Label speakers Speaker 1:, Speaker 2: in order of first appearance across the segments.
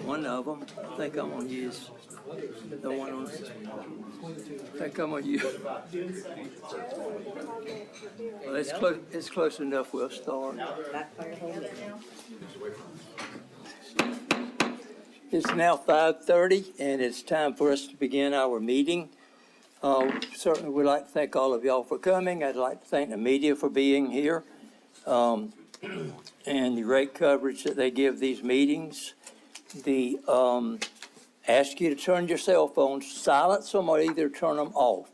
Speaker 1: One of them, I think I'm gonna use the one on, I think I'm gonna use. Well, it's close enough, we'll start. It's now 5:30, and it's time for us to begin our meeting. Certainly would like to thank all of y'all for coming. I'd like to thank the media for being here, and the great coverage that they give these meetings. Ask you to turn your cell phones, silence them, or either turn them off.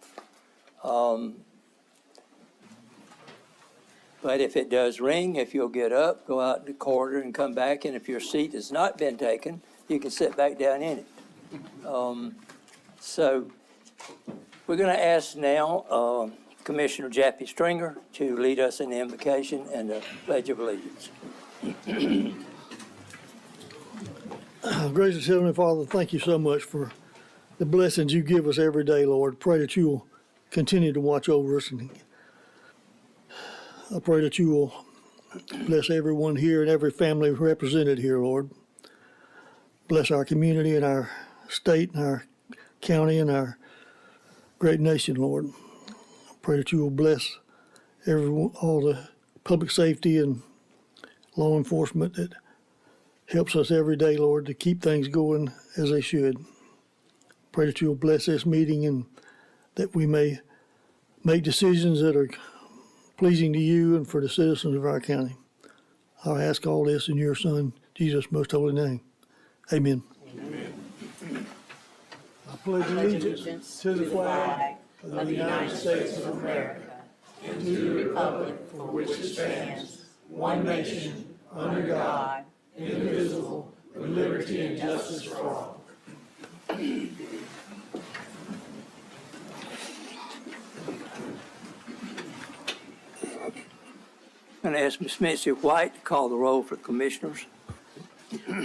Speaker 1: But if it does ring, if you'll get up, go out in the corridor and come back, and if your seat has not been taken, you can sit back down in it. So we're going to ask now Commissioner Jappy Stringer to lead us in the invocation and the Pledge of Allegiance.
Speaker 2: Gracious Heavenly Father, thank you so much for the blessings you give us every day, Lord. Pray that you will continue to watch over us, and I pray that you will bless everyone here and every family represented here, Lord. Bless our community and our state and our county and our great nation, Lord. I pray that you will bless all the public safety and law enforcement that helps us every day, Lord, to keep things going as they should. Pray that you will bless this meeting and that we may make decisions that are pleasing to you and for the citizens of our county. I ask all this in your Son, Jesus' most holy name. Amen. Amen. I pledge allegiance to the flag of the United States of America and to the republic for which it stands, one nation, under God, indivisible, with liberty and justice for all.
Speaker 1: I'm going to ask Ms. Mitzi White to call the roll for commissioners.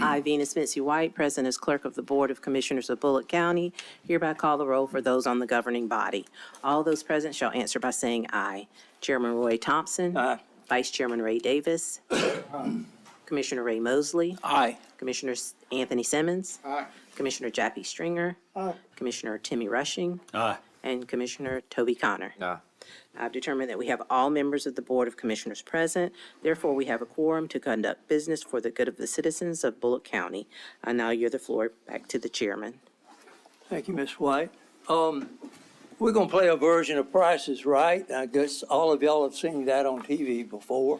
Speaker 3: I, Venus Mitzi White, present as clerk of the Board of Commissioners of Bulloch County, hereby call the roll for those on the governing body. All those present shall answer by saying aye. Chairman Roy Thompson.
Speaker 1: Aye.
Speaker 3: Vice Chairman Ray Davis. Commissioner Ray Mosley.
Speaker 1: Aye.
Speaker 3: Commissioner Anthony Simmons.
Speaker 4: Aye.
Speaker 3: Commissioner Jappy Stringer.
Speaker 2: Aye.
Speaker 3: Commissioner Timmy Rushing.
Speaker 1: Aye.
Speaker 3: And Commissioner Toby Connor.
Speaker 4: Aye.
Speaker 3: I've determined that we have all members of the Board of Commissioners present. Therefore, we have a quorum to conduct business for the good of the citizens of Bulloch County. I now yield the floor back to the chairman.
Speaker 1: Thank you, Ms. White. We're going to play a version of Price is Right. I guess all of y'all have seen that on TV before.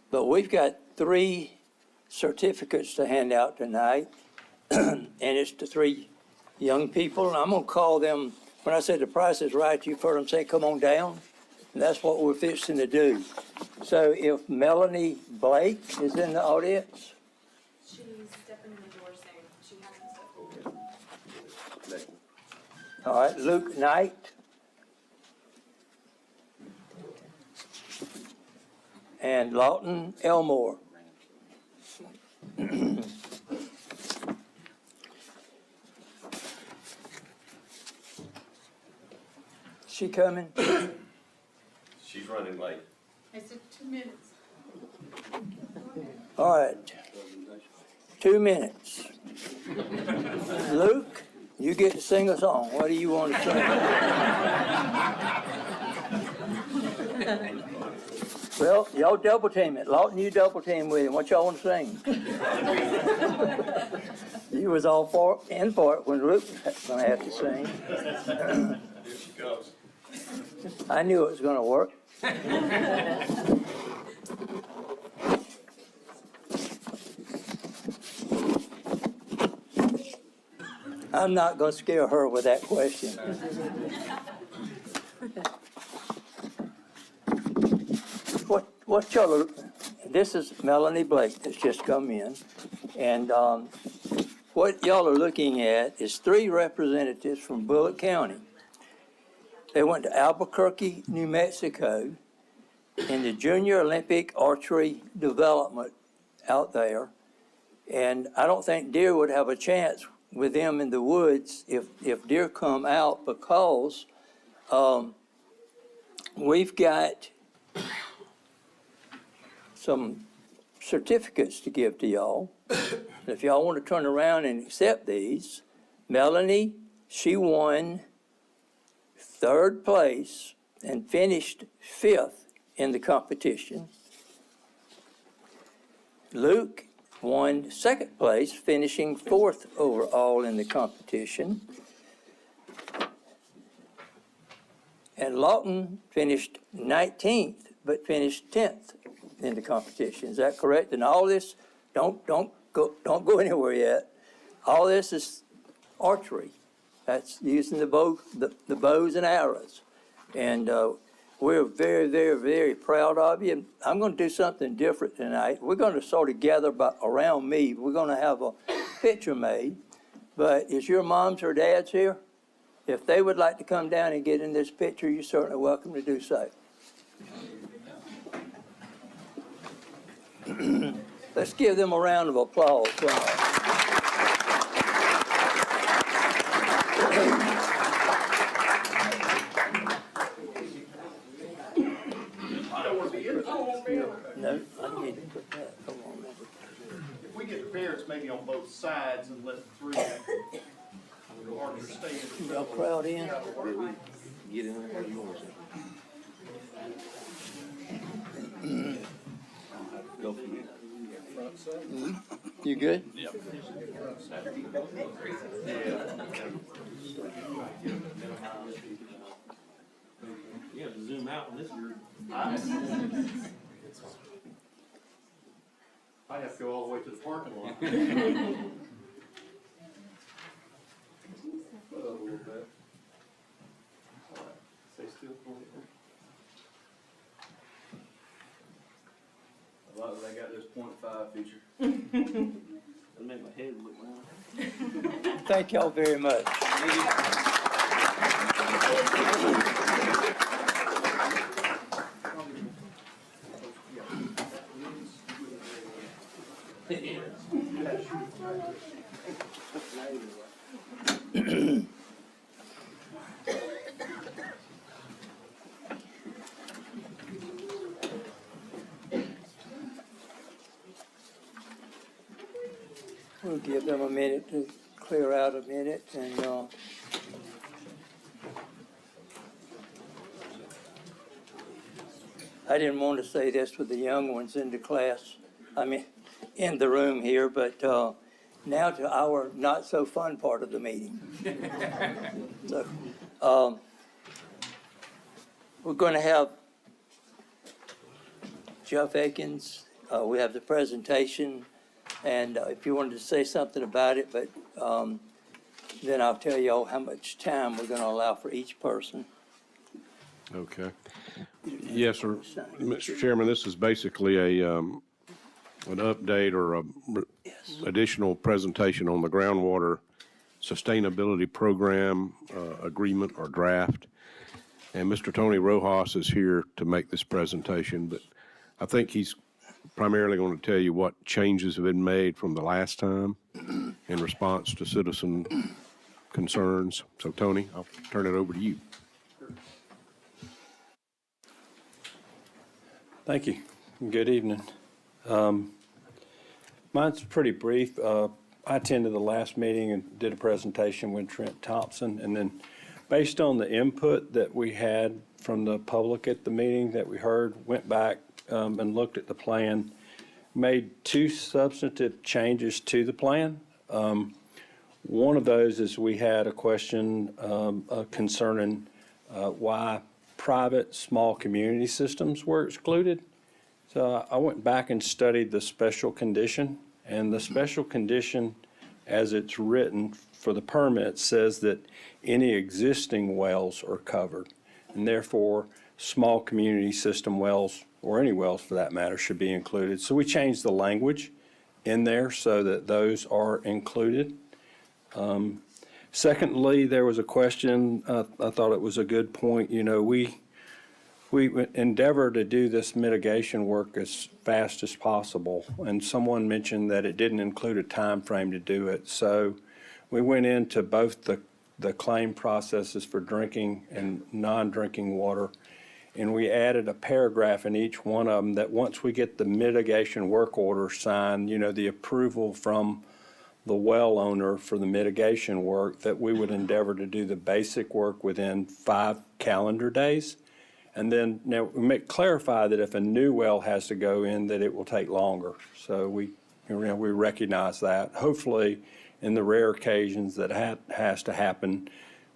Speaker 1: But we've got 3 certificates to hand out tonight. And it's to 3 young people. And I'm going to call them, when I said the Price is Right, you've heard them say, come on down. And that's what we're fixing to do. So if Melanie Blake is in the audience.
Speaker 5: She's stepping in the door saying she hasn't stepped.
Speaker 1: All right, Luke Knight. And Lawton Elmore. She coming?
Speaker 6: She's running late.
Speaker 5: I said 2 minutes.
Speaker 1: All right. 2 minutes. Luke, you get to sing a song. What do you want to sing? Well, y'all double team it. Lawton, you double team with him. What y'all want to sing? You was all in for it when Luke was going to have to sing.
Speaker 6: Here she goes.
Speaker 1: I knew it was going to work. I'm not going to scare her with that question. What y'all are, this is Melanie Blake that's just come in, and what y'all are looking at is 3 representatives from Bulloch County. They went to Albuquerque, New Mexico, in the Junior Olympic Archery Development out there, and I don't think deer would have a chance with them in the woods if deer come out, because we've got some certificates to give to y'all. If y'all want to turn around and accept these, Melanie, she won 3rd place and finished 5th in the competition. Luke won 2nd place, finishing 4th overall in the competition. And Lawton finished 19th, but finished 10th in the competition. Is that correct? And all this, don't go anywhere yet. All this is archery. That's using the bows and arrows. And we're very, very, very proud of you. I'm going to do something different tonight. We're going to sort of gather around me. We're going to have a picture made. But is your moms or dads here? If they would like to come down and get in this picture, you're certainly welcome to do so. Let's give them a round of applause. No, I need to put that. Come on, man.
Speaker 4: If we get the parents maybe on both sides and let the three partners stay in the
Speaker 1: Y'all crowd in.
Speaker 7: Get in there, you want to go for you.
Speaker 1: You good?
Speaker 7: You have to zoom out in this group.
Speaker 4: I have to go all the way to the parking lot.
Speaker 7: A little bit. Stay still for me. I love that I got this 0.5 feature. That'll make my head look round.
Speaker 1: Thank y'all very much. We'll give them a minute to clear out a minute and I didn't want to say this with the young ones in the class, in the room here, but now to our not so fun part of the meeting. So, we're going to have Jeff Akins, we have the presentation, and if you wanted to say something about it, but then I'll tell y'all how much time we're going to allow for each person.
Speaker 8: Okay. Yes, sir. Mr. Chairman, this is basically an update or a additional presentation on the groundwater sustainability program agreement or draft. And Mr. Tony Rojas is here to make this presentation, but I think he's primarily going to tell you what changes have been made from the last time in response to citizen concerns. So, Tony, I'll turn it over to you.
Speaker 9: Thank you. Good evening. Mine's pretty brief. I attended the last meeting and did a presentation with Trent Thompson, and then based on the input that we had from the public at the meeting that we heard, went back and looked at the plan, made two substantive changes to the plan. One of those is we had a question concerning why private small community systems were excluded. So I went back and studied the special condition, and the special condition as it's written for the permit says that any existing wells are covered, and therefore small community system wells, or any wells for that matter, should be included. So we changed the language in there so that those are included. Secondly, there was a question, I thought it was a good point, we endeavor to do this mitigation work as fast as possible, and someone mentioned that it didn't include a time frame to do it. So we went into both the claim processes for drinking and non-drinking water And we added a paragraph in each one of them that once we get the mitigation work order signed, the approval from the well owner for the mitigation work, that we would endeavor to do the basic work within 5 calendar days. And then, now, we clarify that if a new well has to go in, that it will take longer. So we recognize that. Hopefully, in the rare occasions that has to happen,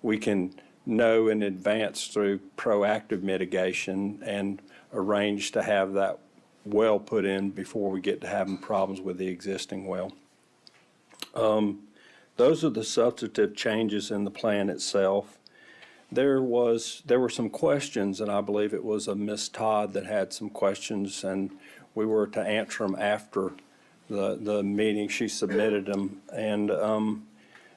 Speaker 9: we can know in advance through proactive mitigation and arrange to have that well put in before we get to having problems with the existing well. Those are the substantive changes in the plan itself. There were some questions, and I believe it was a Miss Todd that had some questions, and we were to answer them after the meeting. She submitted them. And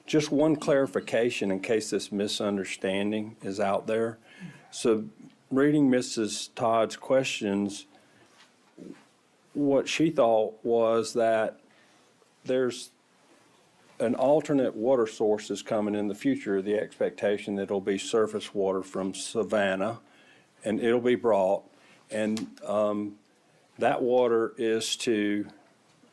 Speaker 9: just one clarification in case this misunderstanding is out there. So reading Mrs. Todd's questions, what she thought was that there's an alternate water source is coming in the future, the expectation that it'll be surface water from Savannah, and it'll be brought, and that water is to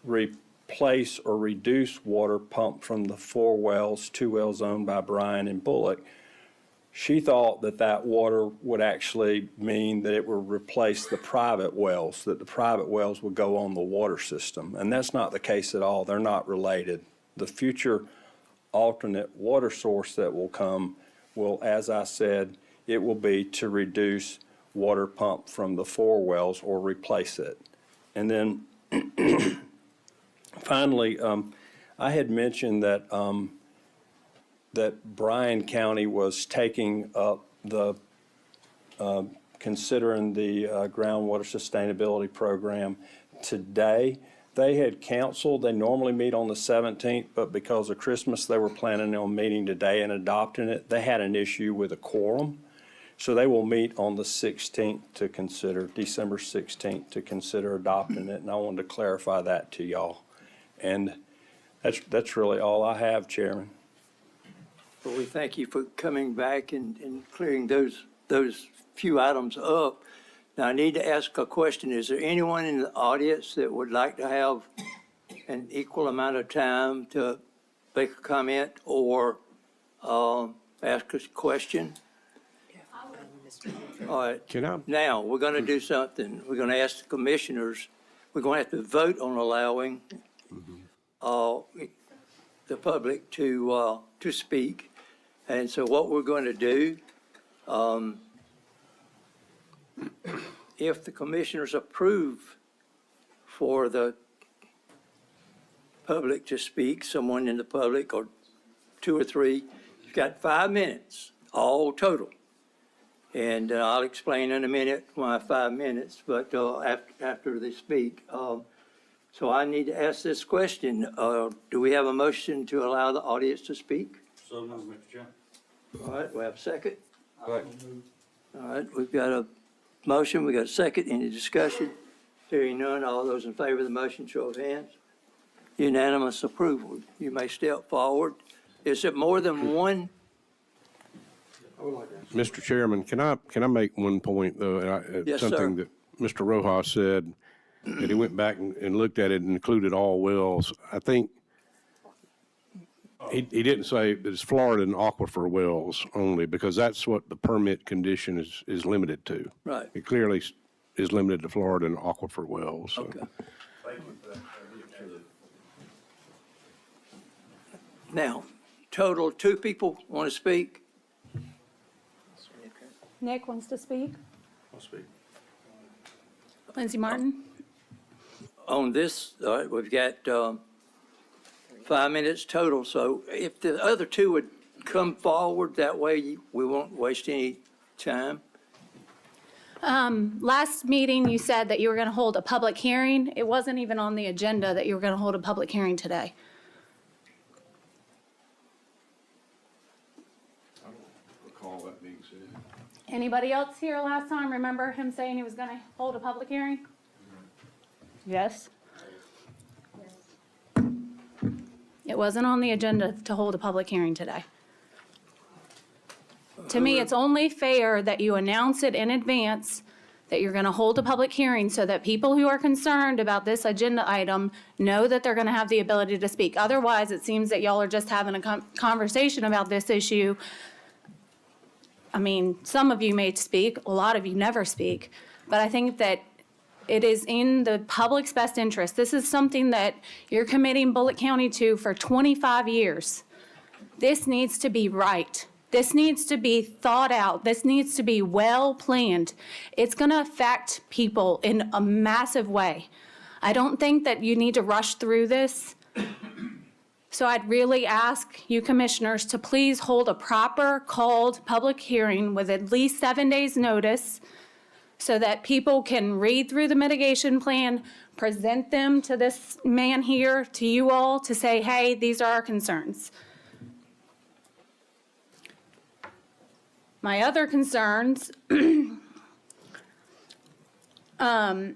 Speaker 9: replace or reduce water pumped from the 4 wells, 2 wells owned by Brian and Bulloch. She thought that that water would actually mean that it would replace the private wells, that the private wells would go on the water system, and that's not the case at all. They're not related. The future alternate water source that will come will, as I said, it will be to reduce water pumped from the 4 wells or replace it. And then finally, I had mentioned that that Bryan County was taking up the considering the groundwater sustainability program today. They had canceled. They normally meet on the 17th, but because of Christmas, they were planning on meeting today and adopting it. They had an issue with a quorum, so they will meet on the 16th to consider, December 16th, to consider adopting it, and I wanted to clarify that to y'all. And that's really all I have, Chairman.
Speaker 1: Well, we thank you for coming back and clearing those few items up. Now, I need to ask a question. Is there anyone in the audience that would like to have an equal amount of time to make a comment or ask a question? All right.
Speaker 8: Can I?
Speaker 1: Now, we're going to do something. We're going to ask the commissioners, we're going to have to vote on allowing the public to speak. And so what we're going to do, if the commissioners approve for the public to speak, someone in the public or 2 or 3, you've got 5 minutes, all total. And I'll explain in a minute why 5 minutes, but after they speak. So I need to ask this question. Do we have a motion to allow the audience to speak?
Speaker 7: So moved, Mr. Chairman.
Speaker 1: All right, we have a second?
Speaker 7: Right.
Speaker 1: All right, we've got a motion, we got a second, any discussion? Hearing none, all those in favor of the motion, show of hands. Unanimous approval. You may step forward. Is it more than one?
Speaker 8: Mr. Chairman, can I make one point, though?
Speaker 1: Yes, sir.
Speaker 8: Something that Mr. Rojas said, that he went back and looked at it and included all wells. I think he didn't say that it's Florida and aquifer wells only, because that's what the permit condition is limited to.
Speaker 1: Right.
Speaker 8: It clearly is limited to Florida and aquifer wells. So.
Speaker 1: Okay.
Speaker 6: Thank you for that.
Speaker 1: Now, total 2 people want to speak?
Speaker 10: Nick wants to speak.
Speaker 6: I'll speak.
Speaker 10: Lindsay Martin.
Speaker 1: On this, all right, we've got 5 minutes total, so if the other 2 would come forward, that way we won't waste any time.
Speaker 10: Last meeting, you said that you were going to hold a public hearing. It wasn't even on the agenda that you were going to hold a public hearing today.
Speaker 8: I don't recall that being said.
Speaker 10: Anybody else here last time remember him saying he was going to hold a public hearing? Yes. It wasn't on the agenda to hold a public hearing today. To me, it's only fair that you announce it in advance, that you're gonna hold a public hearing so that people who are concerned about this agenda item know that they're gonna have the ability to speak. Otherwise, it seems that y'all are just having a conversation about this issue. I mean, some of you may speak, a lot of you never speak, but I think that it is in the public's best interest. This is something that you're committing Bulloch County to for 25 years. This needs to be right. This needs to be thought out. This needs to be well planned. It's going to affect people in a massive way. I don't think that you need to rush through this. So I'd really ask you commissioners to please hold a proper called public hearing with at least 7 days' notice so that people can read through the mitigation plan, present them to this man here, to you all, to say, hey, these are our concerns. My other concerns, I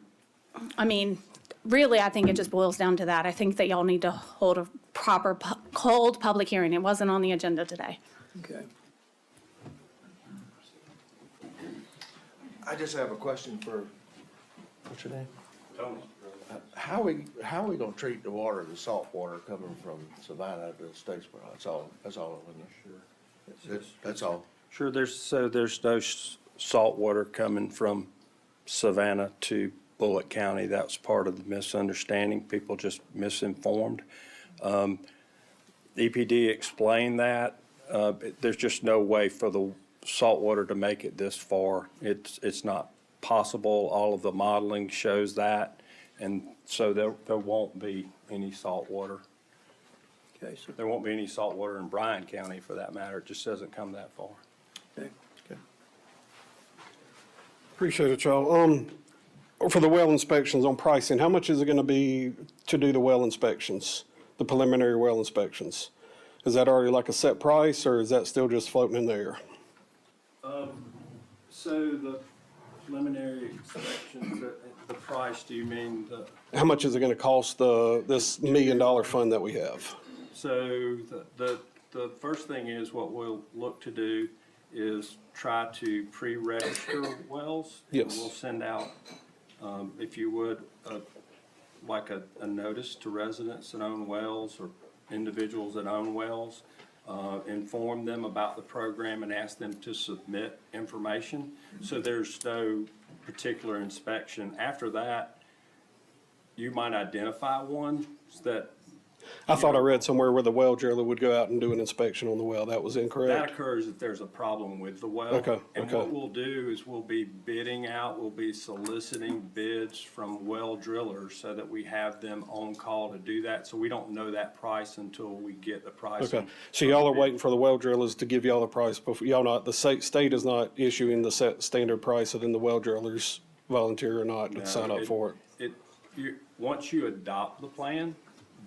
Speaker 10: mean, really, I think it just boils down to that. I think that y'all need to hold a proper cold public hearing. It wasn't on the agenda today.
Speaker 1: Okay.
Speaker 6: I just have a question for, what's your name?
Speaker 7: Tony.
Speaker 6: How we gonna treat the water, the salt water coming from Savannah to Statesboro? That's all I Sure. That's all.
Speaker 9: Sure, there's no salt water coming from Savannah to Bulloch County. That was part of the misunderstanding. People just misinformed. EPD explained that. There's just no way for the salt water to make it this far. It's not possible. All of the modeling shows that. And so there won't be any salt water.
Speaker 1: Okay, so,
Speaker 9: There won't be any salt water in Bryan County for that matter. It just doesn't come that far.
Speaker 1: okay.
Speaker 11: Appreciate it, y'all. For the well inspections on pricing, how much is it gonna be to do the well inspections, the preliminary well inspections? Is that already like a set price, or is that still just floating in the air?
Speaker 9: So the preliminary inspections, the price, do you mean the?
Speaker 11: How much is it gonna cost this $1 million fund that we have?
Speaker 9: So the first thing is what we'll look to do is try to pre-register wells.
Speaker 11: Yes.
Speaker 9: We'll send out, if you would, like a notice to residents that own wells or individuals that own wells, inform them about the program and ask them to submit information. So there's no particular inspection. After that, you might identify one that.
Speaker 11: I thought I read somewhere where the well driller would go out and do an inspection on the well. That was
Speaker 9: That
Speaker 11: incorrect?
Speaker 9: occurs if there's a problem with the well.
Speaker 11: Okay,
Speaker 9: And
Speaker 11: okay.
Speaker 9: what we'll do is we'll be bidding out, we'll be soliciting bids from well drillers so that we have them on call to do that. So we don't know that price until we get the pricing.
Speaker 11: Okay, so y'all are waiting for the well drillers to give y'all the price before, y'all not, the state is not issuing the set standard price, so then the well drillers volunteer or not to sign up for it?
Speaker 9: Once you adopt the plan,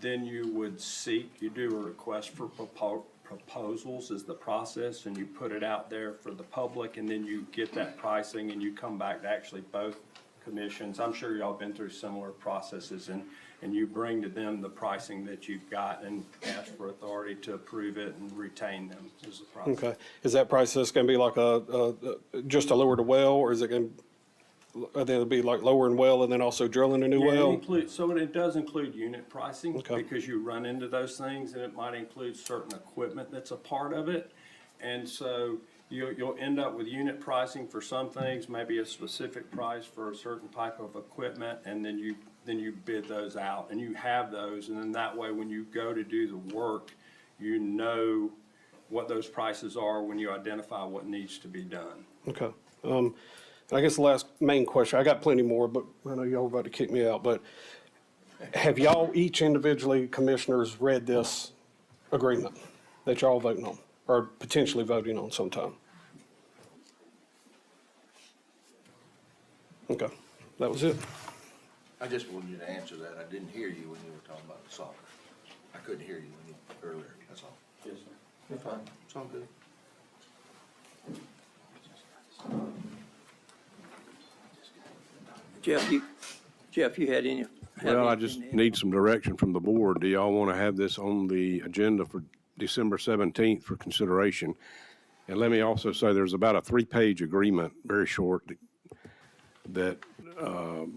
Speaker 9: then you would you do a request for proposals is the process, and you put it out there for the public, and then you get that pricing, and you come back to actually both commissions. I'm sure y'all been through similar processes, and you bring to them the pricing that you've got and ask for authority to approve it and retain them is the process.
Speaker 11: Okay, is that process gonna be like just to lower the well, or is it gonna, there'll be like lowering well and then also drilling a new
Speaker 9: Yeah,
Speaker 11: well?
Speaker 9: so it does include unit pricing,
Speaker 11: Okay.
Speaker 9: because you run into those things, and it might include certain equipment that's a part of it. And so you'll end up with unit pricing for some things, maybe a specific price for a certain type of equipment, and then you bid those out, and you have those, and then that way, when you go to do the work, you know what those prices are when you identify what needs to be done.
Speaker 11: Okay, I guess the last main question, I got plenty more, but I know y'all are about to kick me out, but have y'all each individually, commissioners, read this agreement that y'all voting on, or potentially voting on sometime? Okay, that was it.
Speaker 6: I just wanted you to answer that. I didn't hear you when you were talking about the salt. I couldn't hear you earlier, that's all.
Speaker 9: Yes, sir.
Speaker 6: You're fine, it's all good.
Speaker 1: Jeff, you had any?
Speaker 8: Well, I just need some direction from the board. Do y'all want to have this on the agenda for December 17th for consideration? And let me also say, there's about a 3-page agreement, very short, that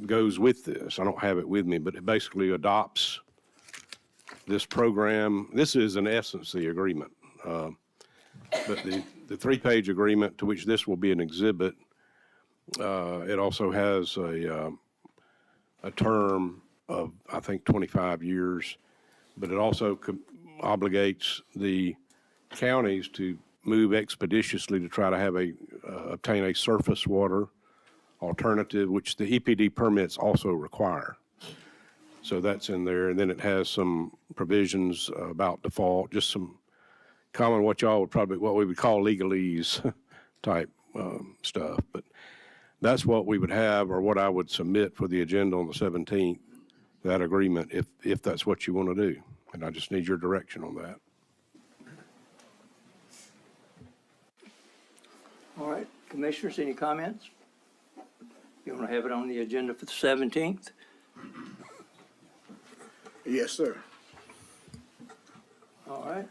Speaker 8: goes with this. I don't have it with me, but it basically adopts this program. This is in essence the agreement. But the 3-page agreement, to which this will be an exhibit, it also has a term of, I think, 25 years, but it also obligates the counties to move expeditiously to try to have obtain a surface water alternative, which the EPD permits also require. So that's in there, and then it has some provisions about default, just some common what we would call legalese type stuff. But that's what we would have, or what I would submit for the agenda on the 17th, that agreement, if that's what you want to do. And I just need your direction on that.
Speaker 1: All right, commissioners, any comments? You want to have it on the agenda for the 17th?
Speaker 6: Yes, sir.
Speaker 1: All right.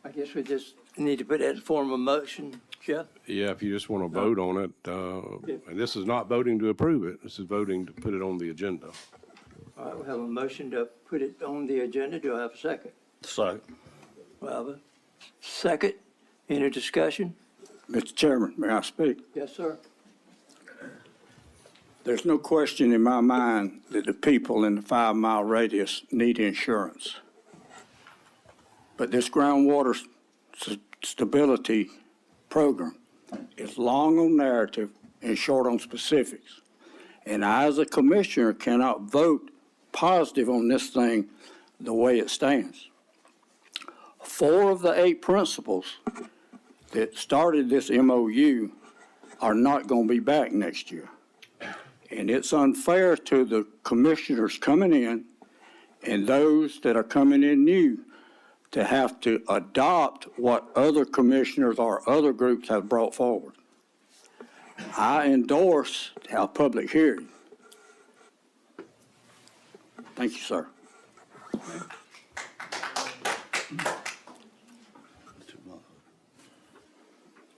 Speaker 1: I guess we just need to put that in form of motion, Jeff?
Speaker 8: Yeah, if you just want to vote on it, and this is not voting to approve it, this is voting to put it on the agenda.
Speaker 1: All right, we have a motion to put it on the agenda. Do I have a second?
Speaker 11: So,
Speaker 1: We have a second. Any discussion?
Speaker 12: Mr. Chairman, may I speak?
Speaker 1: Yes, sir.
Speaker 12: There's no question in my mind that the people in the 5-mile radius need insurance. But this groundwater stability program is long on narrative and short on specifics. And I, as a commissioner, cannot vote positive on this thing the way it stands. 4 of the 8 principals that started this MOU are not going to be back next year. And it's unfair to the commissioners coming in and those that are coming in new to have to adopt what other commissioners or other groups have brought forward. I endorse our public hearing. Thank you, sir.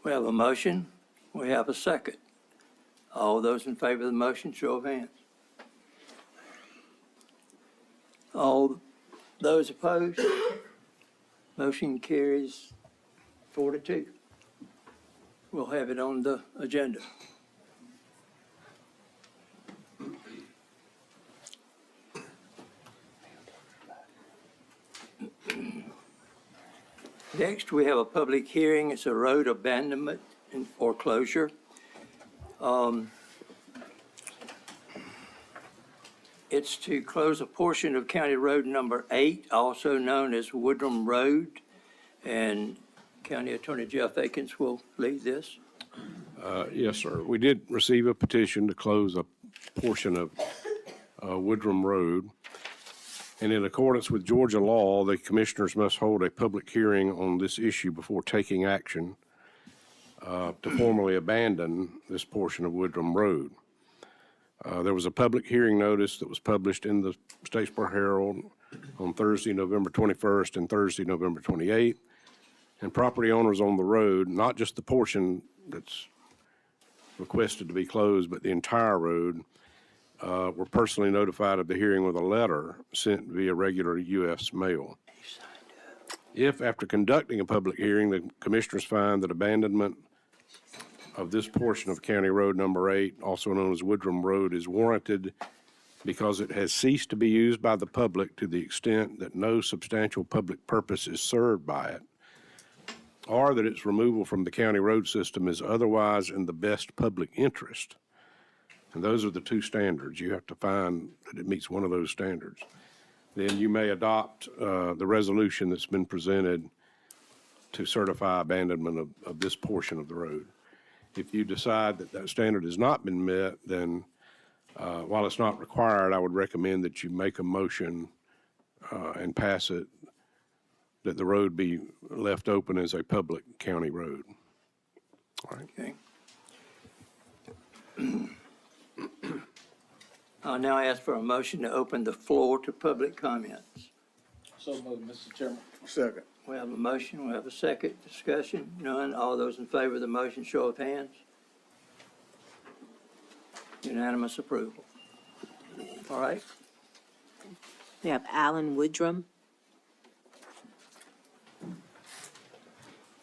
Speaker 1: We have a motion. We have a second. All those in favor of the motion, show of hands. All those opposed? Motion carries 4-2. We'll have it on the agenda. Next, we have a public hearing. It's a road abandonment and foreclosure. It's to close a portion of County Road number 8, also known as Woodrum Road. And County Attorney Jeff Akins will lead this.
Speaker 8: Yes, sir. We did receive a petition to close a portion of Woodrum Road. And in accordance with Georgia law, the commissioners must hold a public hearing on this issue before taking action to formally abandon this portion of Woodrum Road. There was a public hearing notice that was published in the Statesboro Herald on Thursday, November 21st and Thursday, November 28th. And property owners on the road, not just the portion that's requested to be closed, but the entire road, were personally notified of the hearing with a letter sent via regular U.S. mail. If, after conducting a public hearing, the commissioners find that abandonment of this portion of County Road number 8, also known as Woodrum Road, is warranted because it has ceased to be used by the public to the extent that no substantial public purpose is served by it, or that its removal from the county road system is otherwise in the best public interest. And those are the 2 standards. You have to find that it meets one of those standards. Then you may adopt the resolution that's been presented to certify abandonment of this portion of the road. If you decide that that standard has not been met, then while it's not required, I would recommend that you make a motion and pass it, that the road be left open as a public county road. All right.
Speaker 1: Okay. I'll now ask for a motion to open the floor to public comments.
Speaker 7: So moved, Mr. Chairman.
Speaker 6: Second.
Speaker 1: We have a motion, we have a second discussion, none, all those in favor of the motion, show of hands. Unanimous approval. All right,
Speaker 3: We have Alan Woodrum.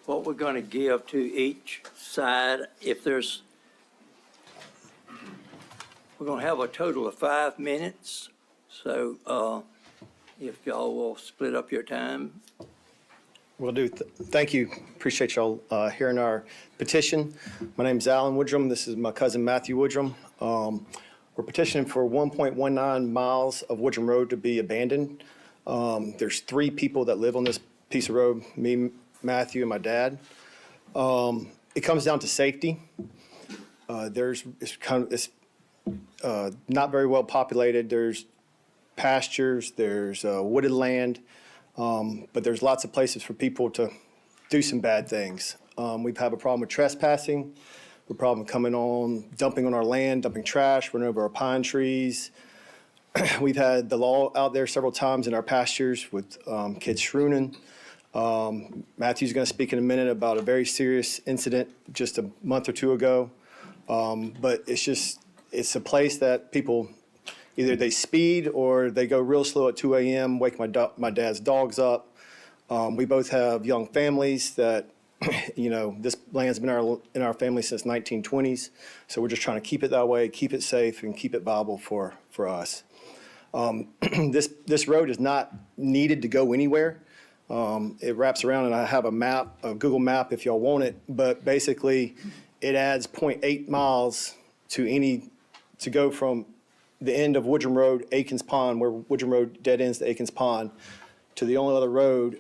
Speaker 1: what we're gonna give to each side, if there's, we're gonna have a total of 5 minutes, so, if y'all will split up your time.
Speaker 13: Will do. Thank you. Appreciate y'all hearing our petition. My name is Alan Woodrum. This is my cousin Matthew Woodrum. We're petitioning for 1.19 miles of Woodrum Road to be abandoned. There's 3 people that live on this piece of road, me, Matthew, and my dad. It comes down to safety. It's not very well populated. There's pastures, there's wooded land, but there's lots of places for people to do some bad things. We've had a problem with trespassing, a problem dumping on our land, dumping trash, running over our pine trees. We've had the law out there several times in our pastures with kids shrooning. Matthew's going to speak in a minute about a very serious incident just a month or 2 ago. But it's a place that people, either they speed or they go real slow at 2 a.m., wake my dad's dogs up. We both have young families that, this land's been in our family since 1920s. So we're just trying to keep it that way, keep it safe, and keep it viable for us. This road is not needed to go anywhere. It wraps around, and I have a Google map if y'all want it, but basically it adds 0.8 miles to go from the end of Woodrum Road, Aikens Pond, where Woodrum Road dead ends to Aikens Pond, to the only other road,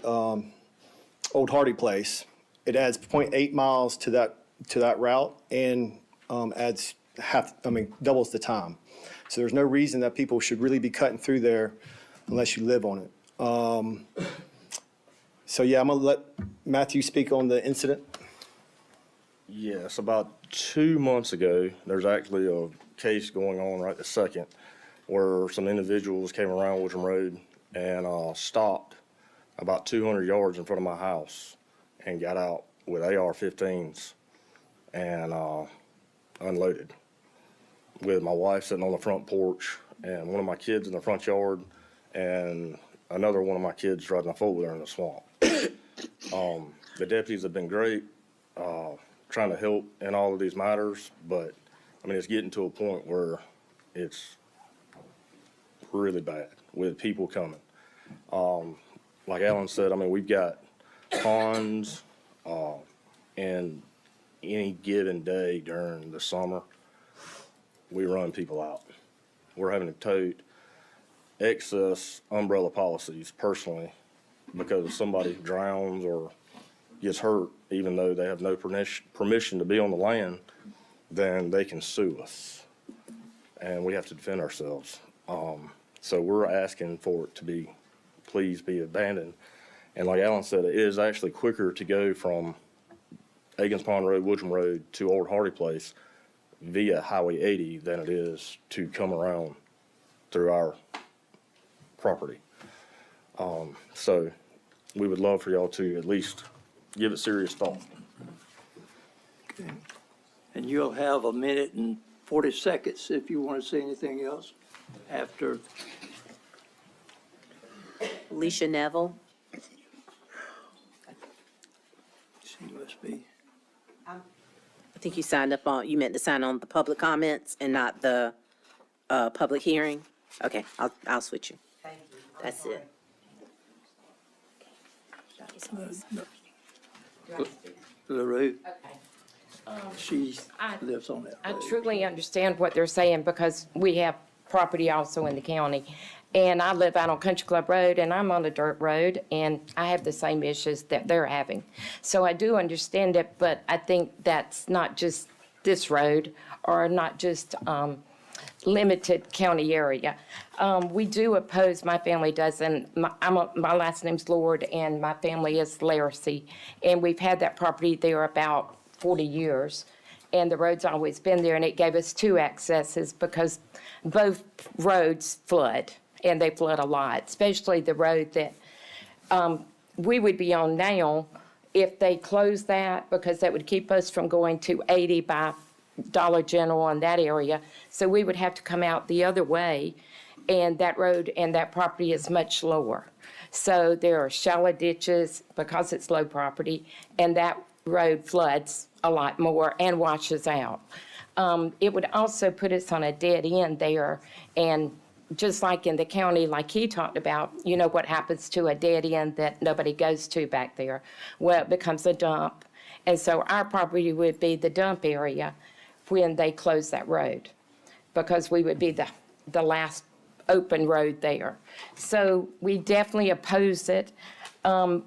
Speaker 13: Old Hardy Place. It adds 0.8 miles to that route and doubles the time. So there's no reason that people should really be cutting through there unless you live on it. So yeah, I'm gonna let Matthew speak on the incident.
Speaker 14: Yes, about 2 months ago, there's actually a case going on right this second where some individuals came around Woodrum Road and stopped about 200 yards in front of my house and got out with AR-15s and unloaded, with my wife sitting on the front porch and one of my kids in the front yard and another one of my kids driving a four-wheeler in the swamp. The deputies have been great, trying to help in all of these matters, but it's getting to a point where it's really bad with people coming. Like Alan said, we've got ponds, and any given day during the summer, we run people out. We're having to tote excess umbrella policies personally because if somebody drowns or gets hurt, even though they have no permission to be on the land, then they can sue us, and we have to defend ourselves. So we're asking for it to please be abandoned. And like Alan said, it is actually quicker to go from Aikens Pond Road, Woodrum Road to Old Hardy Place via Highway 80 than it is to come around through our property. So we would love for y'all to at least give it serious thought.
Speaker 1: Okay. And you'll have 1 minute and 40 seconds if you want to say anything else after.
Speaker 3: Alicia Neville.
Speaker 1: She must be.
Speaker 3: I think you meant to sign on the public comments and not the public hearing. Okay, I'll switch you. Thank you. That's it.
Speaker 1: LaRue,
Speaker 15: Okay.
Speaker 1: she lives on that
Speaker 15: I
Speaker 1: road.
Speaker 15: truly understand what they're saying because we have property also in the county. And I live out on Country Club Road and I'm on a dirt road and I have the same issues that they're having. So I do understand it, but I think that's not just this road or not just limited county area. We do oppose, my family does, and my last name's Lord and my family is Laracy. And we've had that property there about 40 years. And the road's always been there and it gave us 2 accesses because both roads flood and they flood a lot, especially the road that we would be on now if they close that, because that would keep us from going to 80 by Dollar General in that area. So we would have to come out the other way, and that road and that property is much lower. So there are shallow ditches because it's low property, and that road floods a lot more and washes out. It would also put us on a dead end there, and just like in the county, like he talked about, you know what happens to a dead end that nobody goes to back there? Well, it becomes a dump. And so our property would be the dump area when they close that road, because we would be the last open road there. So we definitely oppose it.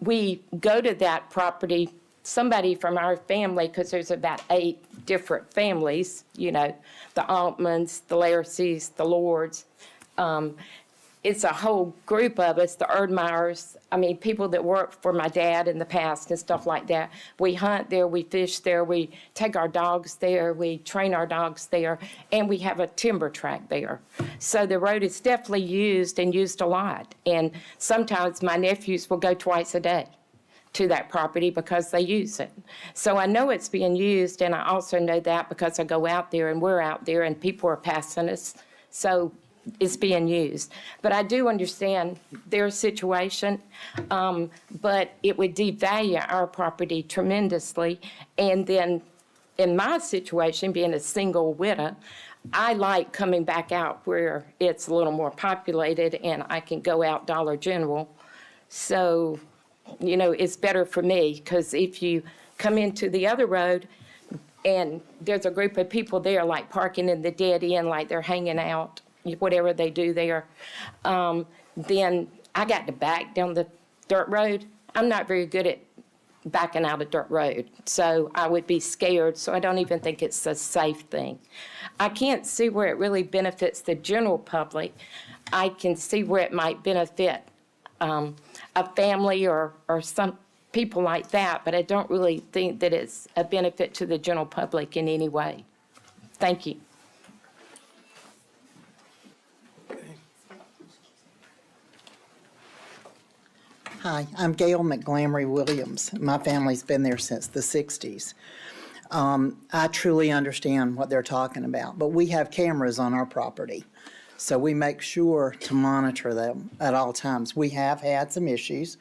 Speaker 15: We go to that property, somebody from our family, because there's about 8 different families, you know, the Altmans, the Lairseys, the Lords. It's a whole group of us, the Erdmeyers, I mean, people that worked for my dad in the past and stuff like that. We hunt there, we fish there, we take our dogs there, we train our dogs there, and we have a timber track there. So the road is definitely used and used a lot. And sometimes my nephews will go twice a day to that property because they use it. So I know it's being used, and I also know that because I go out there and we're out there and people are passing us. So it's being used. But I do understand their situation, but it would devalue our property tremendously. And then in my situation, being a single widow, I like coming back out where it's a little more populated and I can go out Dollar General. So, you know, it's better for me, because if you come into the other road and there's a group of people there like parking in the dead end, like they're hanging out, whatever they do there, then I got to back down the dirt road. I'm not very good at backing out a dirt road, so I would be scared, so I don't even think it's a safe thing. I can't see where it really benefits the general public. I can see where it might benefit a family or some people like that, but I don't really think that it's a benefit to the general public in any way. Thank you.
Speaker 16: Hi, I'm Gail McGlamry Williams. My family's been there since the 60s. I truly understand what they're talking about, but we have cameras on our property, so we make sure to monitor them at all times. We have had some issues,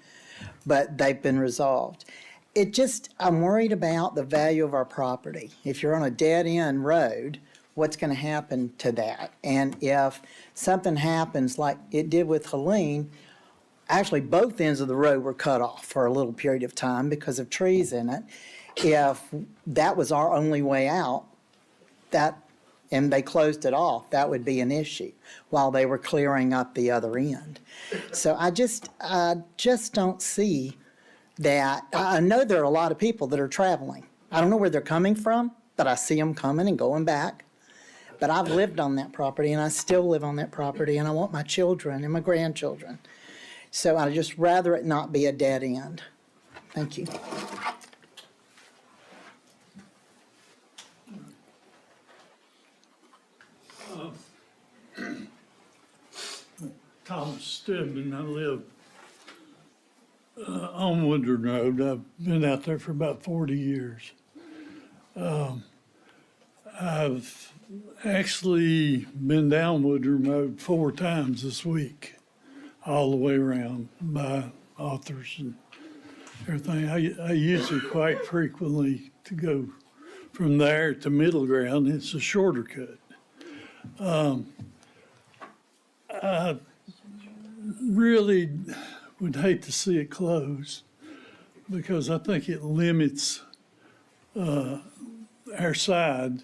Speaker 16: but they've been resolved. I'm worried about the value of our property. If you're on a dead-end road, what's going to happen to that? And if something happens like it did with Helene, actually, both ends of the road were cut off for a little period of time because of trees in it. If that was our only way out, and they closed it off, that would be an issue while they were clearing up the other end. So I just don't see that. I know there are a lot of people that are traveling. I don't know where they're coming from, but I see them coming and going back. But I've lived on that property, and I still live on that property, and I want my children and my grandchildren. So I'd just rather it not be a dead end. Thank you.
Speaker 17: Thomas Stedman, I live on Woodard Road. I've been out there for about 40 years. I've actually been down Woodard Road 4 times this week, all the way around by authors and everything. I use it quite frequently to go from there to Middle Ground. It's a shorter cut. I really would hate to see it close because I think it limits our side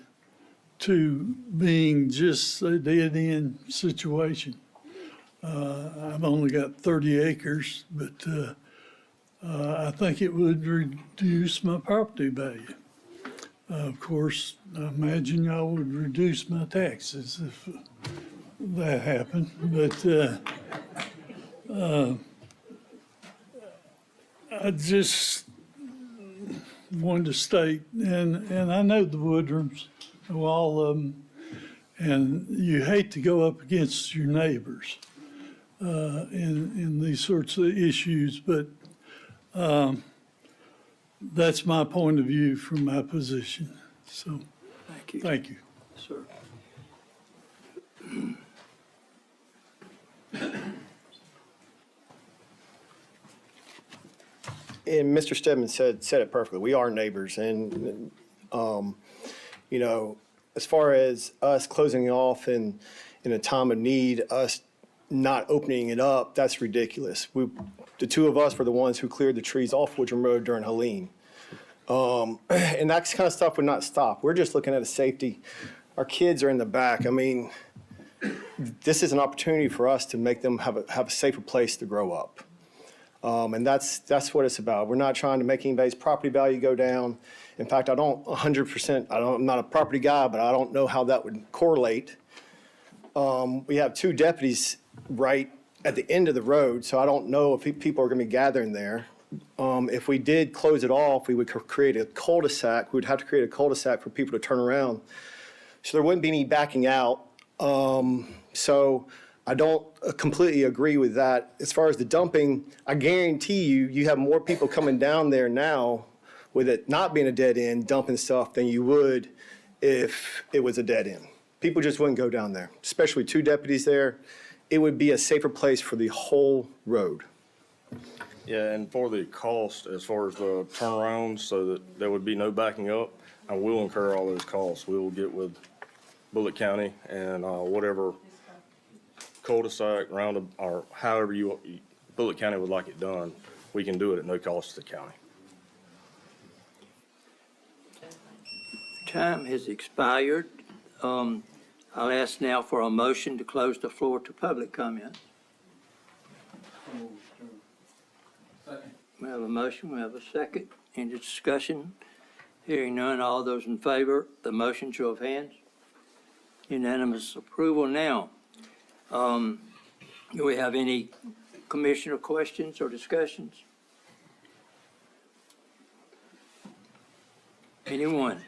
Speaker 17: to being just a dead-end situation. I've only got 30 acres, but I think it would reduce my property value. Of course, I imagine y'all would reduce my taxes if that happened, but I just wanted to state, and I know the Woodrums, know all of them, and you hate to go up against your neighbors in these sorts of issues, but That's my point of view from my position. So,
Speaker 1: Thank you.
Speaker 17: thank you.
Speaker 1: Sir.
Speaker 13: And Mr. Stedman said it perfectly. We are neighbors, and you know, as far as us closing it off in a time of need, us not opening it up, that's ridiculous. The two of us were the ones who cleared the trees off Woodrum Road during Helene. And that kind of stuff would not stop. We're just looking at a safety. Our kids are in the back. I mean, this is an opportunity for us to make them have a safer place to grow up. And that's what it's about. We're not trying to make anybody's property value go down. In fact, I don't 100%, I'm not a property guy, but I don't know how that would correlate. We have two deputies right at the end of the road, so I don't know if people are going to be gathering there. If we did close it off, we would create a cul-de-sac. We would have to create a cul-de-sac for people to turn around. So there wouldn't be any backing out. So I don't completely agree with that. As far as the dumping, I guarantee you have more people coming down there now with it not being a dead end, dumping stuff, than you would if it was a dead end. People just wouldn't go down there, especially two deputies there. It would be a safer place for the whole road.
Speaker 14: Yeah, and for the cost, as far as the turnarounds, so that there would be no backing up, I will incur all those costs. We will get with Bulloch County and whatever cul-de-sac, round, or however Bulloch County would like it done, we can do it at no cost to the county.
Speaker 1: Time has expired. I'll ask now for a motion to close the floor to public comment. We have a motion, we have a second. Any discussion? Hearing none, all those in favor, the motion, show of hands. Unanimous approval now. Do we have any commissioner questions or discussions? Anyone?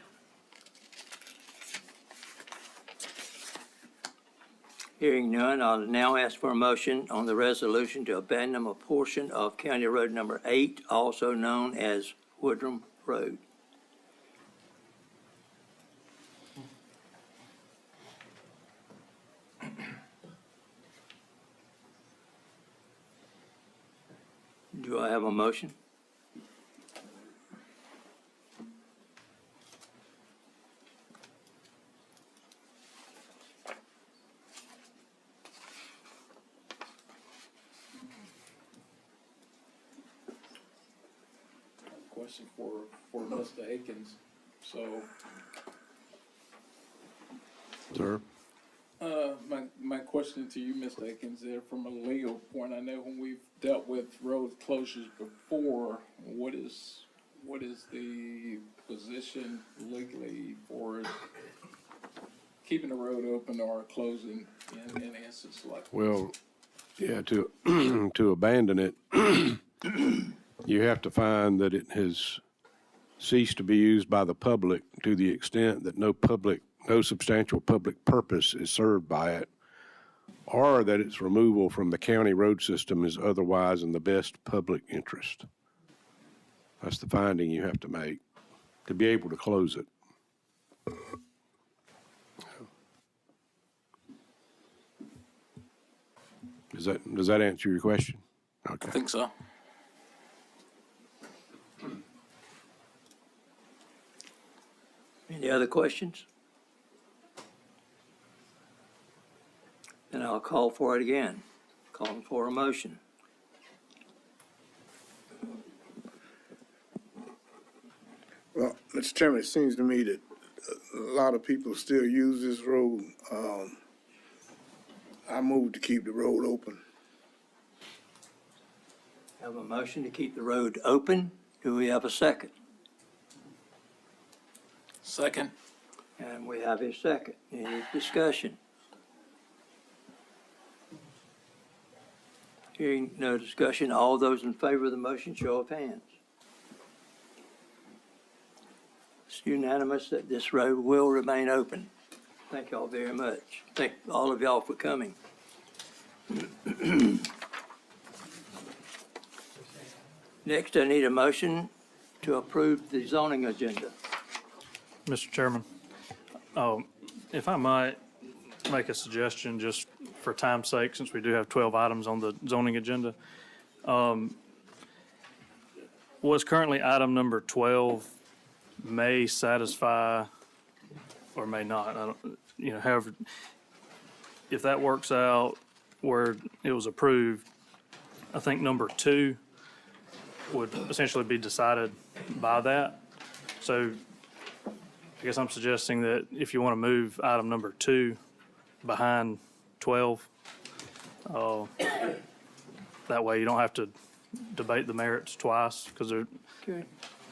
Speaker 1: Hearing none, I'll now ask for a motion on the resolution to abandon a portion of County Road number 8, also known as Woodrum Road. Do I have a motion?
Speaker 18: Question for Mr. Akins. So,
Speaker 8: Sir?
Speaker 18: my question to you, Mr. Akins, there from a legal point, I know when we've dealt with road closures before, what is the position legally for keeping the road open or closing in instances like this?
Speaker 8: Well, yeah, to abandon it, you have to find that it has ceased to be used by the public to the extent that no substantial public purpose is served by it, or that its removal from the county road system is otherwise in the best public interest. That's the finding you have to make to be able to close it. Does that answer your question? Okay.
Speaker 18: I think so.
Speaker 1: Any other questions? Then I'll call for it again. Calling for a motion.
Speaker 19: Well, Mr. Chairman, it seems to me that a lot of people still use this road. I move to keep the road open.
Speaker 1: Have a motion to keep the road open. Do we have a second?
Speaker 18: Second.
Speaker 1: And we have a second. Any discussion? Hearing no discussion, all those in favor of the motion, show of hands. It's unanimous that this road will remain open. Thank y'all very much. Thank all of y'all for coming. Next, I need a motion to approve the zoning agenda.
Speaker 20: Mr. Chairman, if I might make a suggestion, just for time's sake, since we do have 12 items on the zoning agenda. What's currently item number 12 may satisfy or may not. I don't, however, if that works out where it was approved, I think number 2 would essentially be decided by that. So I guess I'm suggesting that if you want to move item number 2 behind 12, that way you don't have to debate the merits twice, because they're.
Speaker 1: Okay.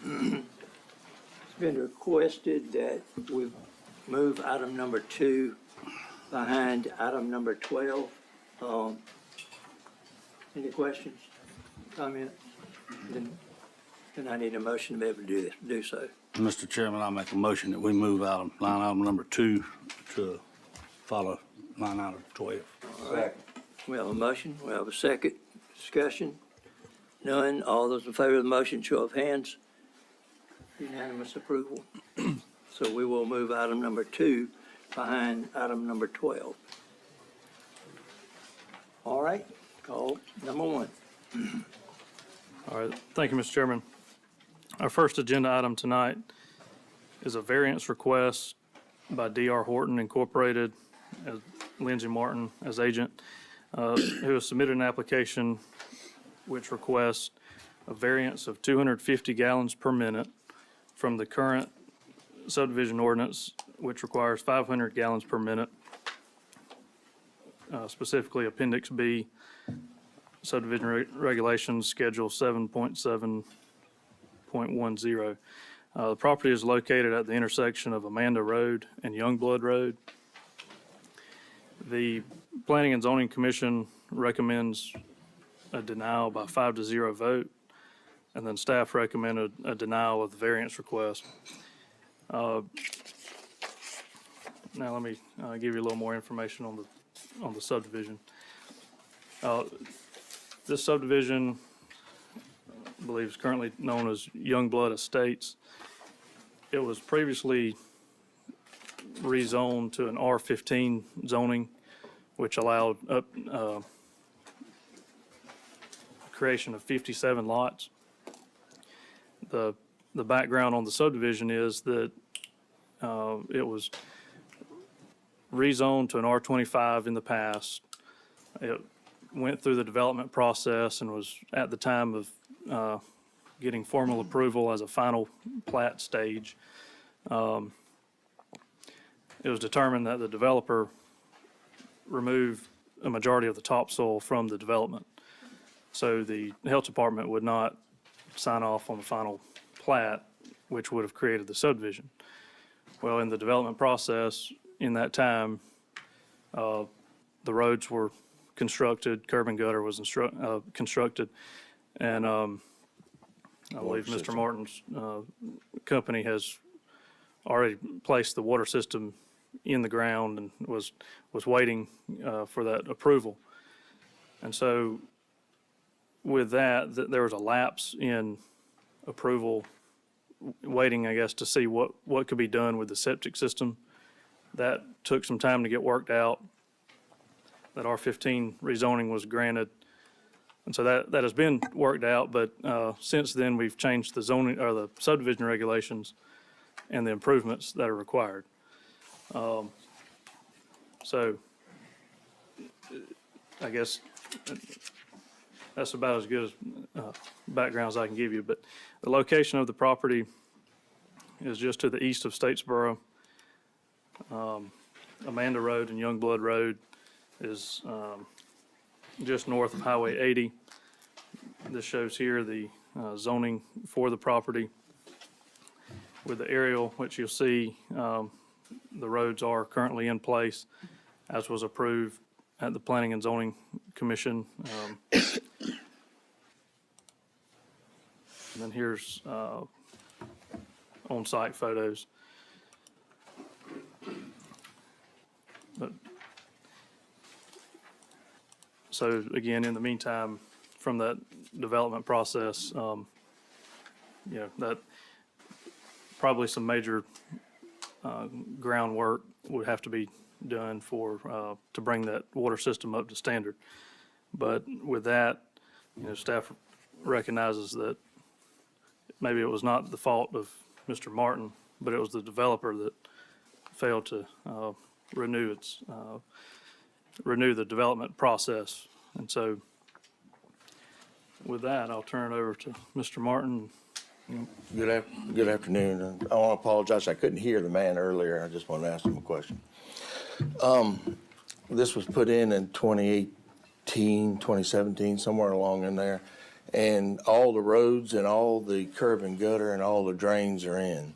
Speaker 1: It's been requested that we move item number 2 behind item number 12. Any questions, comments? Then I need a motion to be able to do so.
Speaker 21: Mr. Chairman, I make a motion that we move line item number 2 to follow line item 12.
Speaker 1: All right. We have a motion, we have a second. Discussion? None. All those in favor of the motion, show of hands. Unanimous approval. So we will move item number 2 behind item number 12. All right, call number 1.
Speaker 20: All right, thank you, Mr. Chairman. Our first agenda item tonight is a variance request by D.R. Horton Incorporated, as Lindsey Martin as agent, who has submitted an application which requests a variance of 250 gallons per minute from the current subdivision ordinance, which requires 500 gallons per minute, specifically Appendix B, subdivision regulations, Schedule 7.7.10. The property is located at the intersection of Amanda Road and Youngblood Road. The Planning and Zoning Commission recommends a denial by 5-0 vote, and then staff recommended a denial of the variance request. Now let me give you a little more information on the subdivision. This subdivision, I believe, is currently known as Youngblood Estates. It was previously rezoned to an R15 zoning, which allowed creation of 57 lots. The background on the subdivision is that it was rezoned to an R25 in the past. It went through the development process and was at the time of getting formal approval as a final plat stage. It was determined that the developer remove a majority of the topsoil from the development. So the health department would not sign off on the final plat, which would have created the subdivision. Well, in the development process, in that time, the roads were constructed, curb and gutter was constructed, and I believe Mr. Martin's company has already placed the water system in the ground and was waiting for that approval. And so with that, there was a lapse in approval, waiting, I guess, to see what could be done with the septic system. That took some time to get worked out. That R15 rezoning was granted. And so that has been worked out, but since then, we've changed the zoning, or the subdivision regulations and the improvements that are required. So I guess that's about as good as background as I can give you. But the location of the property is just to the east of Statesboro. Amanda Road and Youngblood Road is just north of Highway 80. This shows here the zoning for the property with the aerial, which you'll see the roads are currently in place, as was approved at the Planning and Zoning Commission. And then here's on-site photos. But, so again, in the meantime, from that development process, that probably some major groundwork would have to be done to bring that water system up to standard. But with that, staff recognizes that maybe it was not the fault of Mr. Martin, but it was the developer that failed to renew the development process. And so with that, I'll turn it over to Mr. Martin.
Speaker 6: Good afternoon. I want to apologize. I couldn't hear the man earlier. I just wanted to ask him a question. This was put in 2018, 2017, somewhere along in there. And all the roads and all the curb and gutter and all the drains are in.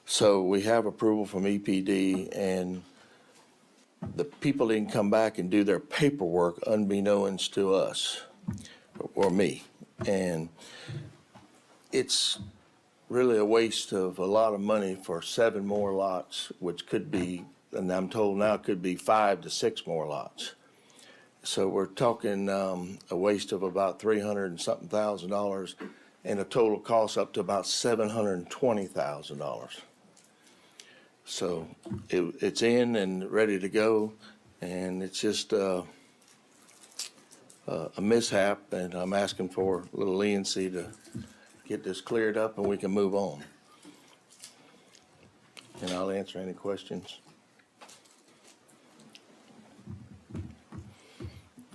Speaker 6: So we have approval from EPD, and the people didn't come back and do their paperwork unbeknownst to us or me. And it's really a waste of a lot of money for 7 more lots, which could be, and I'm told now, could be 5 to 6 more lots. So we're talking a waste of about $300 and something thousand, and a total cost up to about $720,000. So it's in and ready to go, and it's just a mishap, and I'm asking for a little leniency to get this cleared up and we can move on. And I'll answer any questions.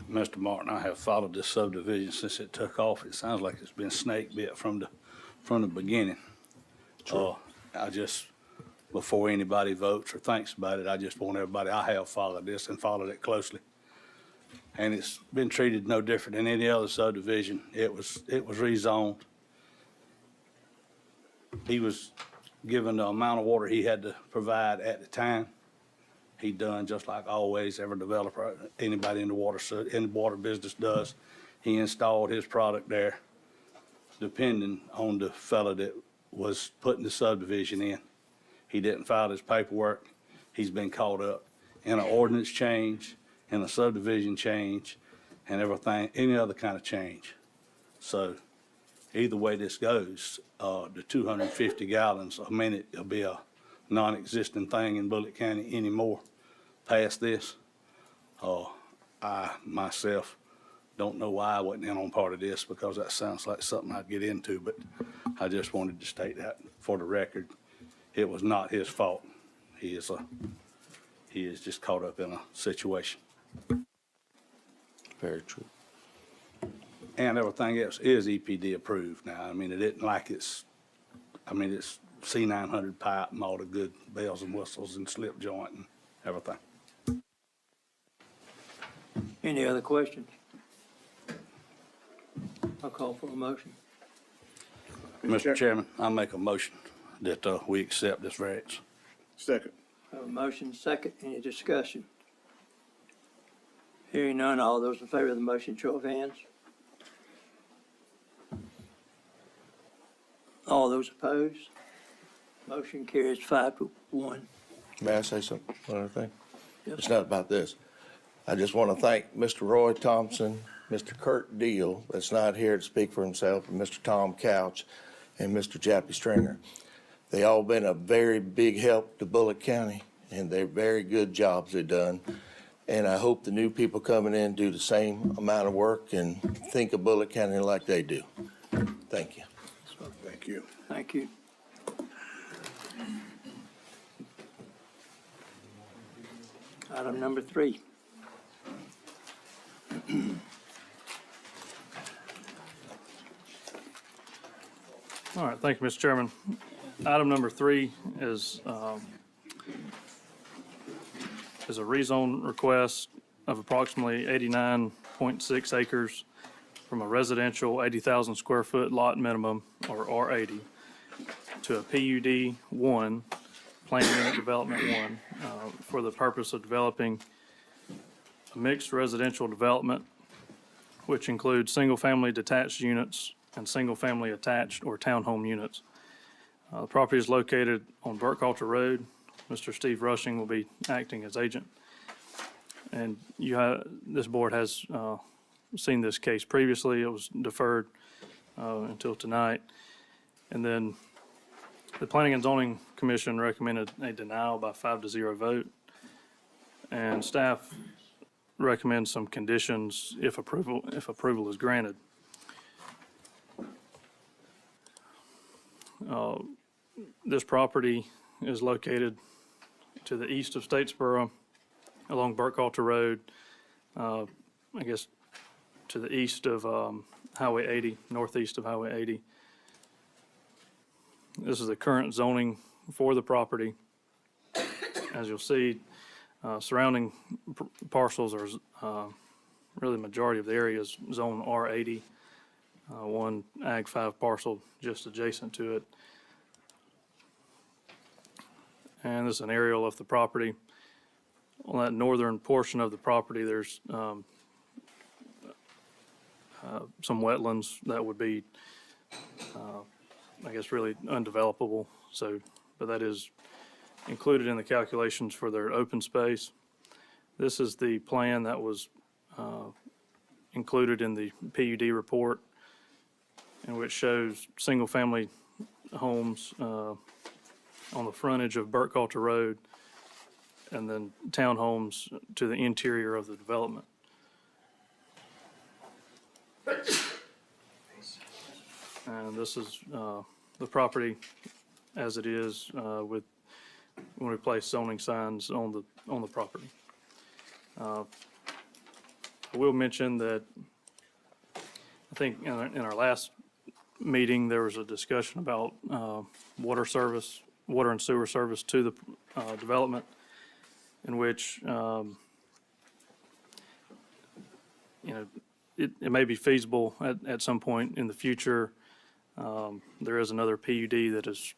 Speaker 21: Mr. Martin, I have followed this subdivision since it took off. It sounds like it's been snake bit from the beginning. I just, before anybody votes or thinks about it, I just want everybody, I have followed this and followed it closely. And it's been treated no different than any other subdivision. It was rezoned. He was given the amount of water he had to provide at the time. He done just like always, every developer, anybody in the water business does. He installed his product there, depending on the fella that was putting the subdivision in. He didn't file his paperwork. He's been caught up in an ordinance change, in a subdivision change, and everything, any other kind of change. So either way this goes, the 250 gallons a minute will be a non-existent thing in Bulloch County anymore. Past this, I myself don't know why I wasn't in on part of this, because that sounds like something I'd get into, but I just wanted to state that for the record. It was not his fault. He is just caught up in a situation.
Speaker 6: Very true.
Speaker 21: And everything else is EPD approved now. I mean, it isn't like it's C900 pipe and all the good bells and whistles and slip joint and everything.
Speaker 1: Any other questions? I'll call for a motion.
Speaker 21: Mr. Chairman, I make a motion that we accept this variance.
Speaker 19: Second.
Speaker 1: Have a motion, second. Any discussion? Hearing none, all those in favor of the motion, show of hands. All those opposed? Motion carries 5-1.
Speaker 6: May I say something, one other thing?
Speaker 1: Yes.
Speaker 6: It's not about this. I just want to thank Mr. Roy Thompson, Mr. Kurt Deal, that's not here to speak for himself, and Mr. Tom Couch, and Mr. Jappy Stringer. They all been a very big help to Bulloch County, and they're very good jobs they've done. And I hope the new people coming in do the same amount of work and think of Bulloch County like they do. Thank you.
Speaker 19: Thank you.
Speaker 1: Thank you. Item number 3.
Speaker 20: All right, thank you, Mr. Chairman. Item number 3 is a rezone request of approximately 89.6 acres from a residential 80,000 square foot lot minimum, or R80, to a PUD 1, Planned Unit Development 1, for the purpose of developing a mixed residential development, which includes single-family detached units and single-family attached or townhome units. The property is located on Burkhalter Road. Mr. Steve Rushing will be acting as agent. And this board has seen this case previously. It was deferred until tonight. And then the Planning and Zoning Commission recommended a denial by 5-0 vote. And staff recommends some conditions if approval is granted. This property is located to the east of Statesboro along Burkhalter Road, I guess to the east of Highway 80, northeast of Highway 80. This is the current zoning for the property. As you'll see, surrounding parcels are really the majority of the area is zone R80, one Ag 5 parcel just adjacent to it. And this is an aerial of the property. On that northern portion of the property, there's some wetlands that would be, I guess, really undevelopable. So, but that is included in the calculations for their open space. This is the plan that was included in the PUD report, in which shows single-family homes on the frontage of Burkhalter Road, and then townhomes to the interior of the development. And this is the property as it is with when we place zoning signs on the property. I will mention that I think in our last meeting there was a discussion about water and sewer service to the development, in which it may be feasible at some point in the future. There is another PUD that is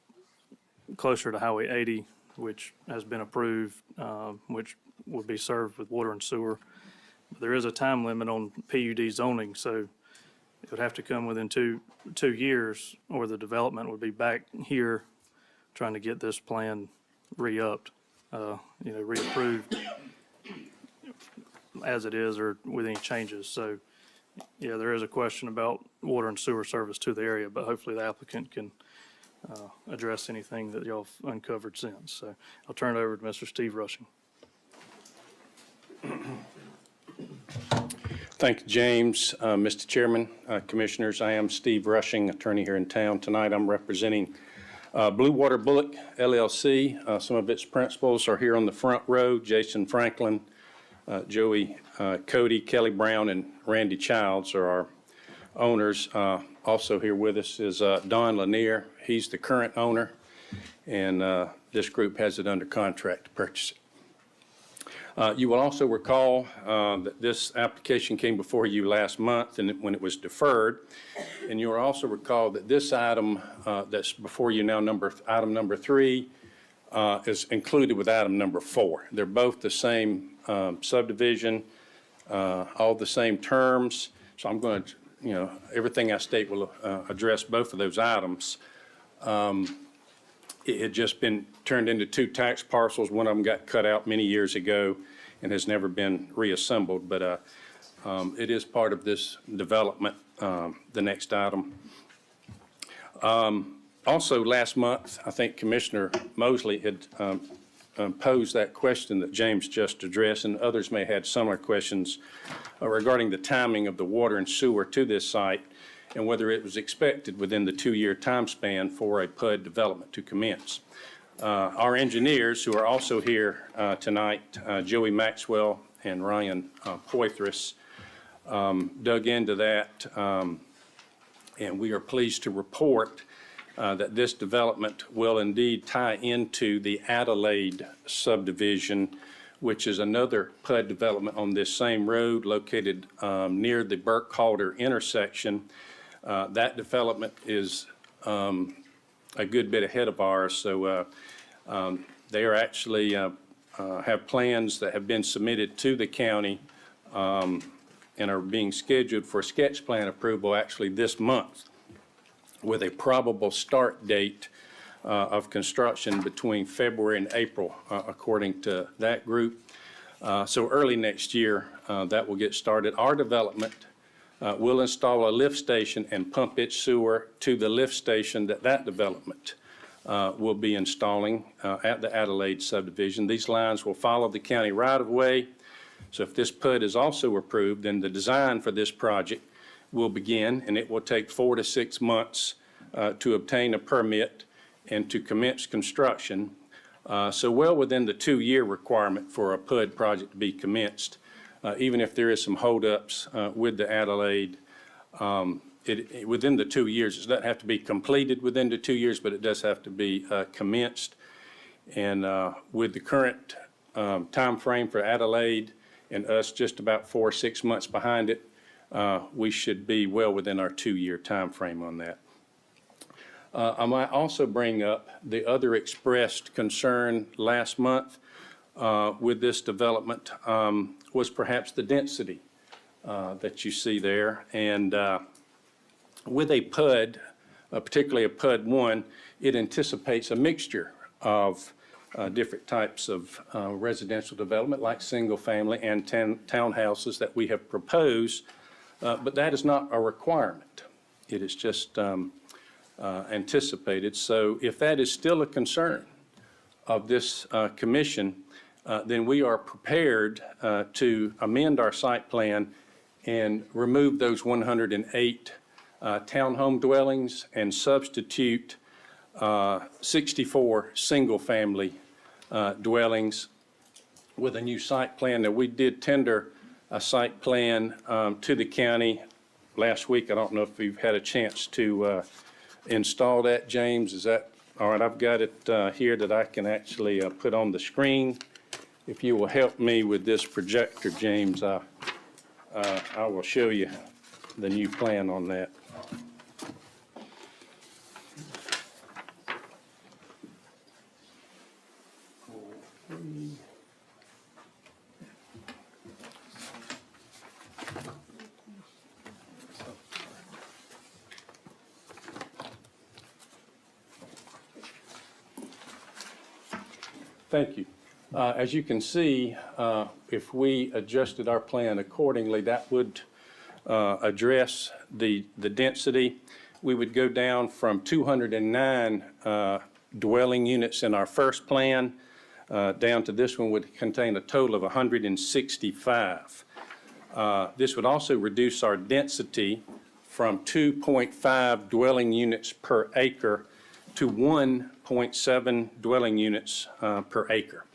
Speaker 20: closer to Highway 80, which has been approved, which would be served with water and sewer. There is a time limit on PUD zoning, so it would have to come within two years, or the development would be back here trying to get this plan re-upped, reapproved as it is or with any changes. So, yeah, there is a question about water and sewer service to the area, but hopefully the applicant can address anything that y'all have uncovered since. So I'll turn it over to Mr. Steve Rushing.
Speaker 2: Thank you, James. Mr. Chairman, Commissioners, I am Steve Rushing, attorney here in town. Tonight I'm representing Blue Water Bulloch, LLC. Some of its principals are here on the front row: Jason Franklin, Joey Cody, Kelly Brown, and Randy Childs are our owners. Also here with us is Don Lanier. He's the current owner, and this group has it under contract to purchase it. You will also recall that this application came before you last month and when it was deferred. And you will also recall that this item that's before you now, item number 3, is included with item number 4. They're both the same subdivision, all the same terms. So I'm going to, everything I state will address both of those items. It had just been turned into 2 tax parcels. One of them got cut out many years ago and has never been reassembled, but it is part of this development, the next item. Also, last month, I think Commissioner Mosley had posed that question that James just addressed, and others may have had similar questions regarding the timing of the water and sewer to this site and whether it was expected within the 2-year time span for a PUD development to commence. Our engineers, who are also here tonight, Joey Maxwell and Ryan Poitras, dug into that, and we are pleased to report that this development will indeed tie into the Adelaide subdivision, which is another PUD development on this same road located near the Burkhalter intersection. That development is a good bit ahead of ours, so they are actually have plans that have been submitted to the county and are being scheduled for sketch plan approval actually this month, with a probable start date of construction between February and April, according to that group. So early next year, that will get started. Our development will install a lift station and pump its sewer to the lift station that development will be installing at the Adelaide subdivision. These lines will follow the county right-of-way. So if this PUD is also approved, then the design for this project will begin, and it will take 4 to 6 months to obtain a permit and to commence construction. So well within the 2-year requirement for a PUD project to be commenced, even if there is some holdups with the Adelaide. Within the 2 years, it doesn't have to be completed within the 2 years, but it does have to be commenced. And with the current time frame for Adelaide and us just about 4 or 6 months behind it, we should be well within our 2-year time frame on that. I might also bring up the other expressed concern last month with this development was perhaps the density that you see there. And with a PUD, particularly a PUD 1, it anticipates a mixture of different types of residential development like single family and townhouses that we have proposed, but that is not a requirement. It is just anticipated. So if that is still a concern of this commission, then we are prepared to amend our site plan and remove those 108 townhome dwellings and substitute 64 single-family dwellings with a new site plan. Now, we did tender a site plan to the county last week. I don't know if you've had a chance to install that, James. Is that all right? I've got it here that I can actually put on the screen. If you will help me with this projector, James, I will show you the new plan on that. Thank you. As you can see, if we adjusted our plan accordingly, that would address the density. We would go down from 209 dwelling units in our first plan down to this one would contain a total of 165. This would also reduce our density from 2.5 dwelling units per acre to 1.7 dwelling units per acre.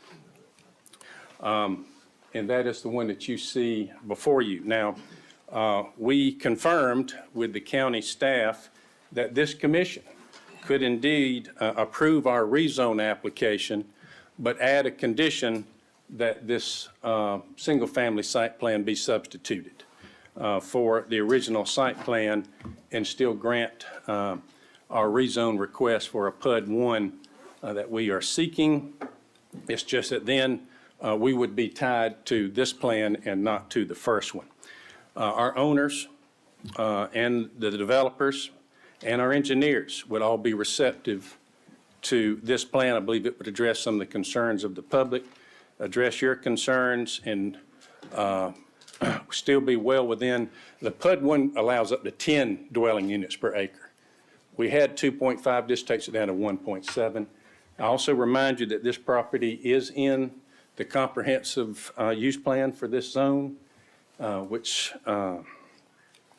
Speaker 2: And that is the one that you see before you. Now, we confirmed with the county staff that this commission could indeed approve our rezone application, but add a condition that this single-family site plan be substituted for the original site plan and still grant our rezone request for a PUD 1 that we are seeking. It's just that then we would be tied to this plan and not to the first one. Our owners and the developers and our engineers would all be receptive to this plan. I believe it would address some of the concerns of the public, address your concerns, and still be well within. The PUD 1 allows up to 10 dwelling units per acre. We had 2.5, this takes it down to 1.7. I also remind you that this property is in the comprehensive use plan for this zone, which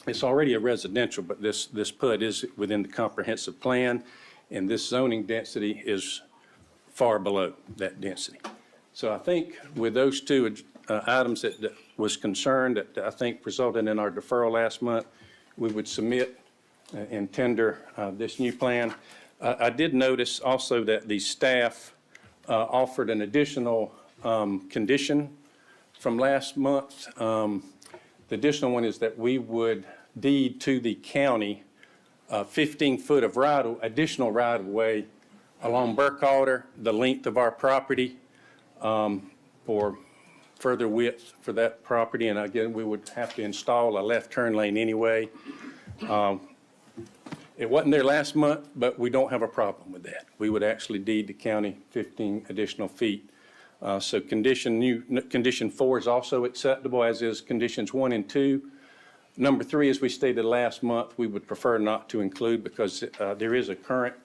Speaker 2: it's already a residential, but this PUD is within the comprehensive plan, and this zoning density is far below that density. So I think with those two items that was concerned, that I think resulted in our deferral last month, we would submit and tender this new plan. I did notice also that the staff offered an additional condition from last month. The additional one is that we would deed to the county 15 foot of additional right-of-way along Burkhalter, the length of our property, for further width for that property. And again, we would have to install a left turn lane anyway. It wasn't there last month, but we don't have a problem with that. We would actually deed the county 15 additional feet. So condition 4 is also acceptable, as is conditions 1 and 2. Number 3, as we stated last month, we would prefer not to include because there is a current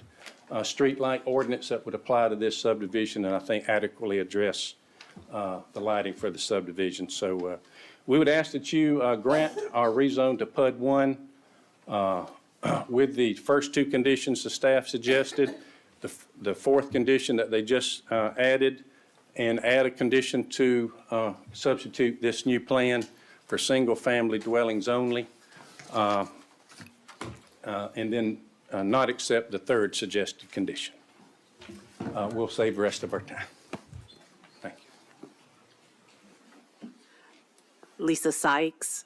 Speaker 2: street light ordinance that would apply to this subdivision and I think adequately address the lighting for the subdivision. So we would ask that you grant our rezone to PUD 1 with the first 2 conditions the staff suggested, the 4th condition that they just added, and add a condition to substitute this new plan for single-family dwellings only, and then not accept the 3rd suggested condition. We'll save the rest of our time. Thank you.
Speaker 3: Lisa Sykes.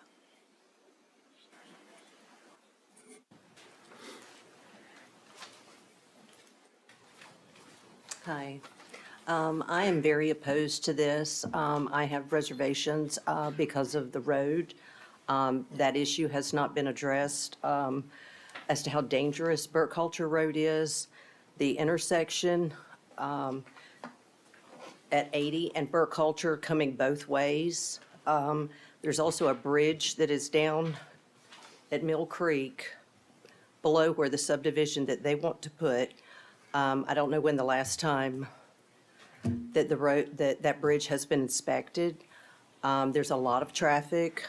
Speaker 5: Hi. I am very opposed to this. I have reservations because of the road. That issue has not been addressed as to how dangerous Burkhalter Road is. The intersection at 80 and Burkhalter coming both ways. There's also a bridge that is down at Mill Creek below where the subdivision that they want to put. I don't know when the last time that the road, that bridge has been inspected. There's a lot of traffic.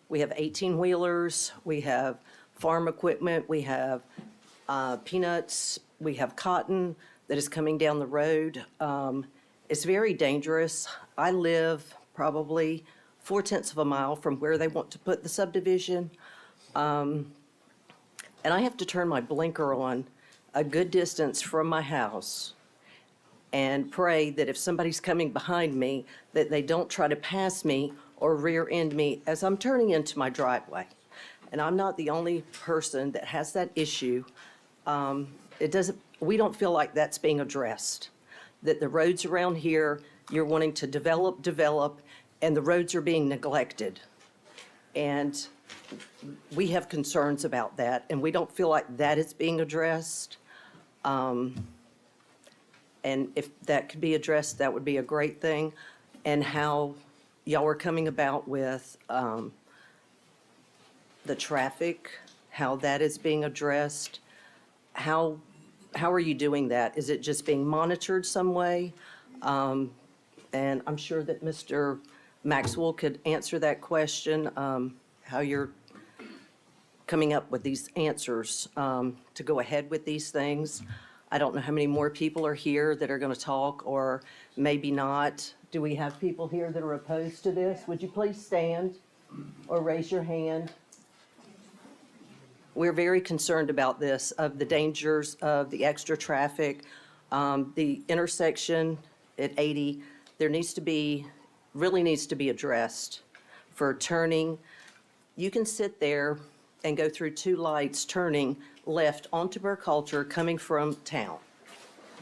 Speaker 5: We have 18-wheelers, we have farm equipment, we have peanuts, we have cotton that is coming down the road. It's very dangerous. I live probably 4/10 of a mile from where they want to put the subdivision. And I have to turn my blinker on a good distance from my house and pray that if somebody's coming behind me, that they don't try to pass me or rear end me as I'm turning into my driveway. And I'm not the only person that has that issue. We don't feel like that's being addressed. That the roads around here, you're wanting to develop, and the roads are being neglected. And we have concerns about that, and we don't feel like that is being addressed. And if that could be addressed, that would be a great thing. And how y'all are coming about with the traffic, how that is being addressed. How are you doing that? Is it just being monitored some way? And I'm sure that Mr. Maxwell could answer that question, how you're coming up with these answers to go ahead with these things. I don't know how many more people are here that are going to talk, or maybe not. Do we have people here that are opposed to this? Would you please stand or raise your hand? We're very concerned about this, of the dangers of the extra traffic. The intersection at 80, there really needs to be addressed for turning. You can sit there and go through 2 lights turning left onto Burkhalter coming from town,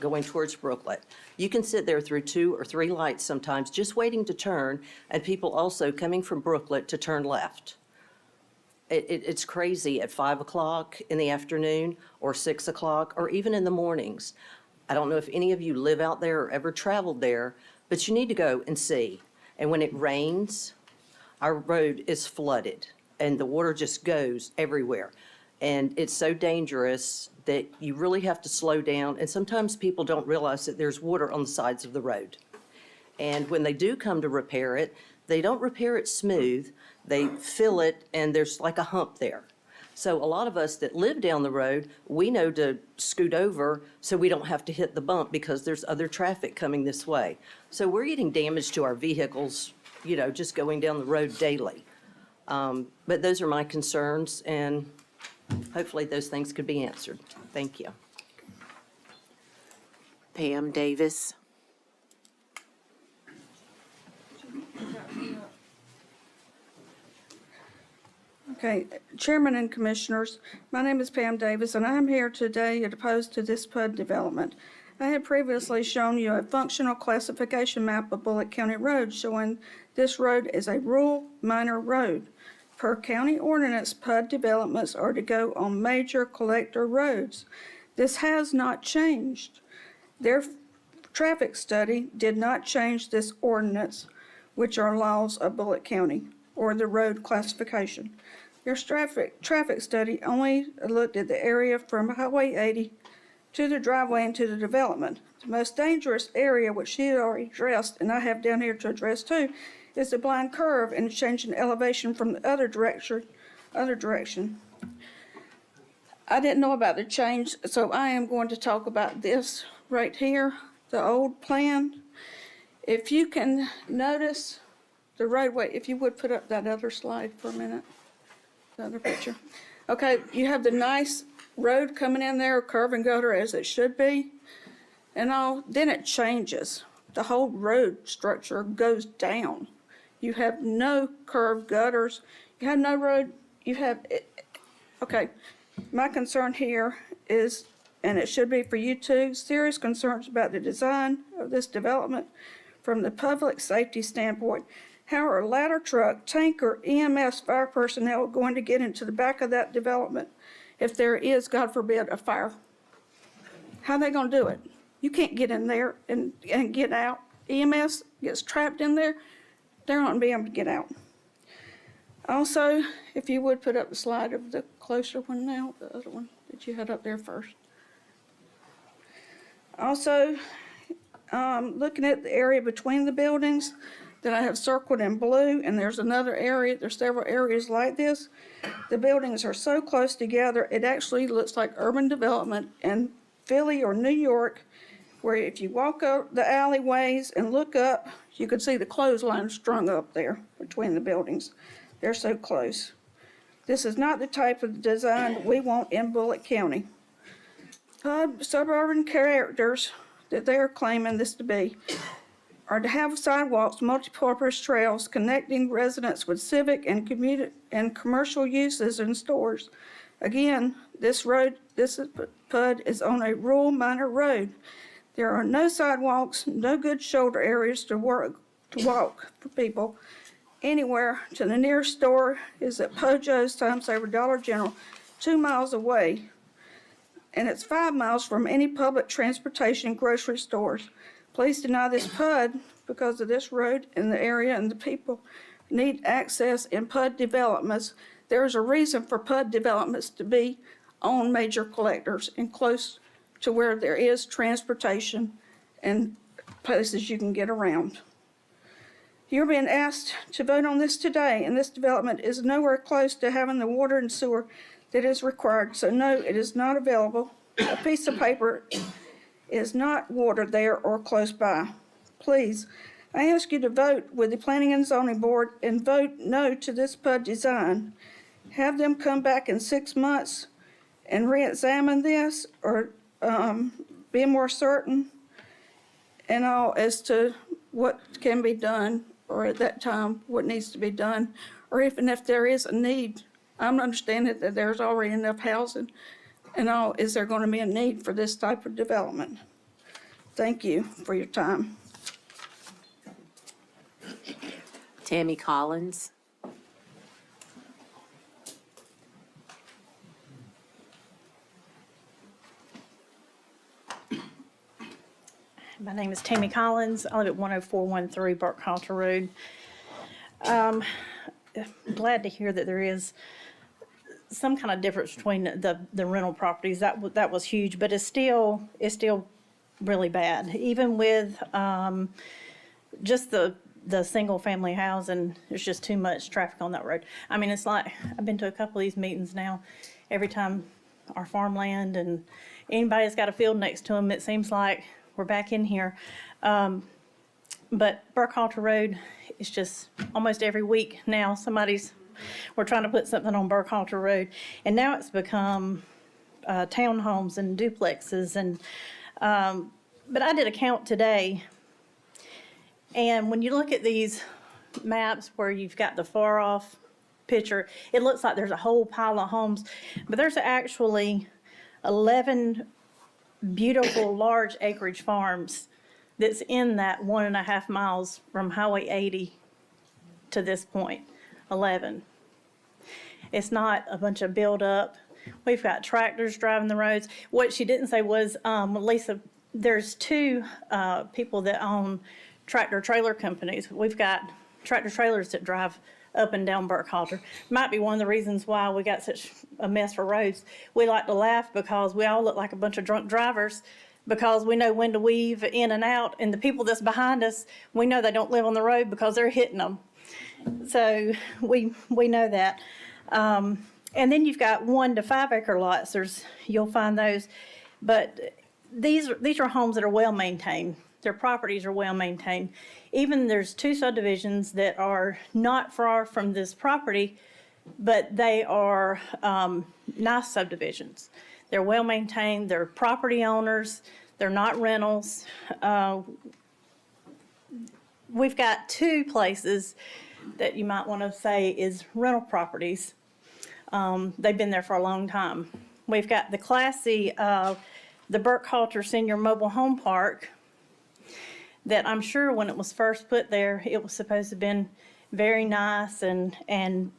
Speaker 5: going towards Brooklet. You can sit there through 2 or 3 lights sometimes just waiting to turn, and people also coming from Brooklet to turn left. It's crazy at 5 o'clock in the afternoon or 6 o'clock or even in the mornings. I don't know if any of you live out there or ever traveled there, but you need to go and see. And when it rains, our road is flooded and the water just goes everywhere. And it's so dangerous that you really have to slow down. And sometimes people don't realize that there's water on the sides of the road. And when they do come to repair it, they don't repair it smooth. They fill it and there's like a hump there. So a lot of us that live down the road, we know to scoot over so we don't have to hit the bump because there's other traffic coming this way. So we're getting damage to our vehicles, just going down the road daily. But those are my concerns, and hopefully those things could be answered. Thank you.
Speaker 3: Pam Davis.
Speaker 22: Okay, Chairman and Commissioners, my name is Pam Davis, and I am here today opposed to this PUD development. I had previously shown you a functional classification map of Bulloch County roads showing this road is a rural minor road. Per county ordinance, PUD developments are to go on major collector roads. This has not changed. Their traffic study did not change this ordinance, which are laws of Bulloch County. or the road classification. Your traffic study only looked at the area from Highway 80 to the driveway and to the development. The most dangerous area, which she had already addressed, and I have down here to address too, is the blind curve and changing elevation from the other direction. I didn't know about the change, so I am going to talk about this right here, the old plan. If you can notice the roadway, if you would put up that other slide for a minute, the other picture. Okay, you have the nice road coming in there, curve and gutter as it should be, and all, then it changes. The whole road structure goes down. You have no curved gutters, you have no road, you have, okay. My concern here is, and it should be for you too, serious concerns about the design of this development from the public safety standpoint. How are a ladder truck, tanker, EMS, fire personnel going to get into the back of that development if there is, God forbid, a fire? How are they going to do it? You can't get in there and get out. EMS gets trapped in there, they're not going to be able to get out. Also, if you would put up the slide of the closer one now, the other one that you had up there first. Also, looking at the area between the buildings that I have circled in blue, and there's another area, there's several areas like this. The buildings are so close together, it actually looks like urban development in Philly or New York, where if you walk up the alleyways and look up, you could see the clothesline strung up there between the buildings. They're so close. This is not the type of design we want in Bulloch County. Suburban characters that they are claiming this to be are to have sidewalks, multi-purpose trails connecting residents with civic and commercial uses and stores. Again, this PUD is on a rural minor road. There are no sidewalks, no good shoulder areas to walk for people. Anywhere to the nearest store is at Pojo's, Time Saver, Dollar General, 2 miles away. And it's 5 miles from any public transportation grocery stores. Please deny this PUD because of this road and the area and the people need access in PUD developments. There's a reason for PUD developments to be on major collectors and close to where there is transportation and places you can get around. You're being asked to vote on this today, and this development is nowhere close to having the water and sewer that is required. So no, it is not available. A piece of paper is not water there or close by. Please, I ask you to vote with the Planning and Zoning Board and vote no to this PUD design. Have them come back in 6 months and re-examine this, or be more certain and all as to what can be done, or at that time what needs to be done, or even if there is a need. I'm understanding that there's already enough housing and all. Is there going to be a need for this type of development? Thank you for your time.
Speaker 3: Tammy Collins.
Speaker 4: My name is Tammy Collins. I live at 10413 Burkhalter Road. Glad to hear that there is some kind of difference between the rental properties. That was huge, but it's still really bad. Even with just the single family housing, there's just too much traffic on that road. I mean, it's like, I've been to a couple of these meetings now. Every time our farmland and anybody that's got a field next to them, it seems like we're back in here. But Burkhalter Road is just almost every week now we're trying to put something on Burkhalter Road. And now it's become townhomes and duplexes. And but I did a count today. And when you look at these maps where you've got the far off picture, it looks like there's a whole pile of homes. But there's actually 11 beautiful large acreage farms that's in that 1.5 miles from Highway 80 to this point. 11. It's not a bunch of build-up. We've got tractors driving the roads. What she didn't say was, Lisa, there's 2 people that own tractor trailer companies. We've got tractor trailers that drive up and down Burkhalter. Might be one of the reasons why we got such a mess for roads. We like to laugh because we all look like a bunch of drunk drivers because we know when to weave in and out, and the people that's behind us, we know they don't live on the road because they're hitting them. So we know that. And then you've got 1 to 5 acre lots. You'll find those, but these are homes that are well maintained. Their properties are well maintained. Even there's 2 subdivisions that are not far from this property, but they are nice subdivisions. They're well maintained. They're property owners. They're not rentals. We've got 2 places that you might want to say is rental properties. They've been there for a long time. We've got the classy, the Burkhalter Senior Mobile Home Park that I'm sure when it was first put there, it was supposed to have been very nice and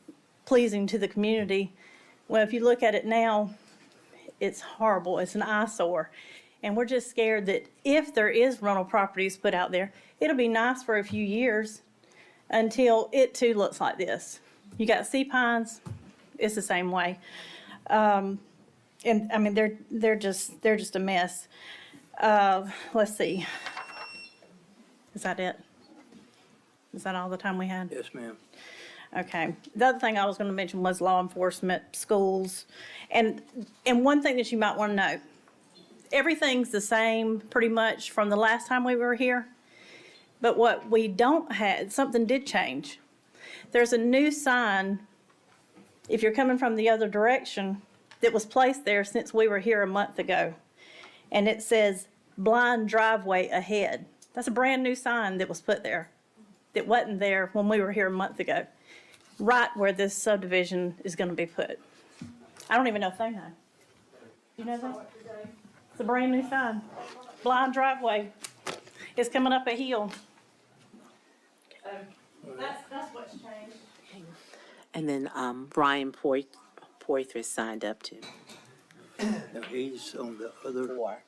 Speaker 4: pleasing to the community. Well, if you look at it now, it's horrible. It's an eyesore. And we're just scared that if there is rental properties put out there, it'll be nice for a few years until it too looks like this. You got sea pines, it's the same way. And I mean, they're just a mess. Let's see. Is that it? Is that all the time we had?
Speaker 1: Yes, ma'am.
Speaker 4: Okay. The other thing I was going to mention was law enforcement, schools, and one thing that you might want to know. Everything's the same pretty much from the last time we were here, but what we don't have, something did change. There's a new sign, if you're coming from the other direction, that was placed there since we were here a month ago, and it says blind driveway ahead. That's a brand new sign that was put there that wasn't there when we were here a month ago, right where this subdivision is going to be put. I don't even know if they know. You know that? It's a brand new sign. Blind driveway. It's coming up a hill. That's what's changed.
Speaker 3: And then Brian Poitras signed up too.
Speaker 1: Now, he's on the other.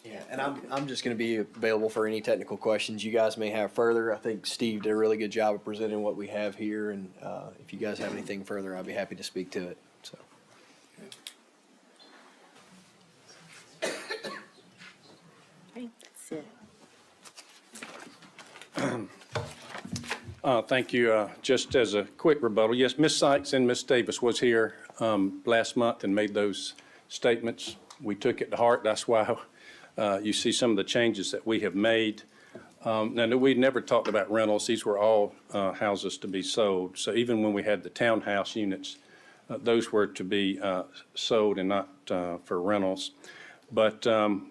Speaker 9: Yeah, and I'm just going to be available for any technical questions you guys may have further. I think Steve did a really good job of presenting what we have here, and if you guys have anything further, I'll be happy to speak to it. So.
Speaker 3: Okay, that's it.
Speaker 2: Thank you. Just as a quick rebuttal, yes, Ms. Sykes and Ms. Davis was here last month and made those statements. We took it to heart. That's why you see some of the changes that we have made. Now, we never talked about rentals. These were all houses to be sold. So even when we had the townhouse units, those were to be sold and not for rentals. But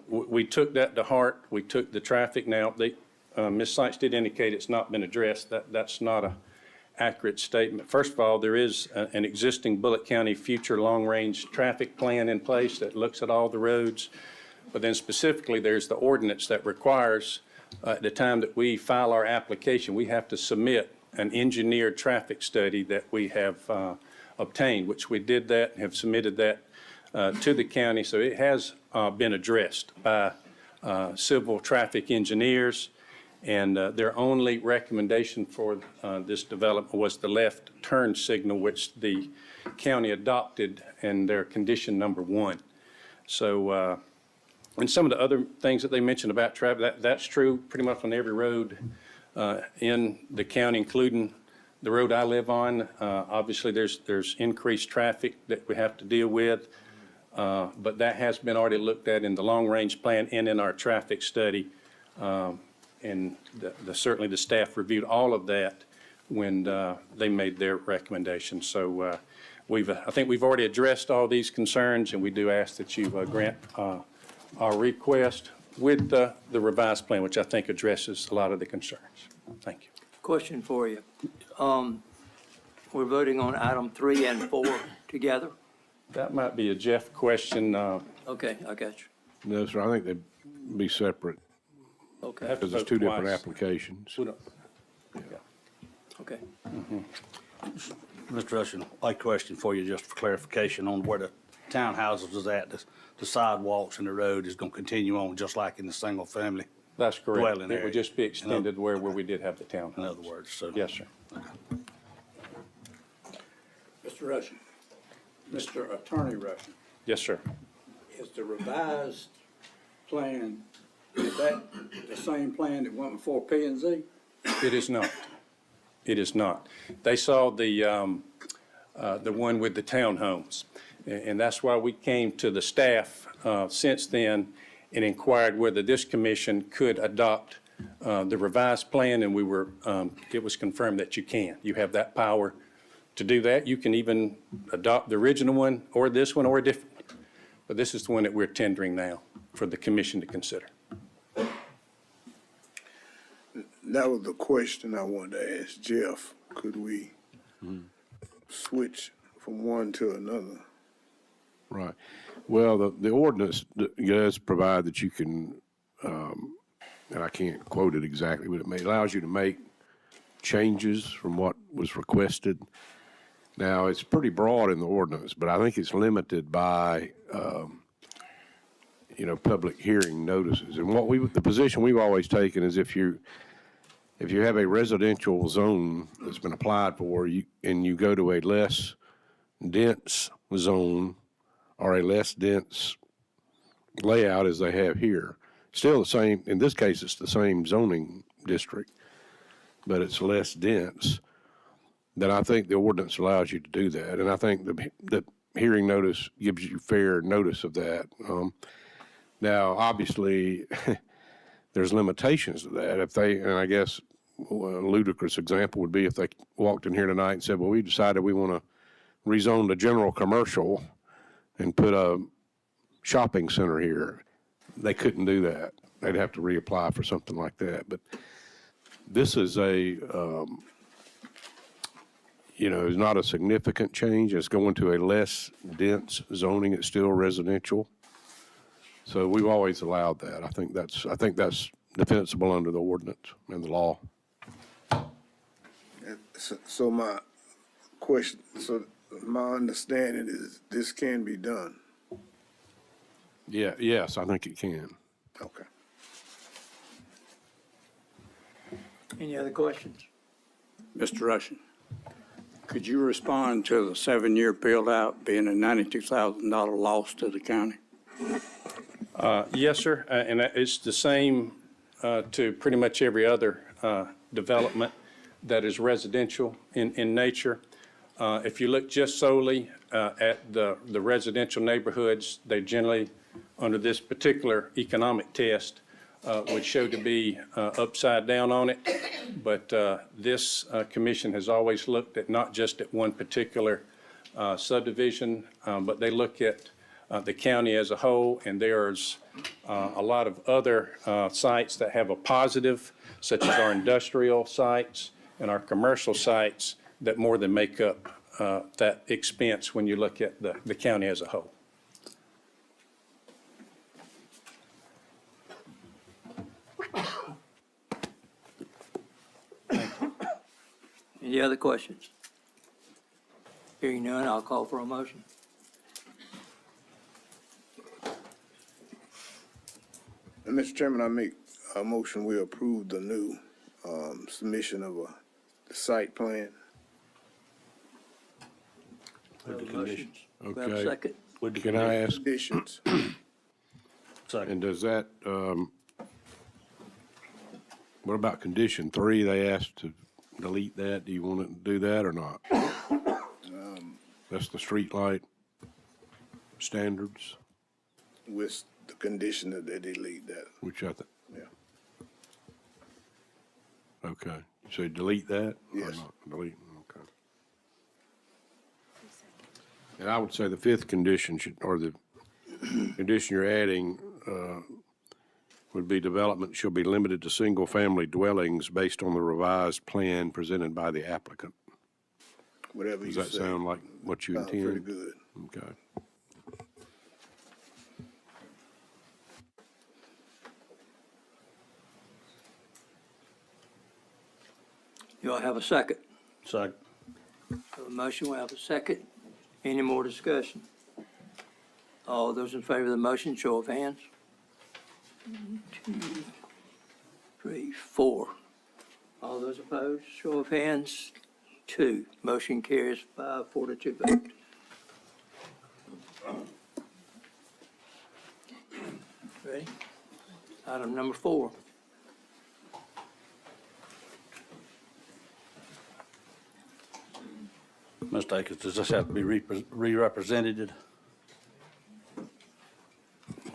Speaker 2: we took that to heart. We took the traffic. Now, Ms. Sykes did indicate it's not been addressed. That's not an accurate statement. First of all, there is an existing Bulloch County future long-range traffic plan in place that looks at all the roads. But then specifically, there's the ordinance that requires, at the time that we file our application, we have to submit an engineered traffic study that we have obtained, which we did that and have submitted that to the county. So it has been addressed by civil traffic engineers. And their only recommendation for this development was the left turn signal, which the county adopted in their condition number 1. So, and some of the other things that they mentioned about traffic, that's true pretty much on every road in the county, including the road I live on. Obviously, there's increased traffic that we have to deal with, but that has been already looked at in the long-range plan and in our traffic study. And certainly the staff reviewed all of that when they made their recommendations. So I think we've already addressed all these concerns, and we do ask that you grant our request with the revised plan, which I think addresses a lot of the concerns. Thank you.
Speaker 1: Question for you. We're voting on item 3 and 4 together?
Speaker 2: That might be a Jeff question.
Speaker 1: Okay, I got you.
Speaker 8: No, sir, I think they'd be separate.
Speaker 1: Okay.
Speaker 8: Because there's 2 different applications.
Speaker 1: Okay.
Speaker 21: Mr. Rushing, my question for you, just for clarification on where the townhouses is at, the sidewalks and the road is going to continue on just like in the single-family
Speaker 2: That's correct.
Speaker 21: dwelling
Speaker 2: It
Speaker 21: area.
Speaker 2: would just be extended where we did have the town.
Speaker 21: In other words, so.
Speaker 2: Yes, sir.
Speaker 12: Mr. Rushing, Mr. Attorney Rushing,
Speaker 2: Yes, sir.
Speaker 12: is the revised plan, is that the same plan that went before P and Z?
Speaker 2: It is not. It is not. They saw the one with the townhomes. And that's why we came to the staff since then and inquired whether this commission could adopt the revised plan, and it was confirmed that you can. You have that power to do that. You can even adopt the original one or this one or a different one. But this is the one that we're tendering now for the commission to consider.
Speaker 19: That was the question I wanted to ask Jeff. Could we switch from one to another?
Speaker 8: Right. Well, the ordinance does provide that you can, and I can't quote it exactly, but it allows you to make changes from what was requested. Now, it's pretty broad in the ordinance, but I think it's limited by, public hearing notices. And the position we've always taken is if you have a residential zone that's been applied for, and you go to a less dense zone or a less dense layout as they have here, still the same, in this case, it's the same zoning district, but it's less dense, then I think the ordinance allows you to do that. And I think the hearing notice gives you fair notice of that. Now, obviously, there's limitations to that. And I guess a ludicrous example would be if they walked in here tonight and said, well, we decided we want to rezone the general commercial and put a shopping center here. They couldn't do that. They'd have to reapply for something like that. But this is is not a significant change. It's going to a less dense zoning. It's still residential. So we've always allowed that. I think that's defensible under the ordinance and the law.
Speaker 19: So my question, my understanding is this can be done.
Speaker 8: Yeah, yes, I think it can.
Speaker 19: Okay.
Speaker 1: Any other questions?
Speaker 12: Mr. Rushing, could you respond to the 7-year build-out being a $92,000 loss to the county?
Speaker 2: Yes, sir, and it's the same to pretty much every other development that is residential in nature. If you look just solely at the residential neighborhoods, they generally, under this particular economic test, would show to be upside down on it. But this commission has always looked at not just at one particular subdivision, but they look at the county as a whole, and there's a lot of other sites that have a positive, such as our industrial sites and our commercial sites, that more than make up that expense when you look at the county as a whole.
Speaker 1: Any other questions? Hearing none, I'll call for a motion.
Speaker 19: And Mr. Chairman, I make a motion we approve the new submission of the site plan.
Speaker 1: With the conditions. Do we have a
Speaker 8: Okay.
Speaker 1: second?
Speaker 8: Can I ask,
Speaker 19: Conditions.
Speaker 8: and does that, what about condition 3? They asked to delete that. Do you want to do that or not? That's the street light standards,
Speaker 19: With the condition that they delete that.
Speaker 8: which I think,
Speaker 19: Yeah.
Speaker 8: okay. So delete that? or
Speaker 19: Yes.
Speaker 8: not? Delete, okay. And I would say the 5th condition should, or the condition you're adding, would be development shall be limited to single-family dwellings based on the revised plan presented by the applicant.
Speaker 19: Whatever you
Speaker 8: Does
Speaker 19: say.
Speaker 8: that sound like what you
Speaker 19: Sounds
Speaker 8: intend?
Speaker 19: pretty good.
Speaker 8: Okay.
Speaker 1: Do I have a second?
Speaker 21: Second.
Speaker 1: A motion, we have a second. Any more discussion? All those in favor of the motion, show of hands. 1, 2, 3, 4. All those opposed, show of hands. 2. Motion carries 4-2 vote. Ready? Item number 4.
Speaker 21: Mr. Akins, does this have to be re-represented?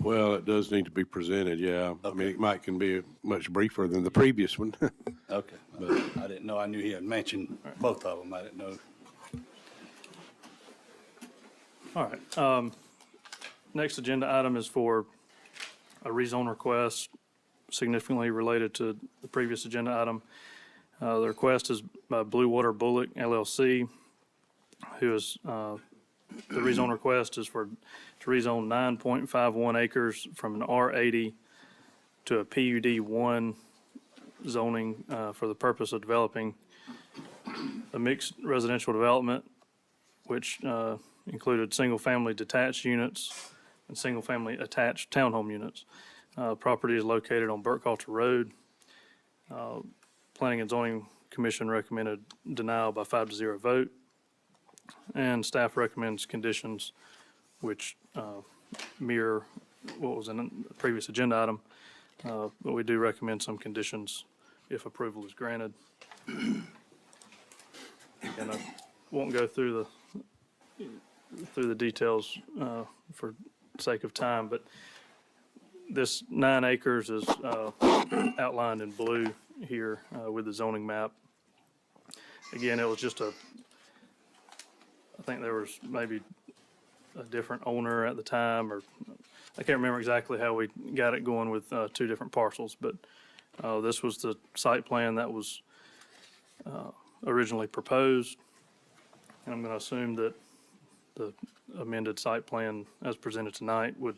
Speaker 8: Well, it does need to be presented, yeah. I mean, it might can be much briefer than the previous one.
Speaker 21: Okay, but I didn't know, I knew he had mentioned both of them, I didn't know.
Speaker 20: All right. Next agenda item is for a rezone request significantly related to the previous agenda item. The request is by Bluewater Bulloch LLC, who is, the rezone request is to rezone 9.51 acres from an R80 to a PUD 1 zoning for the purpose of developing a mixed residential development, which included single-family detached units and single-family attached townhome units. Property is located on Burkhalter Road. Planning and Zoning Commission recommended denial by 5-0 vote. And staff recommends conditions which mirror what was in the previous agenda item. But we do recommend some conditions if approval is granted. And I won't go through the details for sake of time, but this 9 acres is outlined in blue here with the zoning map. Again, it was just I think there was maybe a different owner at the time, or I can't remember exactly how we got it going with 2 different parcels, but this was the site plan that was originally proposed. And I'm going to assume that the amended site plan as presented tonight would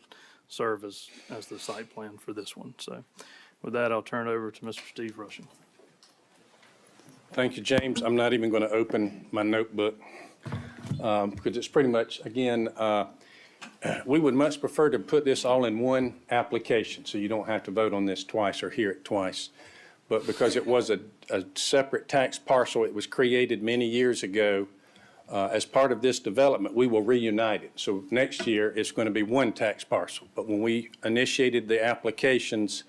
Speaker 20: serve as the site plan for this one. So with that, I'll turn it over to Mr. Steve Rushing.
Speaker 2: Thank you, James. I'm not even going to open my notebook because it's pretty much, again, we would much prefer to put this all in one application so you don't have to vote on this twice or hear it twice. But because it was a separate tax parcel, it was created many years ago as part of this development, we will reunite it. So next year, it's going to be one tax parcel. But when we initiated the applications,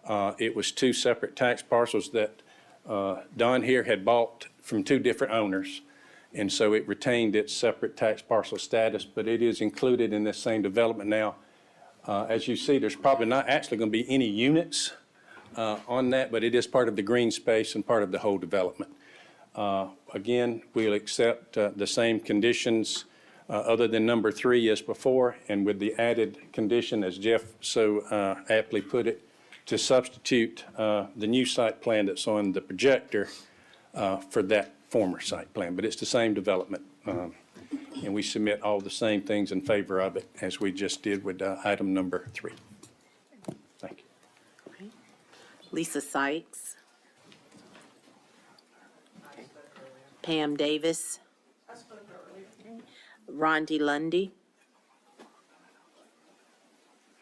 Speaker 2: it was 2 separate tax parcels that Don here had bought from 2 different owners. And so it retained its separate tax parcel status, but it is included in this same development now. As you see, there's probably not actually going to be any units on that, but it is part of the green space and part of the whole development. Again, we'll accept the same conditions other than number 3 as before, and with the added condition, as Jeff so aptly put it, to substitute the new site plan that's on the projector for that former site plan. But it's the same development, and we submit all the same things in favor of it as we just did with item number 3. Thank you.
Speaker 3: Lisa Sykes. Pam Davis. Rondi Lundy.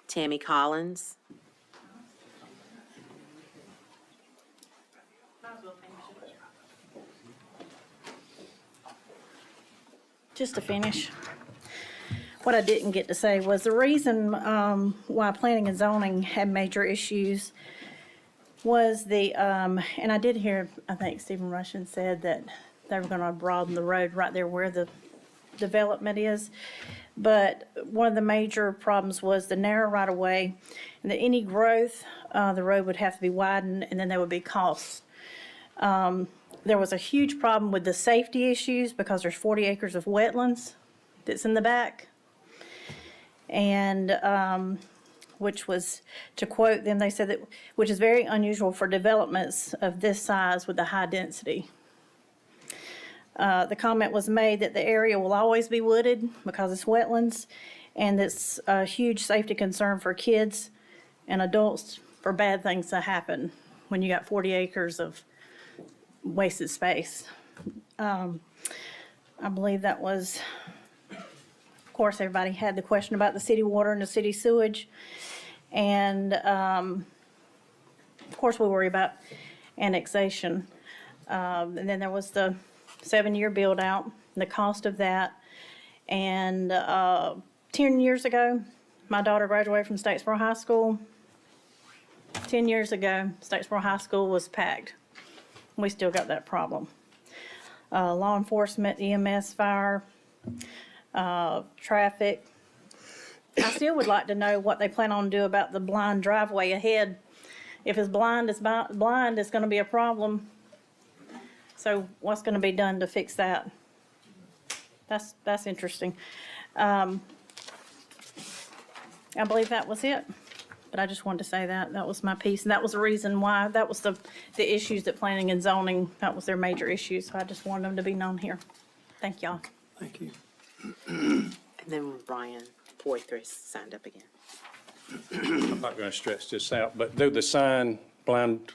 Speaker 3: Tammy Collins.
Speaker 4: Just to finish, what I didn't get to say was the reason why planning and zoning had major issues was and I did hear, I think Stephen Rushing said that they were going to broaden the road right there where the development is. But one of the major problems was the narrow right-of-way, and that any growth, the road would have to be widened, and then there would be costs. There was a huge problem with the safety issues because there's 40 acres of wetlands that's in the back. And which was, to quote them, they said that, which is very unusual for developments of this size with the high density. The comment was made that the area will always be wooded because it's wetlands, and it's a huge safety concern for kids and adults for bad things to happen when you got 40 acres of wasted space. I believe that was, of course, everybody had the question about the city water and the city sewage. And, of course, we worry about annexation. And then there was the 7-year build-out, the cost of that. And 10 years ago, my daughter graduated from Statesboro High School. 10 years ago, Statesboro High School was packed. We still got that problem. Law enforcement, EMS, fire, traffic. I still would like to know what they plan on to do about the blind driveway ahead. If it's blind, it's gonna be a problem. So what's gonna be done to fix that? That's interesting. I believe that was it, but I just wanted to say that was my piece, and that was the reason why, that was the issues that planning and zoning, that was their major issues, so I just wanted them to be known here. Thank y'all.
Speaker 1: Thank you.
Speaker 3: And then Brian Poitras signed up again.
Speaker 2: I'm not going to stretch this out, but though the sign, blind,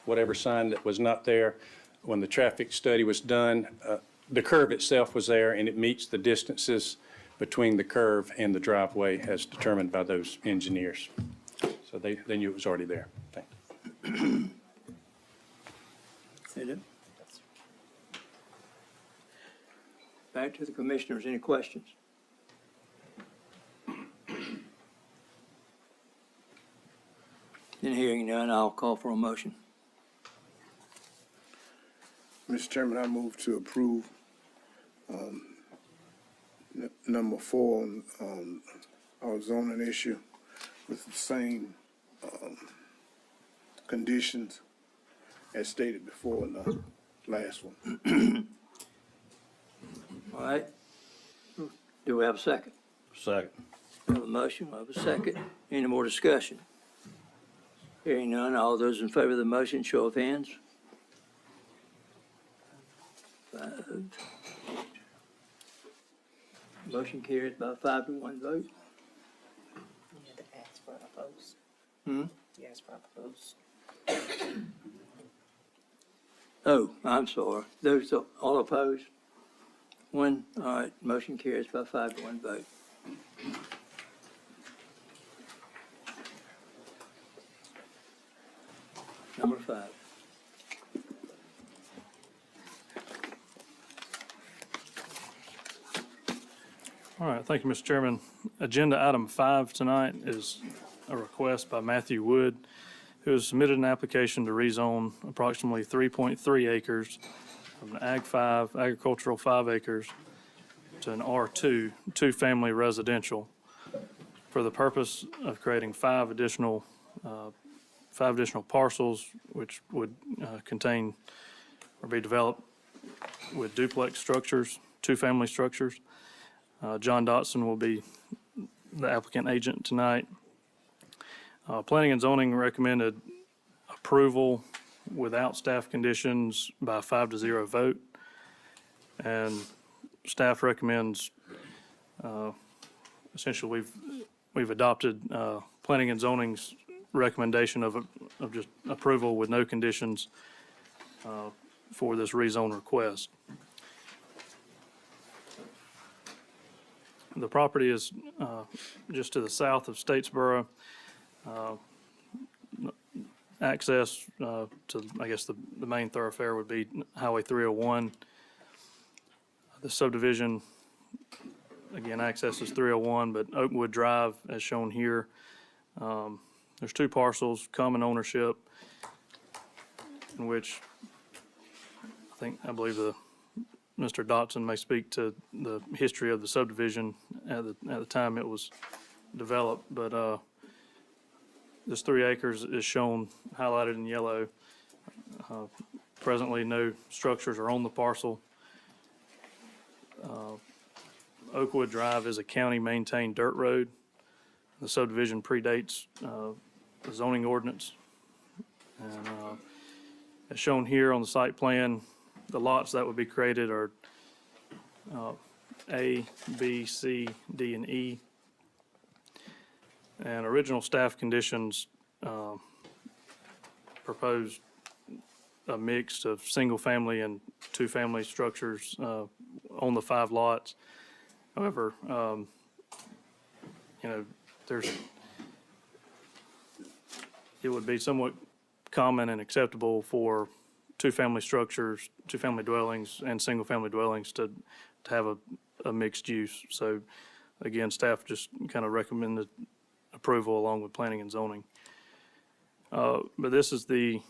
Speaker 2: whatever sign that was not there, when the traffic study was done, the curve itself was there, and it meets the distances between the curve and the driveway as determined by those engineers. So they knew it was already there. Thank you.
Speaker 1: Is that it? Back to the commissioners, any questions? Then hearing none, I'll call for a motion.
Speaker 19: Mr. Chairman, I move to approve number 4 on our zoning issue with the same conditions as stated before in the last one.
Speaker 1: All right. Do we have a second?
Speaker 21: Second.
Speaker 1: We have a motion, we have a second. Any more discussion? Hearing none, all those in favor of the motion, show of hands. 5. Motion carries by 5-1 vote.
Speaker 3: You had to ask for opposed.
Speaker 1: Hmm?
Speaker 3: You asked for opposed.
Speaker 1: Oh, I'm sorry. Those are all opposed? 1, all right, motion carries by 5-1 vote. Number 5.
Speaker 20: All right, thank you, Mr. Chairman. Agenda item 5 tonight is a request by Matthew Wood, who has submitted an application to rezone approximately 3.3 acres from an agricultural 5 acres to an R2, 2-family residential, for the purpose of creating 5 additional parcels, which would contain or be developed with duplex structures, 2-family structures. John Dotson will be the applicant agent tonight. Planning and zoning recommended approval without staff conditions by a 5-0 vote. And staff recommends, essentially, we've adopted planning and zoning's recommendation of just approval with no conditions for this rezone request. The property is just to the south of Statesboro. Access to, I guess, the main thoroughfare would be Highway 301. The subdivision, again, access is 301, but Oakwood Drive, as shown here, there's 2 parcels, common ownership, in which I believe Mr. Dotson may speak to the history of the subdivision at the time it was developed, but this 3 acres is shown highlighted in yellow. Presently, no structures are on the parcel. Oakwood Drive is a county-maintained dirt road. The subdivision predates the zoning ordinance. And as shown here on the site plan, the lots that would be created are A, B, C, D, and E. And original staff conditions proposed a mix of single-family and 2-family structures on the 5 lots. However, it would be somewhat common and acceptable for two-family structures, two-family dwellings, and single-family dwellings to have a mixed use. So again, staff just kind of recommended approval along with planning and zoning. But this is these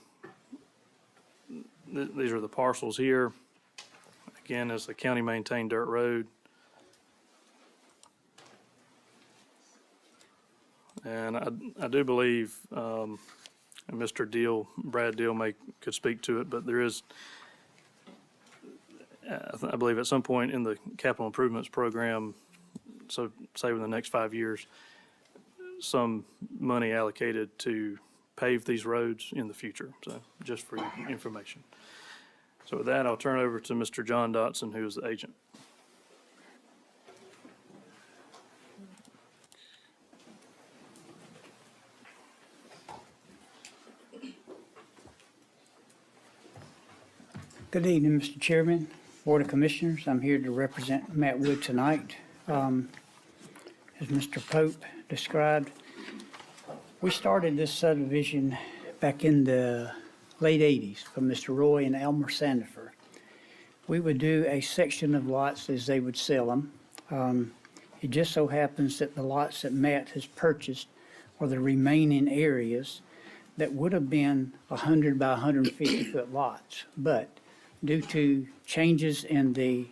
Speaker 20: are the parcels here. Again, it's a county-maintained dirt road. And I do believe, and Mr. Brad Deal could speak to it, but there is, I believe at some point in the capital improvements program, so say in the next 5 years, some money allocated to pave these roads in the future. So just for your information. So with that, I'll turn it over to Mr. John Dotson, who is the agent.
Speaker 10: Good evening, Mr. Chairman, Board of Commissioners. I'm here to represent Matt Wood tonight. As Mr. Pope described, we started this subdivision back in the late 80s from Mr. Roy and Elmer Sandifer. We would do a section of lots as they would sell them. It just so happens that the lots that Matt has purchased are the remaining areas that would have been 100 by 150 foot lots. But due to changes in the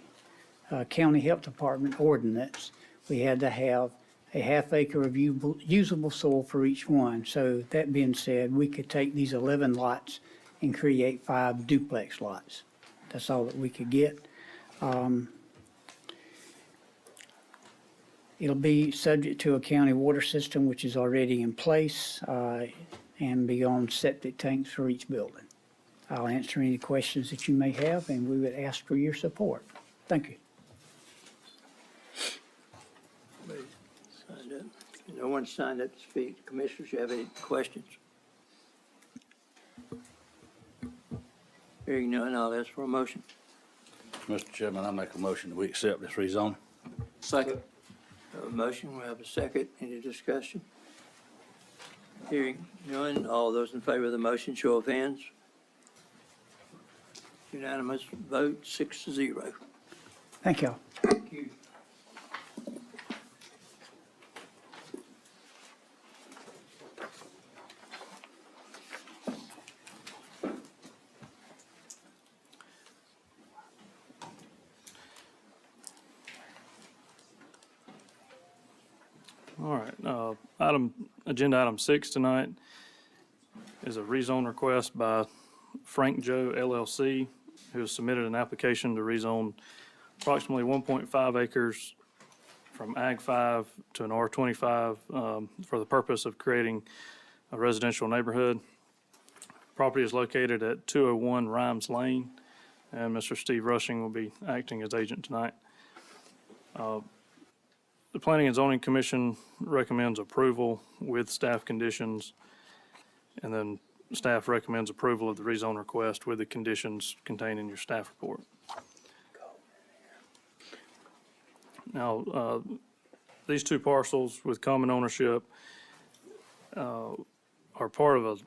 Speaker 10: County Health Department ordinance, we had to have a half acre of usable soil for each one. So that being said, we could take these 11 lots and create 5 duplex lots. That's all that we could get. It'll be subject to a county water system, which is already in place, and beyond septic tanks for each building. I'll answer any questions that you may have, and we would ask for your support. Thank you.
Speaker 1: Signed up. No one signed up to speak. Commissioners, you have any questions? Hearing none, I'll ask for a motion.
Speaker 21: Mr. Chairman, I make a motion that we accept this rezone.
Speaker 18: Second.
Speaker 1: A motion, we have a second. Any discussion? Hearing none, all those in favor of the motion, show of hands. Unanimous vote, 6-0.
Speaker 10: Thank y'all.
Speaker 1: Thank you.
Speaker 20: All right, agenda item 6 tonight is a rezone request by Frank Joe LLC, who has submitted an application to rezone approximately 1.5 acres from Ag 5 to an R25 for the purpose of creating a residential neighborhood. Property is located at 201 Rhymes Lane, and Mr. Steve Rushing will be acting as agent tonight. The Planning and Zoning Commission recommends approval with staff conditions, and then staff recommends approval of the rezone request with the conditions contained in your staff report. Now, these two parcels with common ownership are part of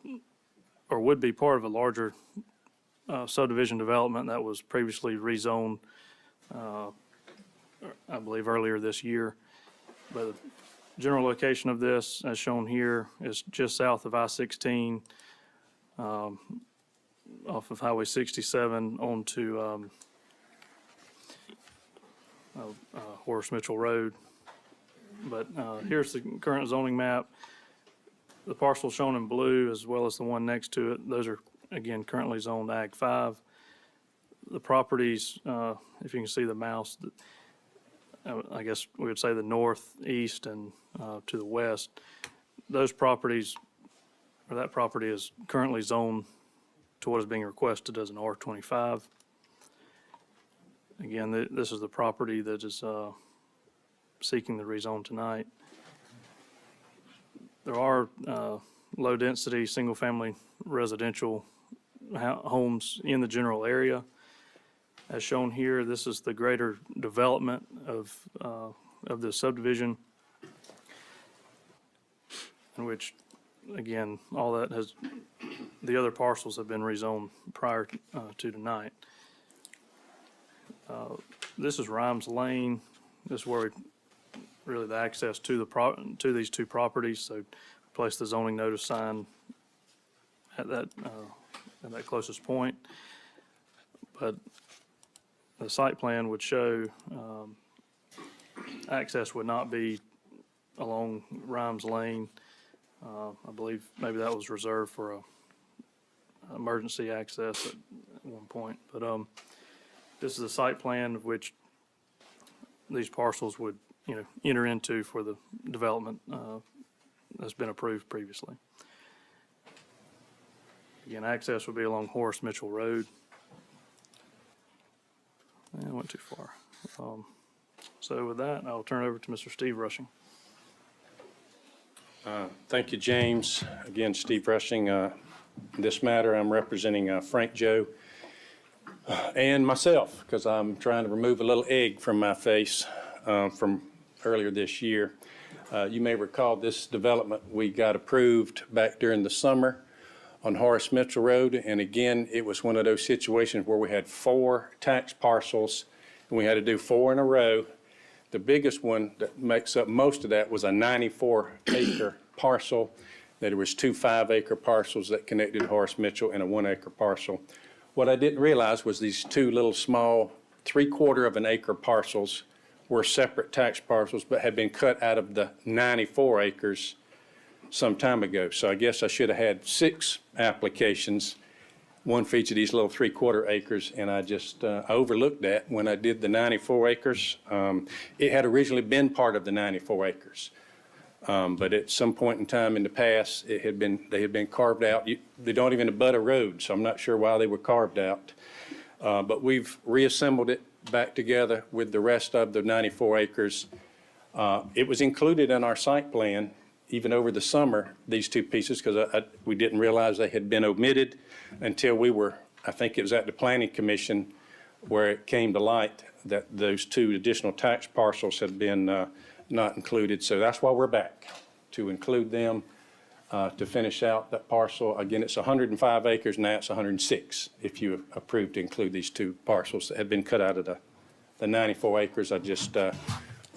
Speaker 20: or would be part of a larger subdivision development that was previously rezoned, I believe earlier this year. But the general location of this, as shown here, is just south of I-16, off of Highway 67 onto Horace Mitchell Road. But here's the current zoning map. The parcel shown in blue, as well as the one next to it, those are, again, currently zoned Ag 5. The properties, if you can see the mouse, I guess we would say the northeast and to the west, those properties, or that property is currently zoned to what is being requested as an R25. Again, this is the property that is seeking the rezone tonight. There are low-density, single-family residential homes in the general area. As shown here, this is the greater development of the subdivision, in which, again, all that has the other parcels have been rezoned prior to tonight. This is Rhymes Lane. This is where really the access to to these two properties. So place the zoning notice sign at that closest point. But the site plan would show access would not be along Rhymes Lane. I believe maybe that was reserved for emergency access at one point. But this is a site plan of which these parcels would, enter into for the development that's been approved previously. Again, access would be along Horace Mitchell Road. I went too far. So with that, I'll turn it over to Mr. Steve Rushing.
Speaker 2: Thank you, James. Again, Steve Rushing. In this matter, I'm representing Frank Joe and myself because I'm trying to remove a little egg from my face from earlier this year. You may recall this development we got approved back during the summer on Horace Mitchell Road. And again, it was one of those situations where we had 4 tax parcels and we had to do 4 in a row. The biggest one that makes up most of that was a 94-acre parcel. There was 2 5-acre parcels that connected Horace Mitchell and a 1-acre parcel. What I didn't realize was these 2 little small 3/4 of an acre parcels were separate tax parcels but had been cut out of the 94 acres some time ago. So I guess I should have had 6 applications, one for each of these little 3/4 acres, and I just overlooked that when I did the 94 acres. It had originally been part of the 94 acres, but at some point in time in the past, they had been carved out. They don't even abut a road, so I'm not sure why they were carved out. But we've reassembled it back together with the rest of the 94 acres. It was included in our site plan even over the summer, these 2 pieces, because we didn't realize they had been omitted until we were, I think it was at the Planning Commission where it came to light that those 2 additional tax parcels had been not included. So that's why we're back, to include them, to finish out that parcel. Again, it's 105 acres, now it's 106, if you approve to include these 2 parcels that had been cut out of the 94 acres. I just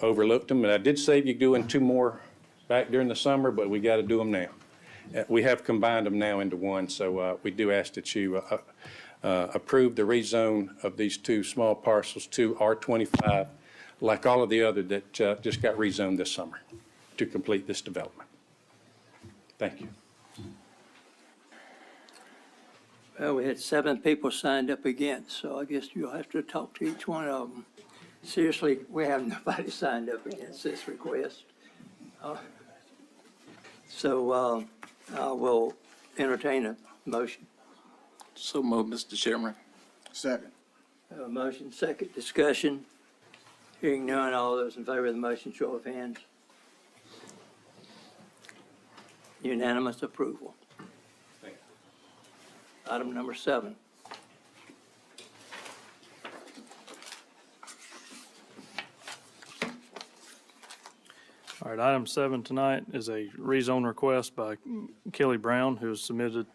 Speaker 2: overlooked them, and I did save you doing 2 more back during the summer, but we got to do them now. We have combined them now into one, so we do ask that you approve the rezone of these 2 small parcels to R25, like all of the other that just got rezoned this summer to complete this development. Thank you.
Speaker 1: Well, we had 7 people signed up against, so I guess you'll have to talk to each one of them. Seriously, we have nobody signed up against this request. So I will entertain a motion.
Speaker 18: So moved, Mr. Chairman.
Speaker 19: Second.
Speaker 1: Have a motion, second discussion. Hearing none, all those in favor of the motion, show of hands. Unanimous approval. Item number 7.
Speaker 20: All right, item 7 tonight is a rezone request by Kelly Brown, who has submitted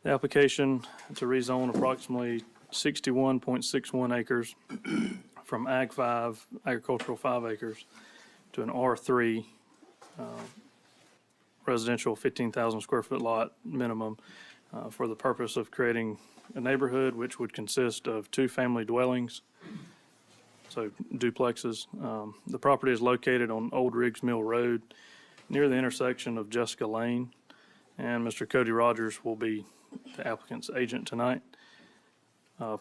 Speaker 20: the application to rezone approximately 61.61 acres from Ag 5, agricultural 5 acres, to an R3 residential 15,000 square foot lot minimum for the purpose of creating a neighborhood which would consist of 2 family dwellings, so duplexes. The property is located on Old Riggs Mill Road near the intersection of Jessica Lane, and Mr. Cody Rogers will be the applicant's agent tonight.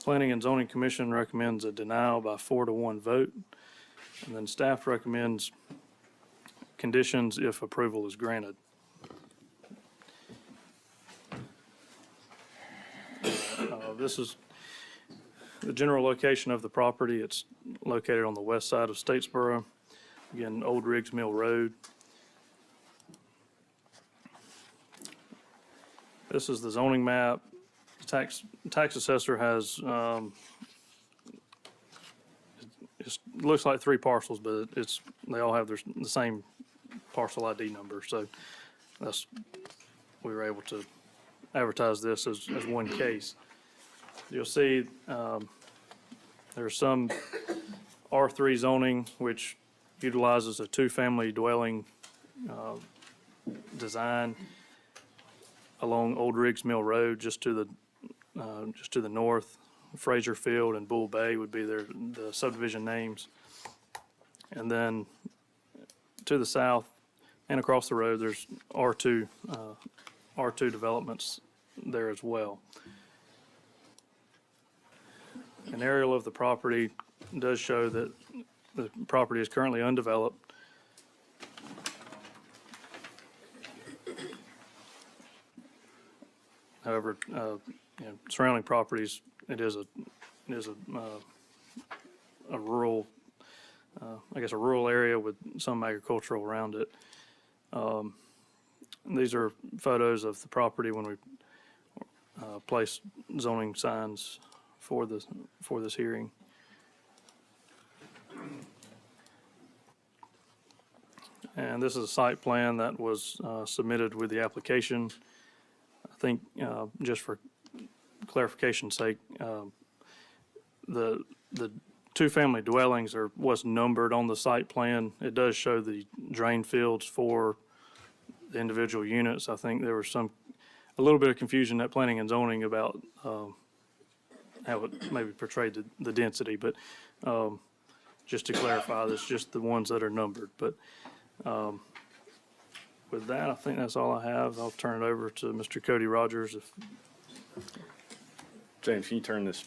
Speaker 20: Planning and Zoning Commission recommends a denial by 4-1 vote, and then staff recommends conditions if approval is granted. This is the general location of the property. It's located on the west side of Statesboro, again, Old Riggs Mill Road. This is the zoning map. Tax assessor has, it looks like 3 parcels, but they all have the same parcel ID number. So we were able to advertised this as one case. You'll see there's some R3 zoning, which utilizes a two-family dwelling design along Old Riggs Mill Road, just to the north. Fraser Field and Bull Bay would be the subdivision names. And then to the south and across the road, there's R2 developments there as well. An aerial of the property does show that the property is currently undeveloped. However, surrounding properties, it is a rural, I guess a rural area with some agricultural around it. These are photos of the property when we placed zoning signs for this hearing. And this is a site plan that was submitted with the application. I think just for clarification's sake, the two-family dwellings are what's numbered on the site plan. It does show the drain fields for the individual units. I think there was a little bit of confusion at planning and zoning about how it maybe portrayed the density, but just to clarify, that's just the ones that are numbered. But with that, I think that's all I have. I'll turn it over to Mr. Cody Rogers.
Speaker 7: James, can you turn this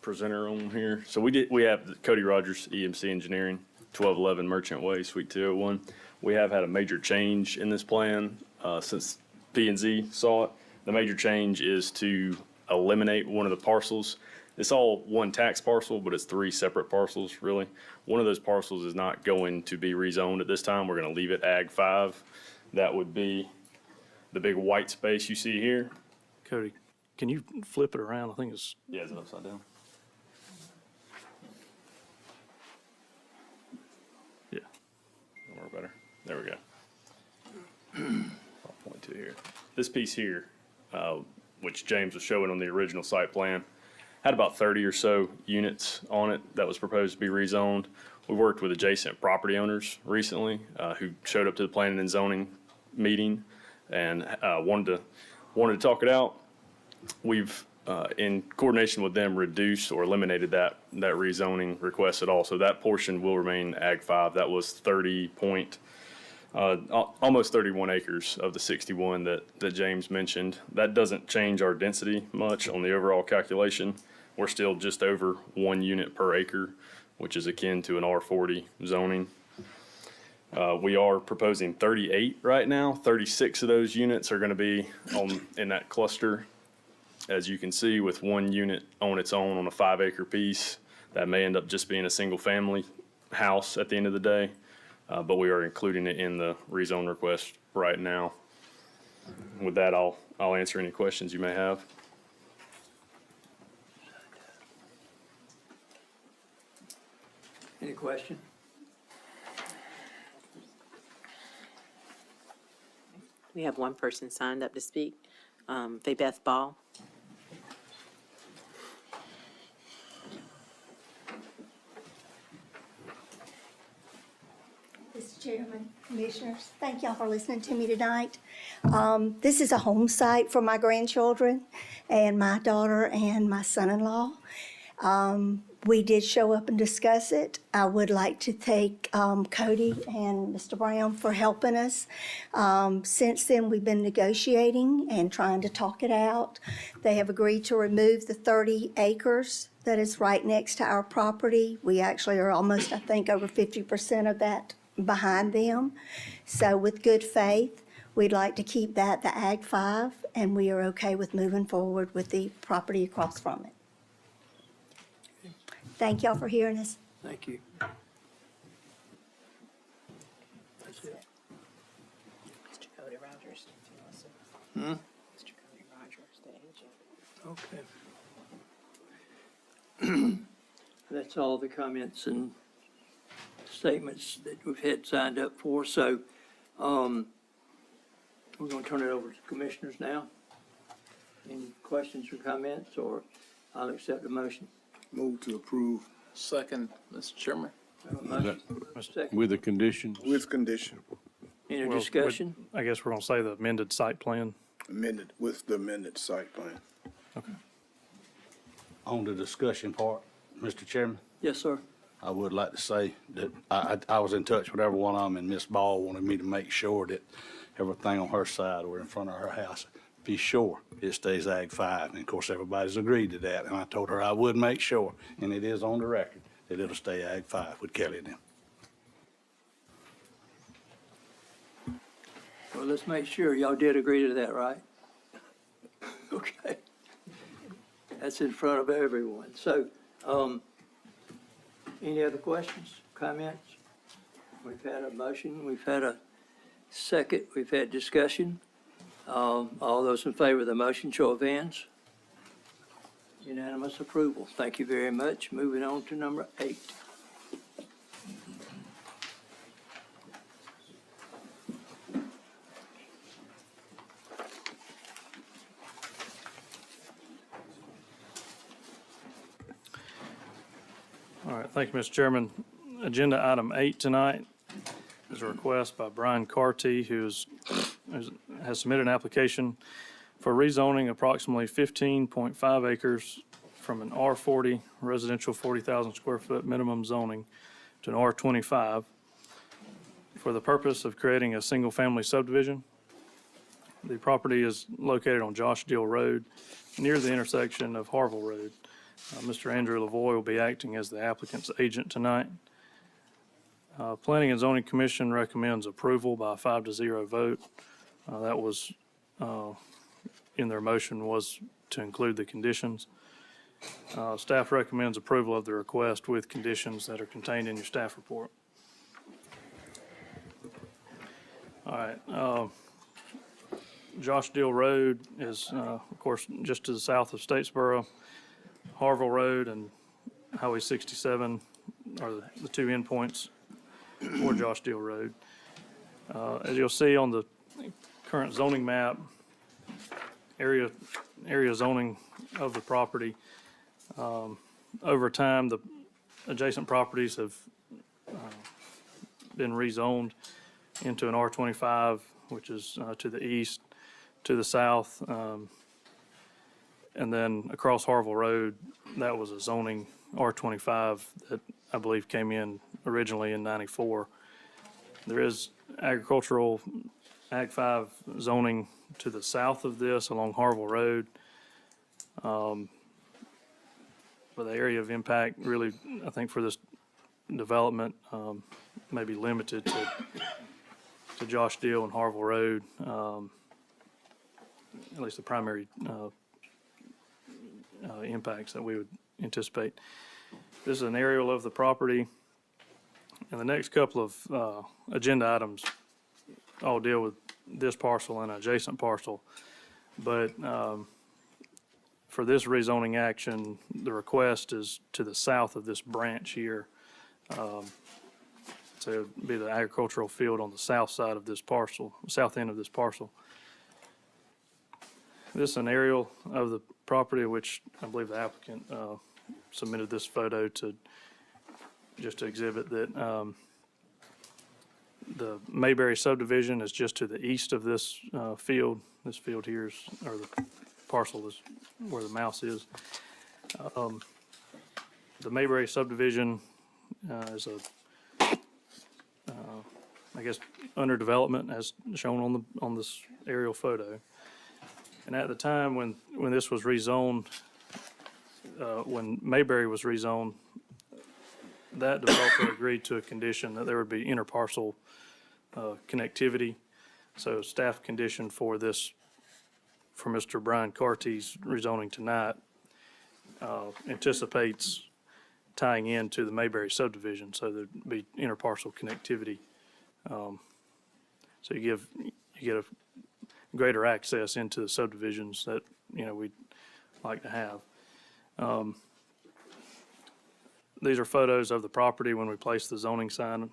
Speaker 7: presenter on here? So we have Cody Rogers, EMC Engineering, 1211 Merchant Way, Suite 201. We have had a major change in this plan since P&Z saw it. The major change is to eliminate one of the parcels. It's all one tax parcel, but it's three separate parcels, really. One of those parcels is not going to be rezoned at this time. We're going to leave it Ag 5. That would be the big white space you see here.
Speaker 20: Cody, can you flip it around? I think it's...
Speaker 7: Yeah, is it upside down?
Speaker 20: Yeah.
Speaker 7: More better. There we go. I'll point to here. This piece here, which James was showing on the original site plan, had about 30 or so units on it that was proposed to be rezoned. We worked with adjacent property owners recently who showed up to the planning and zoning meeting and wanted to talk it out. We've, in coordination with them, reduced or eliminated that rezoning request at all. So that portion will remain Ag 5. That was almost 31 acres of the 61 that James mentioned. That doesn't change our density much on the overall calculation. We're still just over 1 unit per acre, which is akin to an R40 zoning. We are proposing 38 right now. 36 of those units are going to be in that cluster. As you can see, with 1 unit on its own on a 5-acre piece, that may end up just being a single-family house at the end of the day. But we are including it in the rezone request right now. With that, I'll answer any questions you may have.
Speaker 1: Any question?
Speaker 3: We have one person signed up to speak, Faybeth Ball.
Speaker 11: Mr. Chairman, Commissioners, thank y'all for listening to me tonight. This is a home site for my grandchildren and my daughter and my son-in-law. We did show up and discuss it. I would like to thank Cody and Mr. Brown for helping us. Since then, we've been negotiating and trying to talk it out. They have agreed to remove the 30 acres that is right next to our property. We actually are almost, I think, over 50% of that behind them. So with good faith, we'd like to keep that the Ag 5, and we are okay with moving forward with the property across from it. Thank y'all for hearing us.
Speaker 1: Thank you.
Speaker 3: Mr. Cody Rogers.
Speaker 1: Hmm?
Speaker 3: Mr. Cody Rogers, the agent.
Speaker 1: Okay. That's all the comments and statements that we've had signed up for. So we're going to turn it over to commissioners now. Any questions or comments, or I'll accept the motion?
Speaker 19: Move to approve
Speaker 18: Second, Mr. Chairman.
Speaker 1: Motion, second.
Speaker 8: With the conditions?
Speaker 19: with condition,
Speaker 1: Any
Speaker 20: Well, with-
Speaker 1: discussion?
Speaker 20: I guess we're gonna say the amended site plan.
Speaker 19: amended, with the amended site plan.
Speaker 21: On the discussion part, Mr. Chairman,
Speaker 1: Yes, sir.
Speaker 21: I would like to say that I was in touch with every one of them, and Miss Ball wanted me to make sure that everything on her side or in front of her house, be sure it stays Ag 5. And of course, everybody's agreed to that, and I told her I would make sure, and it is on the record, that it'll stay Ag 5 with Kelly and them.
Speaker 1: Well, let's make sure y'all did agree to that, right? Okay. That's in front of everyone. So, any other questions, comments? We've had a motion, we've had a second, we've had discussion. All those in favor of the motion, show of hands. Unanimous approval. Thank you very much. Moving on to number 8.
Speaker 20: All right, thank you, Mr. Chairman. Agenda item 8 tonight is a request by Brian Carty, has submitted an application for rezoning approximately 15.5 acres from an R40 residential 40,000 square foot minimum zoning to an R25 for the purpose of creating a single-family subdivision. The property is located on Josh Deal Road, near the intersection of Harville Road. Mr. Andrew Lavoy will be acting as the applicant's agent tonight. Planning and Zoning Commission recommends approval by a 5-0 vote. That was, in their motion, was to include the conditions. Staff recommends approval of the request with conditions that are contained in your staff report. All right. Josh Deal Road is, of course, just to the south of Statesboro. Harville Road and Highway 67 are the two endpoints for Josh Deal Road. As you'll see on the current zoning map, area zoning of the property, over time, the adjacent properties have been rezoned into an R25, which is to the east, to the south, and then across Harville Road, that was a zoning R25 that I believe came in originally in '94. There is agricultural Ag 5 zoning to the south of this along Harville Road. But the area of impact really, I think, for this development may be limited to Josh Deal and Harville Road, at least the primary impacts that we would anticipate. This is an aerial of the property, and the next couple of agenda items all deal with this parcel and adjacent parcel. But for this rezoning action, the request is to the south of this branch here. So it would be the agricultural field on the south side of this parcel, south end of this parcel. This is an aerial of the property, which I believe the applicant submitted this photo to, just to exhibit that the Mayberry subdivision is just to the east of this field. This field here is, or the parcel is where the mouse is. The Mayberry subdivision is I guess, under development as shown on this aerial photo. And at the time when this was rezoned, when Mayberry was rezoned, that developer agreed to a condition that there would be interparcel connectivity. So staff condition for this, for Mr. Brian Carty's rezoning tonight, anticipates tying into the Mayberry subdivision, so there'd be interparcel connectivity. So you get a greater access into the subdivisions that, we'd like to have. These are photos of the property when we placed the zoning sign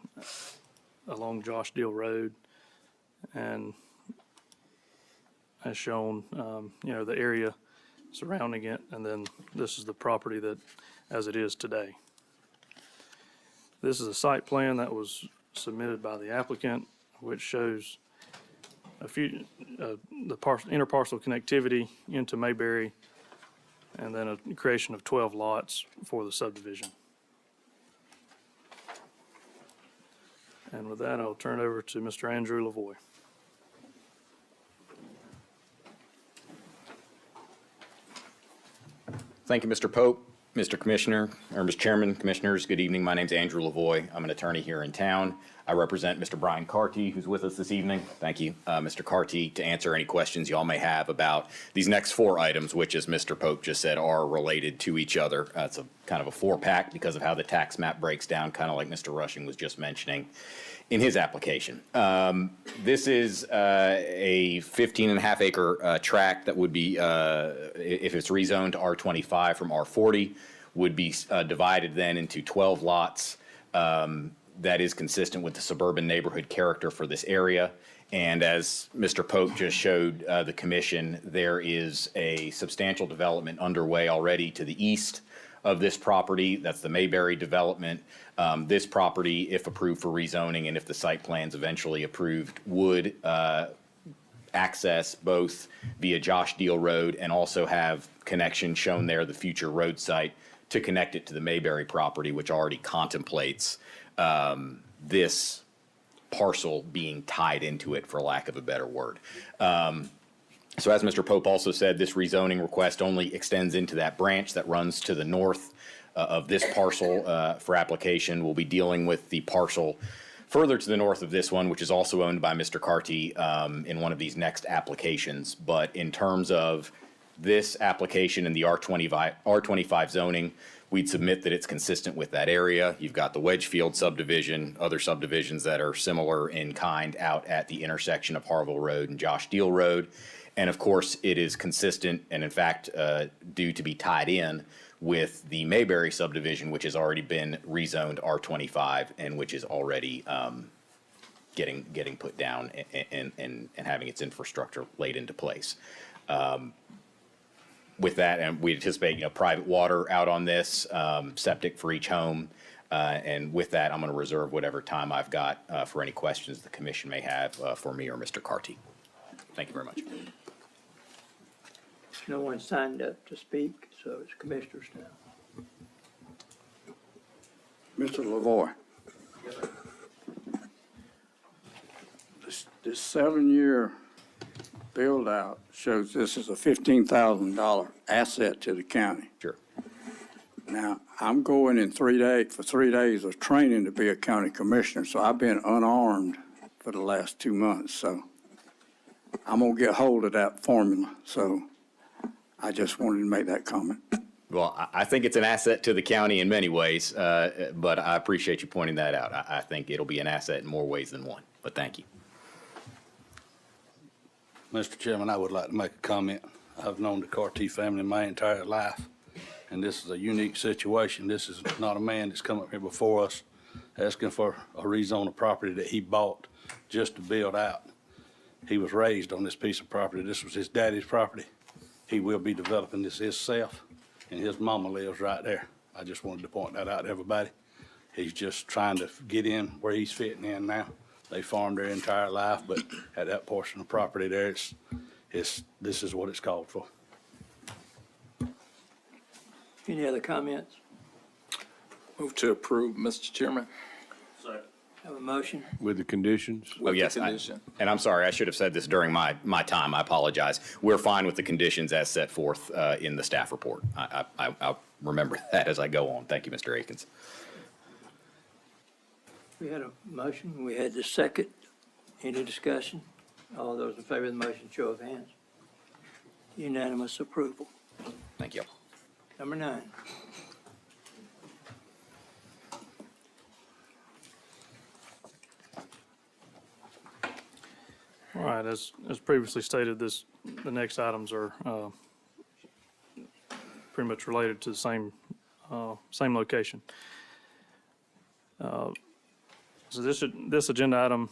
Speaker 20: along Josh Deal Road. And has shown, the area surrounding it, and then this is the property that, as it is today. This is a site plan that was submitted by the applicant, which shows the interparcel connectivity into Mayberry, and then a creation of 12 lots for the subdivision. And with that, I'll turn it over to Mr. Andrew Lavoie.
Speaker 15: Thank you, Mr. Pope, Mr. Commissioner, or Mr. Chairman, Commissioners. Good evening. My name's Andrew Lavoie. I'm an attorney here in town. I represent Mr. Brian Carty, who's with us this evening. Thank you, Mr. Carty, to answer any questions y'all may have about these next 4 items, which, as Mr. Pope just said, are related to each other. It's a kind of a 4-pack because of how the tax map breaks down, kind of like Mr. Rushing was just mentioning in his application. This is a 15.5 acre tract that would be, if it's rezoned to R25 from R40, would be divided then into 12 lots. That is consistent with the suburban neighborhood character for this area. And as Mr. Pope just showed the commission, there is a substantial development underway already to the east of this property. That's the Mayberry development. This property, if approved for rezoning and if the site plan's eventually approved, would access both via Josh Deal Road and also have connection shown there, the future road site, to connect it to the Mayberry property, which already contemplates this parcel being tied into it, for lack of a better word. So as Mr. Pope also said, this rezoning request only extends into that branch that runs to the north of this parcel for application. We'll be dealing with the parcel further to the north of this one, which is also owned by Mr. Carty in one of these next applications. But in terms of this application in the R25 zoning, we'd submit that it's consistent with that area. You've got the Wedgefield subdivision, other subdivisions that are similar in kind out at the intersection of Harville Road and Josh Deal Road. And of course, it is consistent and in fact due to be tied in with the Mayberry subdivision, which has already been rezoned R25 and which is already getting put down and having its infrastructure laid into place. With that, and we anticipate private water out on this, septic for each home. And with that, I'm going to reserve whatever time I've got for any questions the commission may have for me or Mr. Carty. Thank you very much.
Speaker 1: No one signed up to speak, so it's commissioners now.
Speaker 12: Mr. Lavoie. This 7-year build-out shows this is a $15,000 asset to the county.
Speaker 15: Sure.
Speaker 12: Now, I'm going in 3 days, for 3 days of training to be a county commissioner, so I've been unarmed for the last 2 months, so I'm gonna get hold of that formula, so I just wanted to make that comment.
Speaker 15: Well, I think it's an asset to the county in many ways, but I appreciate you pointing that out. I think it'll be an asset in more ways than one, but thank you.
Speaker 21: Mr. Chairman, I would like to make a comment. I've known the Carty family my entire life, and this is a unique situation. This is not a man that's come up here before us asking for a rezone of property that he bought just to build out. He was raised on this piece of property. This was his daddy's property. He will be developing this himself, and his mama lives right there. I just wanted to point that out to everybody. He's just trying to get in where he's fitting in now. They farmed their entire life, but at that portion of property there, this is what it's called for.
Speaker 1: Any other comments?
Speaker 18: Move to approve, Mr. Chairman.
Speaker 1: Have a motion?
Speaker 8: With the conditions?
Speaker 15: Oh, yes, and I'm sorry, I should have said this during my time. I apologize. We're fine with the conditions as set forth in the staff report. I'll remember that as I go on. Thank you, Mr. Akins.
Speaker 1: We had a motion, we had the second. Any discussion? All those in favor of the motion, show of hands. Unanimous approval.
Speaker 15: Thank you.
Speaker 1: Number 9.
Speaker 20: All right, as previously stated, the next items are pretty much related to the same location. So this agenda item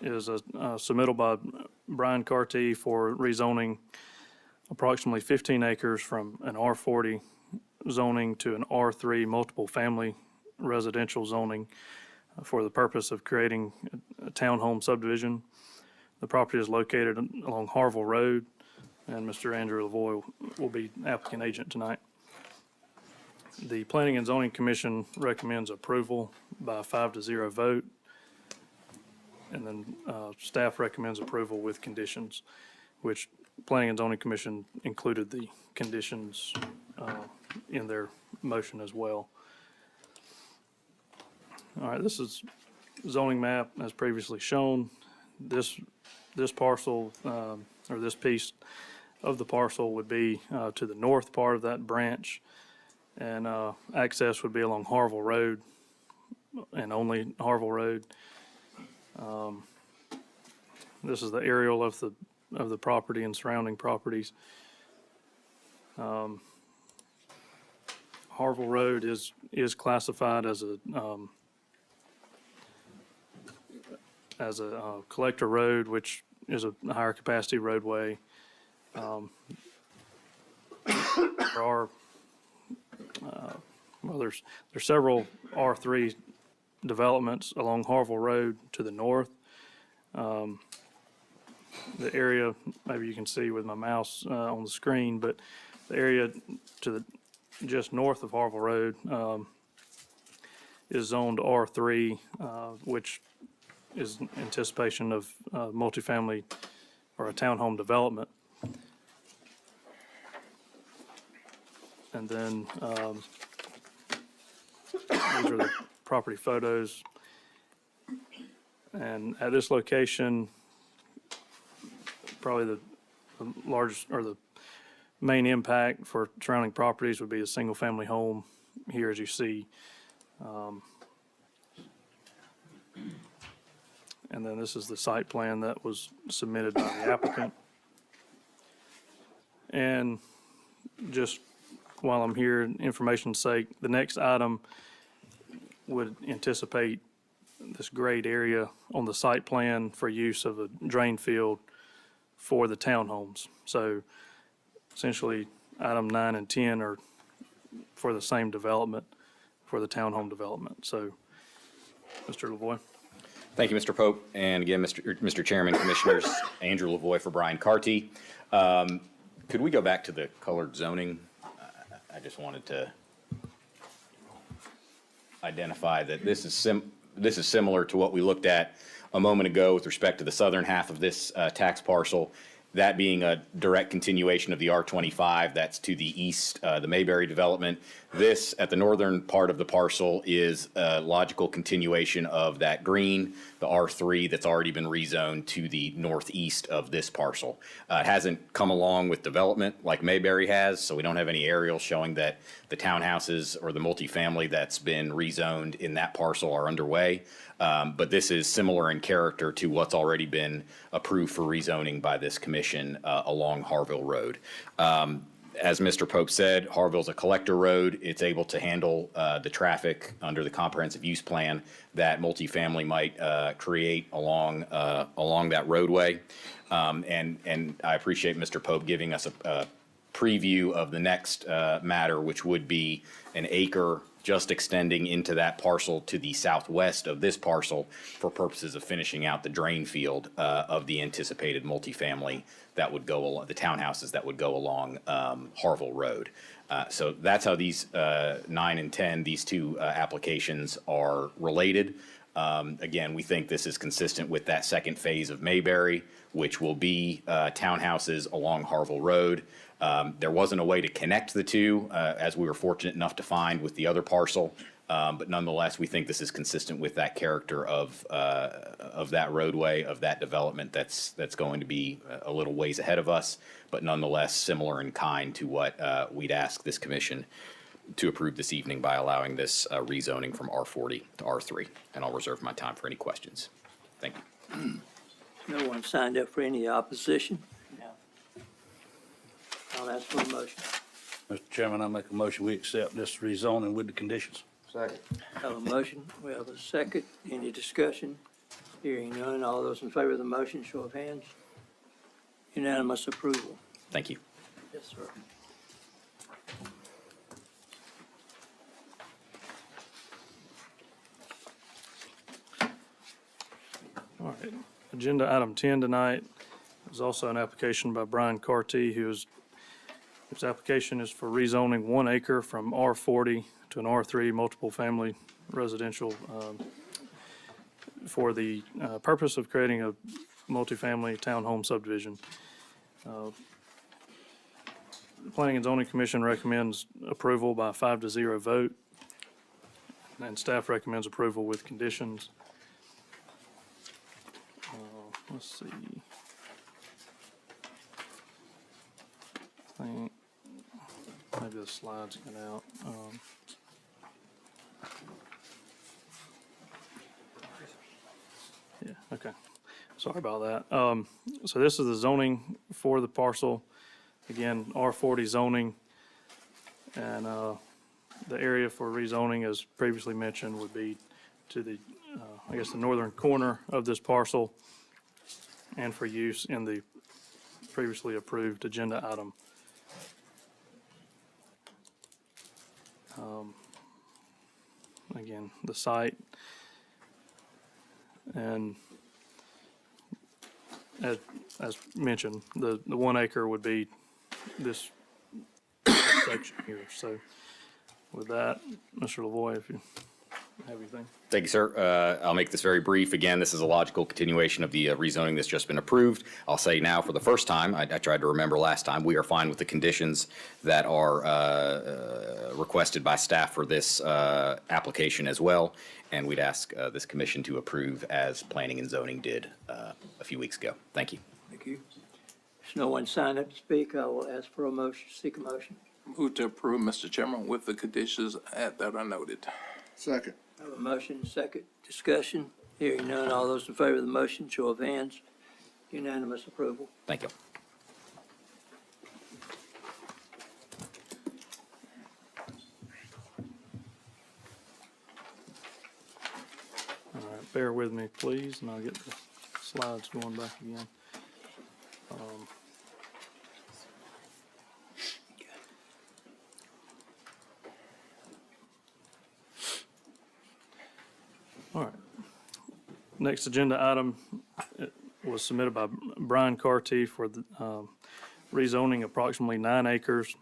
Speaker 20: is a submittal by Brian Carty for rezoning approximately 15 acres from an R40 zoning to an R3 multiple family residential zoning for the purpose of creating a townhome subdivision. The property is located along Harville Road, and Mr. Andrew Lavoie will be applicant agent tonight. The Planning and Zoning Commission recommends approval by a 5-0 vote. And then staff recommends approval with conditions, which Planning and Zoning Commission included the conditions in their motion as well. All right, this is zoning map as previously shown. This parcel, or this piece of the parcel would be to the north part of that branch, and access would be along Harville Road and only Harville Road. This is the aerial of the property and surrounding properties. Harville Road is classified as a collector road, which is a higher capacity roadway. There are there's several R3 developments along Harville Road to the north. The area, maybe you can see with my mouse on the screen, but the area to the just north of Harville Road is zoned R3, which is anticipation of multifamily or a townhome development. And then these are the property photos. And at this location, probably the largest or the main impact for surrounding properties would be a single-family home here, as you see. And then this is the site plan that was submitted by the applicant. And just while I'm here, information's sake, the next item would anticipate this grade area on the site plan for use of a drain field for the townhomes. So essentially, item 9 and 10 are for the same development, for the townhome development. So, Mr. Lavoie.
Speaker 15: Thank you, Mr. Pope. And again, Mr. Chairman, Commissioners, Andrew Lavoie for Brian Carty. Could we go back to the colored zoning? I just wanted to identify that this is similar to what we looked at a moment ago with respect to the southern half of this tax parcel, that being a direct continuation of the R25 that's to the east, the Mayberry development. This, at the northern part of the parcel, is a logical continuation of that green, the R3 that's already been rezoned to the northeast of this parcel. It hasn't come along with development like Mayberry has, so we don't have any aerials showing that the townhouses or the multifamily that's been rezoned in that parcel are underway. But this is similar in character to what's already been approved for rezoning by this commission along Harville Road. As Mr. Pope said, Harville's a collector road. It's able to handle the traffic under the comprehensive use plan that multifamily might create along that roadway. And I appreciate Mr. Pope giving us a preview of the next matter, which would be an acre just extending into that parcel to the southwest of this parcel for purposes of finishing out the drain field of the anticipated multifamily that would go along, the townhouses that would go along Harville Road. So that's how these 9 and 10, these two applications are related. Again, we think this is consistent with that second phase of Mayberry, which will be townhouses along Harville Road. There wasn't a way to connect the two, as we were fortunate enough to find with the other parcel. But nonetheless, we think this is consistent with that character of that roadway, of that development that's going to be a little ways ahead of us, but nonetheless similar in kind to what we'd ask this commission to approve this evening by allowing this rezoning from R40 to R3. And I'll reserve my time for any questions. Thank you.
Speaker 1: No one signed up for any opposition? No. I'll ask for a motion.
Speaker 21: Mr. Chairman, I make a motion, we accept this rezoning with the conditions.
Speaker 14: Second.
Speaker 1: Have a motion, we have a second, any discussion? Hearing none, all those in favor of the motion, show of hands. Unanimous approval.
Speaker 15: Thank you.
Speaker 1: Yes, sir.
Speaker 20: All right, agenda item 10 tonight is also an application by Brian Carty, whose application is for rezoning 1 acre from R40 to an R3 multiple family residential for the purpose of creating a multifamily townhome subdivision. The Planning and Zoning Commission recommends approval by a 5-0 vote, and staff recommends approval with conditions. Let's see. I think maybe the slides got out. Yeah, okay. Sorry about that. So this is the zoning for the parcel. Again, R40 zoning. And the area for rezoning, as previously mentioned, would be to the, I guess, the northern corner of this parcel, and for use in the previously approved agenda item. Again, the site, and as mentioned, the 1 acre would be this section here. So with that, Mr. Lavoy, if you have anything.
Speaker 15: Thank you, sir. I'll make this very brief. Again, this is a logical continuation of the rezoning that's just been approved. I'll say now for the first time, I tried to remember last time, we are fine with the conditions that are requested by staff for this application as well. And we'd ask this commission to approve as Planning and Zoning did a few weeks ago. Thank you.
Speaker 1: Thank you. If no one signed up to speak, I will ask for a motion, seek a motion.
Speaker 18: Move to approve, Mr. Chairman, with the conditions that are noted.
Speaker 19: Second.
Speaker 1: I have a motion, second discussion. Hearing none, all those in favor of the motion, show of hands. Unanimous approval.
Speaker 15: Thank you.
Speaker 20: All right, bear with me, please, and I'll get the slides going back again. All right. Next agenda item was submitted by Brian Carty for the rezoning approximately 9 acres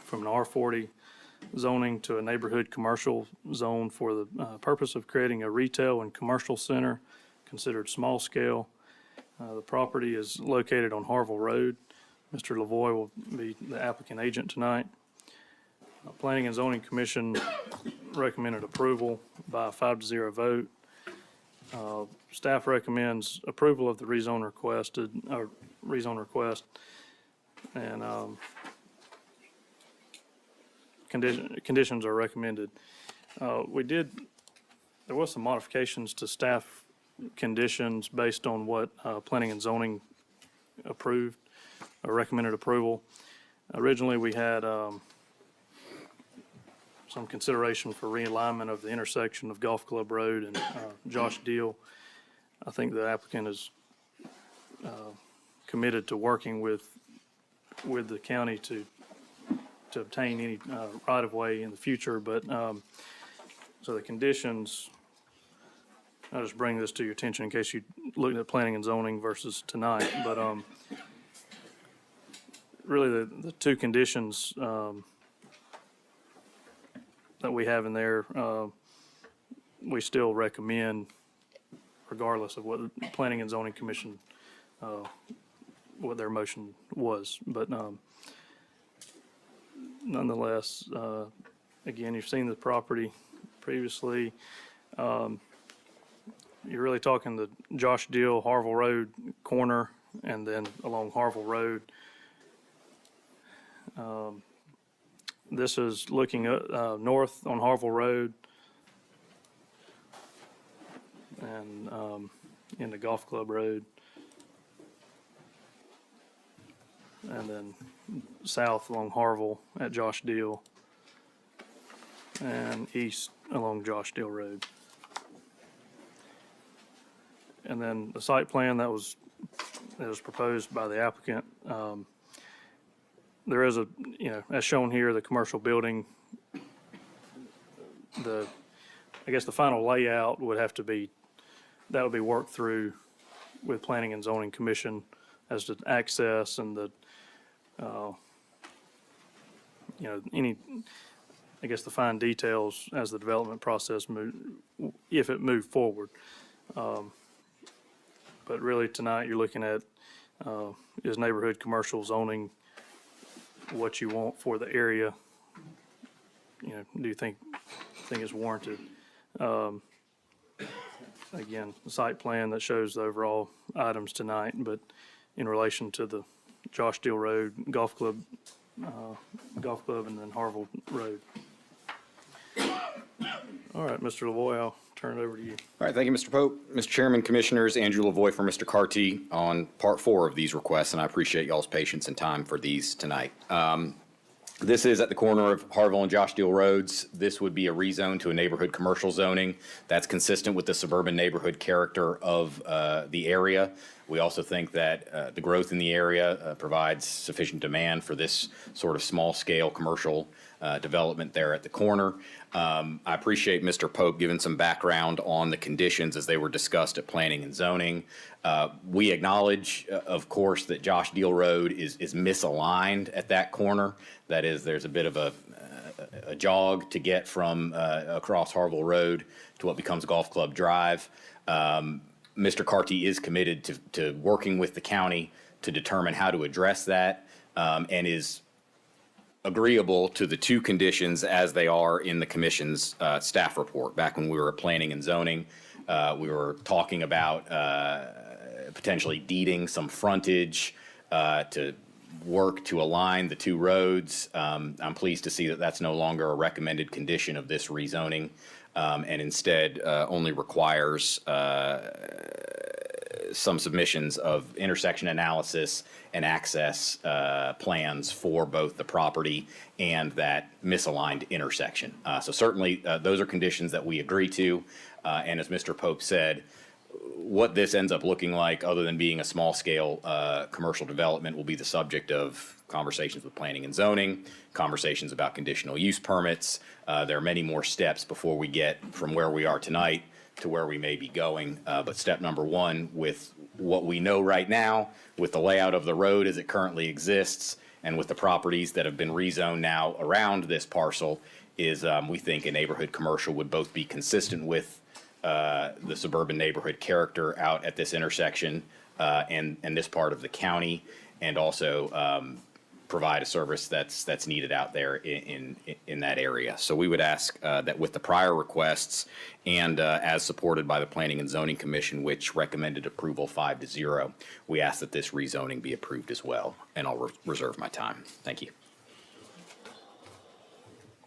Speaker 20: from an R40 zoning to a neighborhood commercial zone for the purpose of creating a retail and commercial center considered small scale. The property is located on Harville Road. Mr. Lavoy will be the applicant agent tonight. Planning and Zoning Commission recommended approval by a 5-0 vote. Staff recommends approval of the rezone request, and conditions are recommended. There was some modifications to staff conditions based on what Planning and Zoning approved or recommended approval. Originally, we had some consideration for realignment of the intersection of Golf Club Road and Josh Deal. I think the applicant is committed to working with the county to obtain any right-of-way in the future, but so the conditions, I'll just bring this to your attention in case you looked at Planning and Zoning versus tonight, but really the two conditions that we have in there, we still recommend regardless of what the Planning and Zoning Commission, what their motion was. But nonetheless, again, you've seen the property previously. You're really talking the Josh Deal, Harville Road corner, and then along Harville Road. This is looking north on Harville Road and into Golf Club Road, and then south along Harville at Josh Deal, and east along Josh Deal Road. And then the site plan that was proposed by the applicant, there is a, as shown here, the commercial building, I guess the final layout would have to be, that would be worked through with Planning and Zoning Commission as to access and the, any, I guess, the fine details as the development process if it moved forward. But really tonight, you're looking at, is neighborhood commercial zoning what you want for the area? Do you think it's warranted? Again, the site plan that shows the overall items tonight, but in relation to the Josh Deal Road Golf Club, and then Harville Road. All right, Mr. Lavoy, I'll turn it over to you.
Speaker 15: All right, thank you, Mr. Pope. Mr. Chairman, Commissioners, Andrew Lavoy for Mr. Carty on Part 4 of these requests, and I appreciate y'all's patience and time for these tonight. This is at the corner of Harville and Josh Deal Roads. This would be a rezone to a neighborhood commercial zoning that's consistent with the suburban neighborhood character of the area. We also think that the growth in the area provides sufficient demand for this sort of small-scale commercial development there at the corner. I appreciate Mr. Pope giving some background on the conditions as they were discussed at Planning and Zoning. We acknowledge, of course, that Josh Deal Road is misaligned at that corner. That is, there's a bit of a jog to get from across Harville Road to what becomes Golf Club Drive. Mr. Carty is committed to working with the county to determine how to address that, and is agreeable to the two conditions as they are in the commission's staff report. Back when we were at Planning and Zoning, we were talking about potentially deeding some frontage to work to align the two roads. I'm pleased to see that that's no longer a recommended condition of this rezoning, and instead only requires some submissions of intersection analysis and access plans for both the property and that misaligned intersection. So certainly those are conditions that we agree to. And as Mr. Pope said, what this ends up looking like, other than being a small-scale commercial development, will be the subject of conversations with Planning and Zoning, conversations about conditional use permits. There are many more steps before we get from where we are tonight to where we may be going. But step number one, with what we know right now, with the layout of the road as it currently exists, and with the properties that have been rezoned now around this parcel, is we think a neighborhood commercial would both be consistent with the suburban neighborhood character out at this intersection and this part of the county, and also provide a service that's needed out there in that area. So we would ask that with the prior requests and as supported by the Planning and Zoning Commission, which recommended approval 5-0, we ask that this rezoning be approved as well. And I'll reserve my time. Thank you.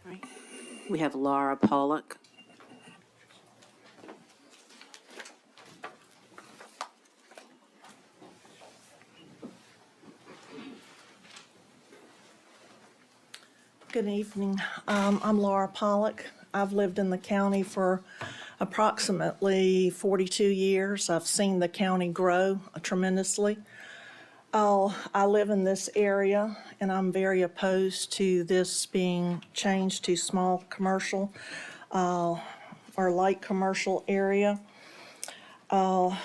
Speaker 3: All right. We have Laura Bulloch.
Speaker 16: Good evening. I'm Laura Bulloch. I've lived in the county for approximately 42 years. I've seen the county grow tremendously. I live in this area, and I'm very opposed to this being changed to small commercial or light commercial area. There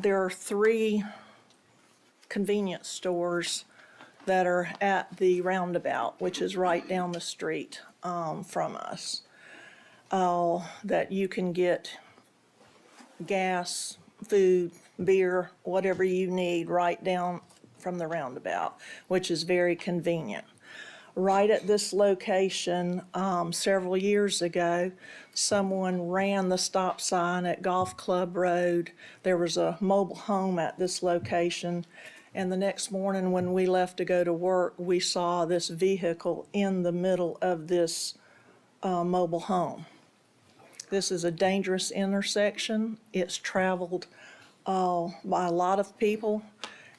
Speaker 16: are 3 convenience stores that are at the roundabout, which is right down the street from us, that you can get gas, food, beer, whatever you need right down from the roundabout, which is very convenient. Right at this location, several years ago, someone ran the stop sign at Golf Club Road. There was a mobile home at this location. And the next morning when we left to go to work, we saw this vehicle in the middle of this mobile home. This is a dangerous intersection. It's traveled by a lot of people,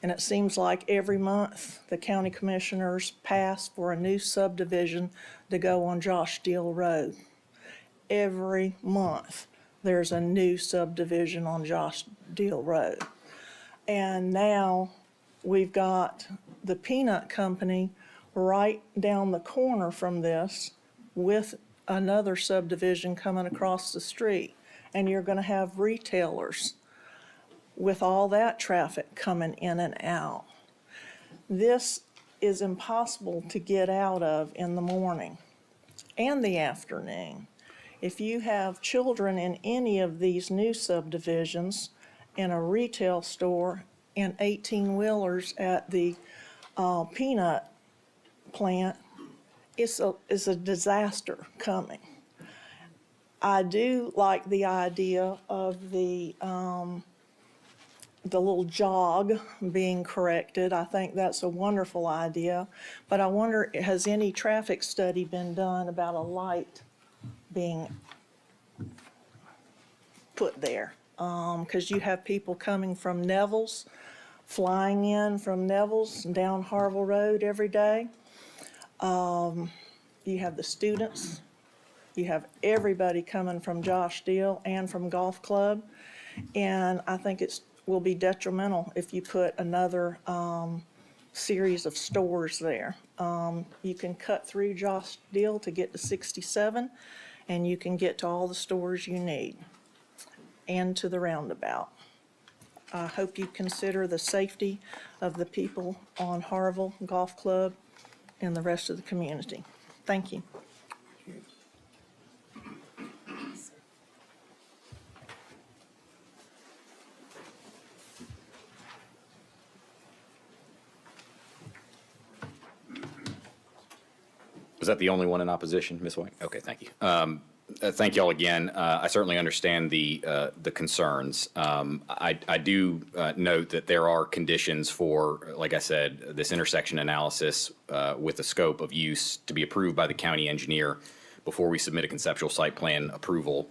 Speaker 16: and it seems like every month the county commissioners pass for a new subdivision to go on Josh Deal Road. Every month there's a new subdivision on Josh Deal Road. And now we've got the peanut company right down the corner from this with another subdivision coming across the street. And you're gonna have retailers with all that traffic coming in and out. This is impossible to get out of in the morning and the afternoon. If you have children in any of these new subdivisions, in a retail store, and 18-wheelers at the peanut plant, it's a disaster coming. I do like the idea of the little jog being corrected. I think that's a wonderful idea. But I wonder, has any traffic study been done about a light being put there? Because you have people coming from Neville's, flying in from Neville's down Harville Road every day. You have the students. You have everybody coming from Josh Deal and from Golf Club. And I think it will be detrimental if you put another series of stores there. You can cut through Josh Deal to get to 67, and you can get to all the stores you need and to the roundabout. I hope you consider the safety of the people on Harville Golf Club and the rest of the community. Thank you.
Speaker 15: Was that the only one in opposition, Ms. White? Okay, thank you. Thank you all again. I certainly understand the concerns. I do note that there are conditions for, like I said, this intersection analysis with the scope of use to be approved by the county engineer before we submit a conceptual site plan approval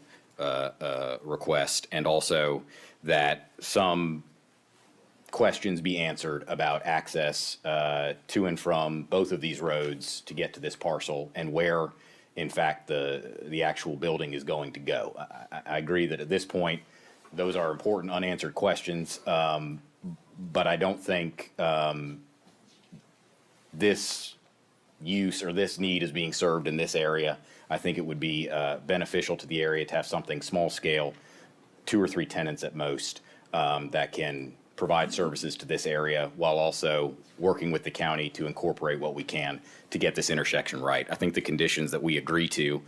Speaker 15: request, and also that some questions be answered about access to and from both of these roads to get to this parcel, and where, in fact, the actual building is going to go. I agree that at this point, those are important unanswered questions, but I don't think this use or this need is being served in this area. I think it would be beneficial to the area to have something small scale, 2 or 3 tenants at most, that can provide services to this area while also working with the county to incorporate what we can to get this intersection right. I think the conditions that we agree to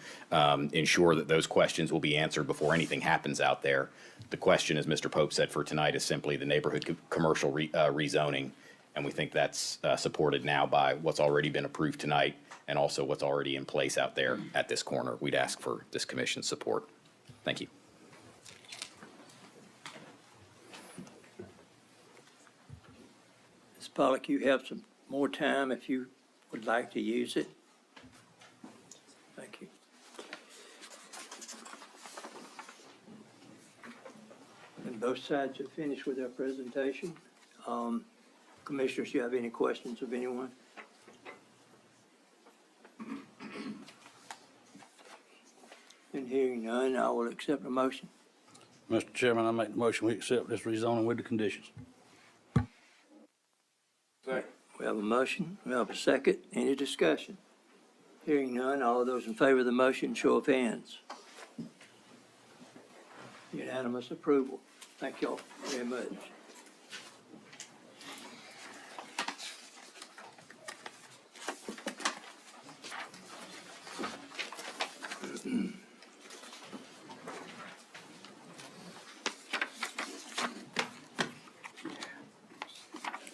Speaker 15: ensure that those questions will be answered before anything happens out there. The question, as Mr. Pope said for tonight, is simply the neighborhood commercial rezoning, and we think that's supported now by what's already been approved tonight and also what's already in place out there at this corner. We'd ask for this commission's support. Thank you.
Speaker 1: Ms. Bulloch, you have some more time if you would like to use it. Thank you. And both sides have finished with their presentation. Commissioners, do you have any questions of anyone? And hearing none, I will accept a motion.
Speaker 21: Mr. Chairman, I make the motion we accept this rezoning with the conditions.
Speaker 1: We have a motion, we have a second, any discussion? Hearing none, all of those in favor of the motion, show of hands. Unanimous approval. Thank you all very much.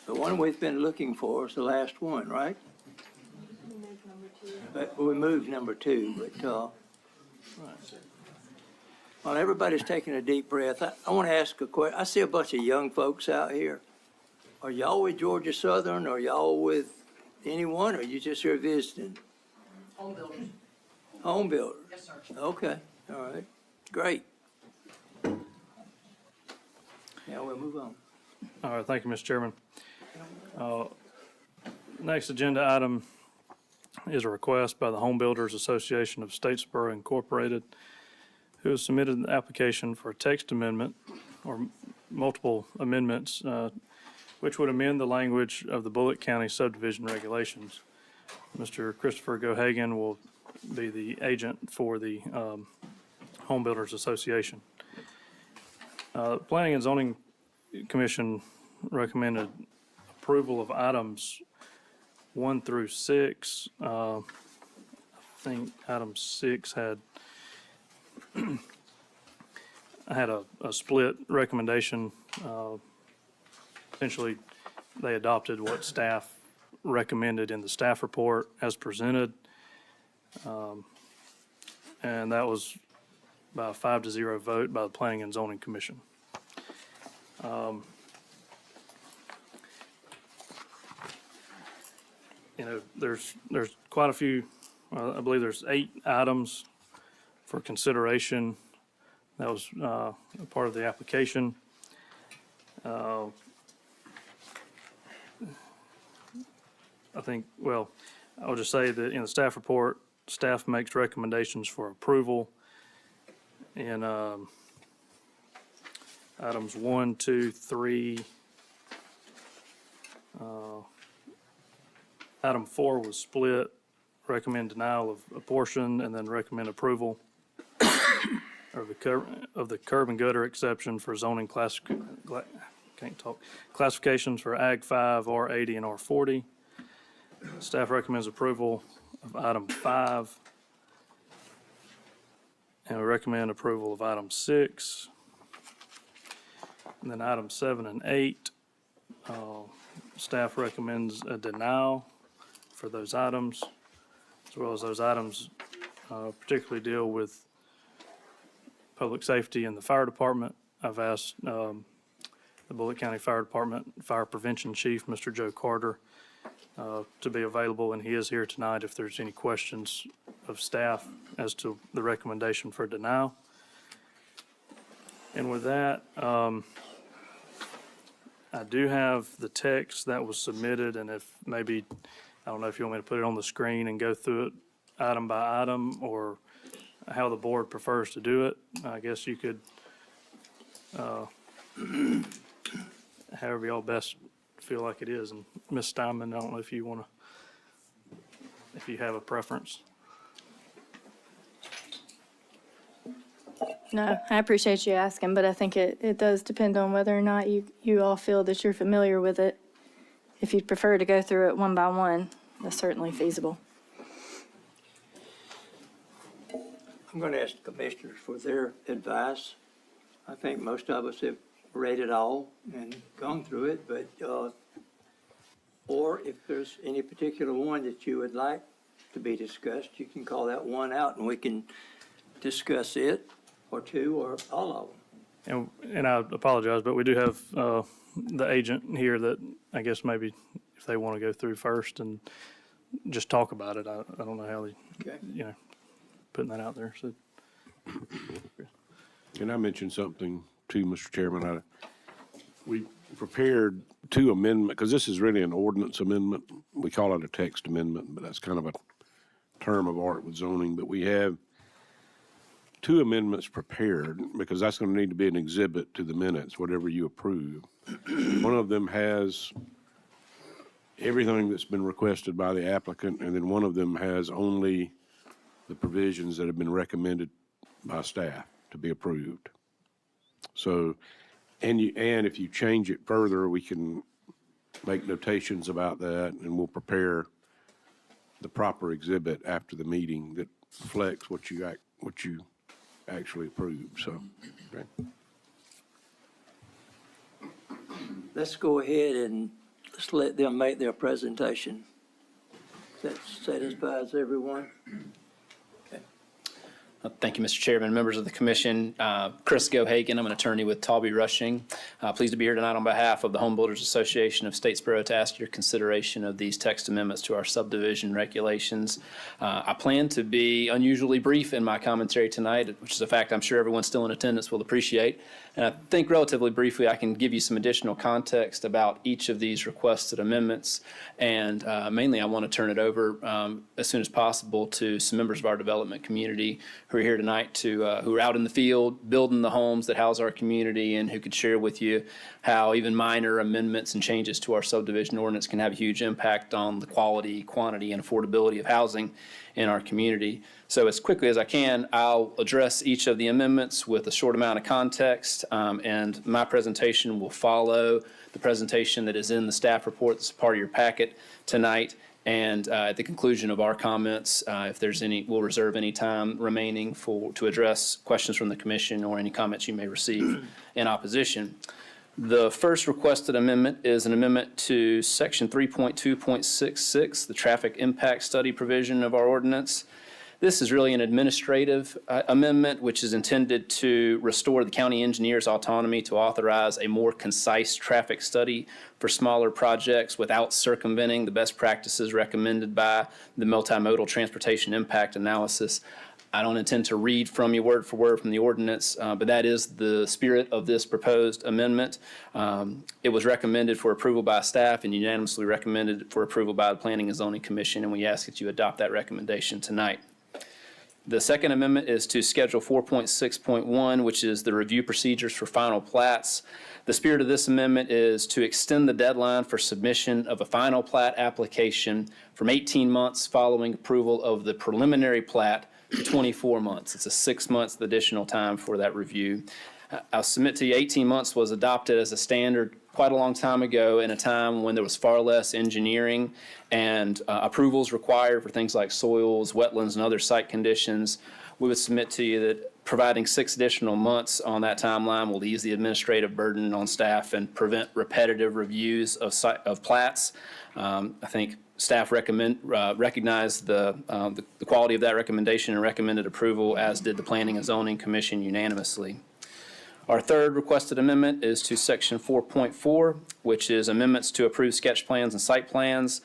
Speaker 1: The one we've been looking for is the last one, right? But we moved number 2, but, while everybody's taking a deep breath, I want to ask a question. I see a bunch of young folks out here. Are y'all with Georgia Southern, or y'all with anyone, or you just here visiting?
Speaker 5: Home builders.
Speaker 1: Home builders?
Speaker 5: Yes, sir.
Speaker 1: Okay, all right, great. Now we'll move on.
Speaker 20: All right, thank you, Mr. Chairman. Next agenda item is a request by the Home Builders Association of Statesboro Incorporated, who has submitted an application for a text amendment or multiple amendments, which would amend the language of the Bulloch County subdivision regulations. Mr. Christopher Gohagan will be the agent for the Home Builders Association. Planning and Zoning Commission recommended approval of items 1 through 6. I think item 6 had I had a split recommendation. Essentially, they adopted what staff recommended in the staff report as presented. And that was by a 5-0 vote by the Planning and Zoning Commission. There's quite a few, I believe there's 8 items for consideration. That was a part of the application. I think, well, I'll just say that in the staff report, staff makes recommendations for approval in items 1, 2, 3. Item 4 was split, recommend denial of a portion and then recommend approval of the curb and gutter exception for zoning classifications for Ag 5, R80, and R40. Staff recommends approval of item 5. And we recommend approval of item 6. And then items 7 and 8, staff recommends a denial for those items, as well as those items particularly deal with public safety and the fire department. I've asked the Bulloch County Fire Department Fire Prevention Chief, Mr. Joe Carter, to be available, and he is here tonight if there's any questions of staff as to the recommendation for denial. And with that, I do have the text that was submitted, and if maybe, I don't know if you want me to put it on the screen and go through it item by item, or how the board prefers to do it. I guess you could, however y'all best feel like it is. And Ms. Steinman, I don't know if you want to, if you have a preference.
Speaker 13: No, I appreciate you asking, but I think it does depend on whether or not you all feel that you're familiar with it. If you'd prefer to go through it one by one, that's certainly feasible.
Speaker 1: I'm going to ask the commissioners for their advice. I think most of us have read it all and gone through it, but, or if there's any particular one that you would like to be discussed, you can call that one out and we can discuss it, or two, or all of them.
Speaker 20: And I apologize, but we do have the agent here that I guess maybe if they want to go through first and just talk about it. I don't know how they, putting that out there. So,
Speaker 8: Can I mention something too, Mr. Chairman? We prepared 2 amendments, because this is really an ordinance amendment. We call it a text amendment, but that's kind of a term of art with zoning. But we have 2 amendments prepared, because that's going to need to be an exhibit to the minutes, whatever you approve. One of them has everything that's been requested by the applicant, and then one of them has only the provisions that have been recommended by staff to be approved. So, and if you change it further, we can make notations about that, and we'll prepare the proper exhibit after the meeting that reflects what you actually approved. So, okay.
Speaker 1: Let's go ahead and let's let them make their presentation. That satisfies everyone?
Speaker 17: Thank you, Mr. Chairman, members of the commission. Chris Gohagan, I'm an attorney with Talby Rushing. Pleased to be here tonight on behalf of the Home Builders Association of Statesboro to ask your consideration of these text amendments to our subdivision regulations. I plan to be unusually brief in my commentary tonight, which is a fact I'm sure everyone still in attendance will appreciate. And I think relatively briefly I can give you some additional context about each of these requested amendments. And mainly I want to turn it over as soon as possible to some members of our development community who who are here tonight who are out in the field building the homes that house our community and who could share with you how even minor amendments and changes to our subdivision ordinance can have a huge impact on the quality, quantity, and affordability of housing in our community. So as quickly as I can, I'll address each of the amendments with a short amount of context, and my presentation will follow the presentation that is in the staff report that's part of your packet tonight. And at the conclusion of our comments, if there's any, we'll reserve any time remaining to address questions from the commission or any comments you may receive in opposition. The first requested amendment is an amendment to section 3.2.66, the traffic impact study provision of our ordinance. This is really an administrative amendment, which is intended to restore the county engineer's autonomy to authorize a more concise traffic study for smaller projects without circumventing the best practices recommended by the multimodal transportation impact analysis. I don't intend to read from you word for word from the ordinance, but that is the spirit of this proposed amendment. It was recommended for approval by staff and unanimously recommended for approval by the Planning and Zoning Commission, and we ask that you adopt that recommendation tonight. The second amendment is to Schedule 4.6.1, which is the review procedures for final plats. The spirit of this amendment is to extend the deadline for submission of a final plat application from 18 months following approval of the preliminary plat to 24 months. It's a 6 months additional time for that review. I'll submit to you 18 months was adopted as a standard quite a long time ago in a time when there was far less engineering and approvals required for things like soils, wetlands, and other site conditions. We would submit to you that providing 6 additional months on that timeline will ease the administrative burden on staff and prevent repetitive reviews of plats. I think staff recognized the quality of that recommendation and recommended approval, as did the Planning and Zoning Commission unanimously. Our third requested amendment is to section 4.4, which is amendments to approve sketch plans and site plans.